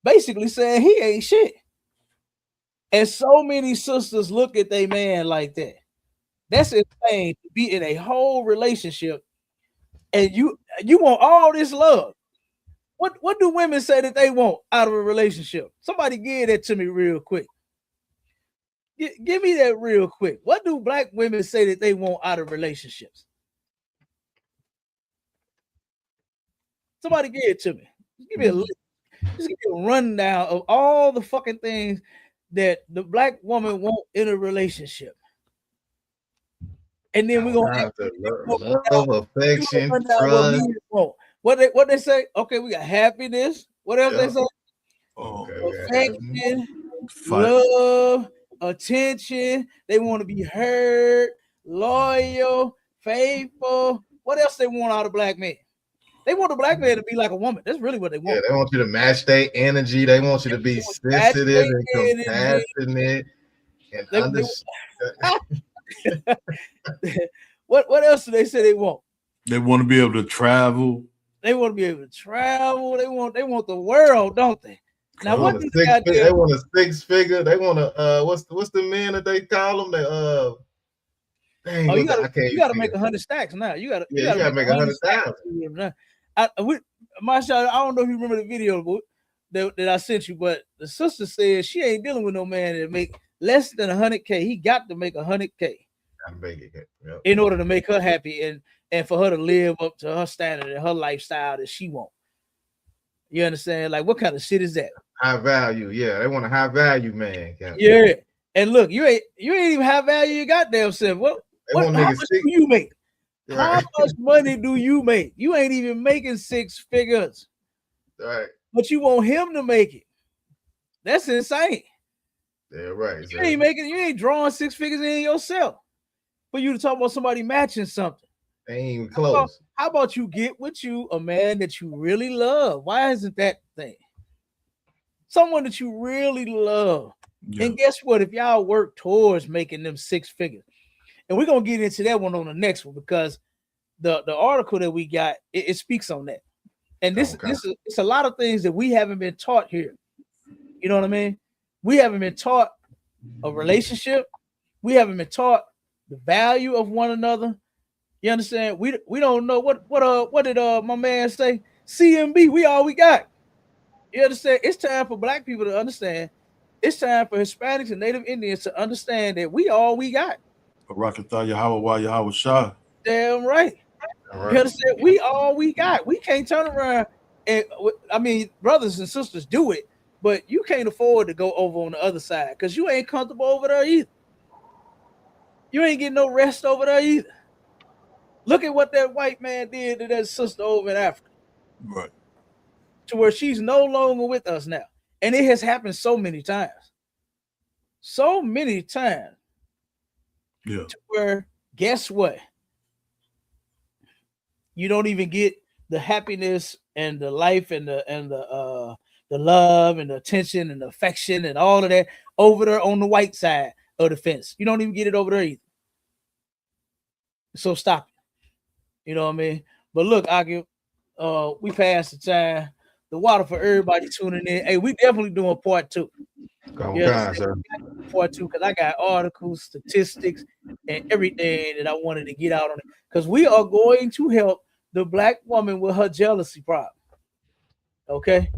Basically saying he ain't shit. And so many sisters look at their man like that. That's insane to be in a whole relationship and you want all this love. What do women say that they want out of a relationship? Somebody give that to me real quick. Give me that real quick. What do black women say that they want out of relationships? Somebody give it to me. Give me a list. Just give me a rundown of all the fucking things that the black woman want in a relationship. And then we're gonna have love, affection, trust. What they say? Okay, we got happiness. What else they say? Affection, love, attention. They want to be heard, loyal, faithful. What else they want out of black men? They want a black man to be like a woman. That's really what they want. Yeah, they want you to match their energy. They want you to be sensitive and compassionate and understand. What else do they say they want? They want to be able to travel. They want to be able to travel. They want the world, don't they? Now they want a six figure. They want a what's the men that they call them? Dang, you gotta make 100 stacks now. You gotta make 100,000. Masha, I don't know if you remember the video that I sent you, but the sister said she ain't dealing with no man that make less than 100K. He got to make 100K in order to make her happy and for her to live up to her standard and her lifestyle that she wants. You understand? Like, what kind of shit is that? High value, yeah. They want a high value man. Yeah. And look, you ain't even high value your goddamn self. How much do you make? Right. How much money do you make? You ain't even making six figures. Right. But you want him to make it. That's insane. Yeah, right. You ain't making, you ain't drawing six figures in yourself. For you to talk about somebody matching something. They ain't even close. How about you get with you a man that you really love? Why isn't that thing? Someone that you really love. Yeah. And guess what? If y'all work towards making them six figures, and we're gonna get into that one on the next one because the article that we got it speaks on that. And this is it's a lot of things that we haven't been taught here. You know what I mean? We haven't been taught a relationship. We haven't been taught the value of one another. You understand? We don't know what did my man say? CMB, we all we got. You understand? It's time for black people to understand. It's time for Hispanics and Native Indians to understand that we all we got. Barakatah Yahweh Yahweh Shah. Damn right. Right. You understand? We all we got. We can't turn around and I mean, brothers and sisters do it, but you can't afford to go over on the other side because you ain't comfortable over there either. You ain't getting no rest over there either. Look at what that white man did to that sister over in Africa. Right. To where she's no longer with us now. And it has happened so many times. so many times. Yeah. To where, guess what? You don't even get the happiness and the life and the love and the attention and the affection and all of that over there on the white side of the fence. You don't even get it over there either. So stop it. You know what I mean? But look, Aki, we passed the time. The water for everybody tuning in. Hey, we definitely doing part 2. Sir. Part 2, because I got articles, statistics, and everything that I wanted to get out on it. Because we are going to help the black woman with her jealousy problem. Okay?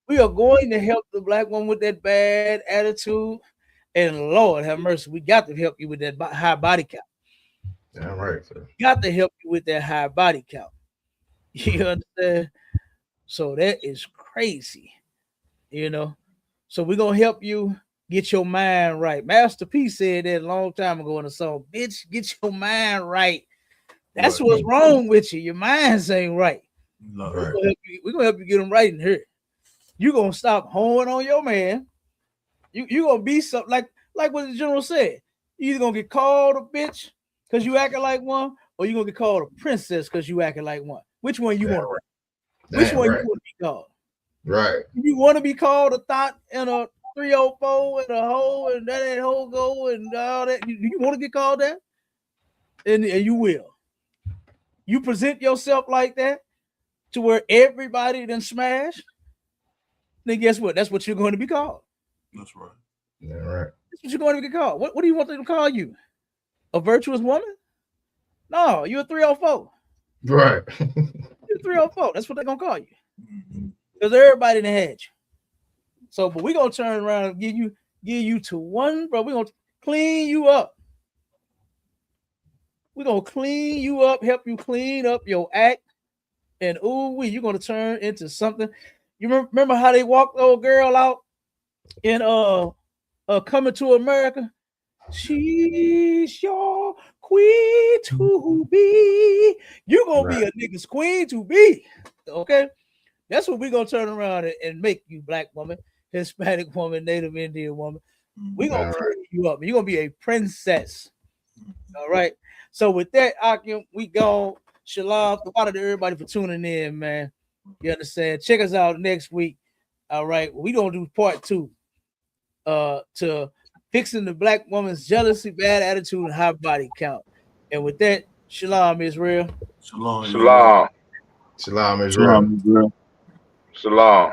We are going to help the black woman with that bad attitude. And Lord have mercy, we got to help you with that high body count. Yeah, right, sir. Got to help you with that high body count. You understand? So that is crazy, you know. So we're gonna help you get your mind right. Master P said that a long time ago in the song, bitch, get your mind right. That's what's wrong with you. Your minds ain't right. No. We're gonna help you get them right in here. You're gonna stop hoeing on your man. You're gonna be something like what the general said. You either gonna get called a bitch because you acting like one, or you're gonna get called a princess because you acting like one. Which one you want? Which one you want to be called? Right. You want to be called a thought and a 304 and a hoe and that ain't hoe go and all that. You want to get called that? And you will. You present yourself like that to where everybody then smash, then guess what? That's what you're going to be called. That's right. Yeah, right. That's what you're going to get called. What do you want them to call you? A virtuous woman? No, you're a 304. Right. You're 304. That's what they're gonna call you. Because everybody done had you. So, but we're gonna turn around and give you to one, bro. We're gonna clean you up. We're gonna clean you up, help you clean up your act. And you're gonna turn into something. You remember how they walked the old girl out in Coming to America? She's your queen to be. You're gonna be a nigga's queen to be. Okay, that's what we're gonna turn around and make you, black woman, Hispanic woman, Native Indian woman. We're gonna clean you up. You're gonna be a princess. All right. So with that, Akim, we go. Shalom. Shout out to everybody for tuning in, man. You understand? Check us out next week. All right. We're gonna do part 2. To fixing the black woman's jealousy, bad attitude, and high body count. And with that, shalom, Israel. Shalom. Shalom. Shalom, Israel. Shalom.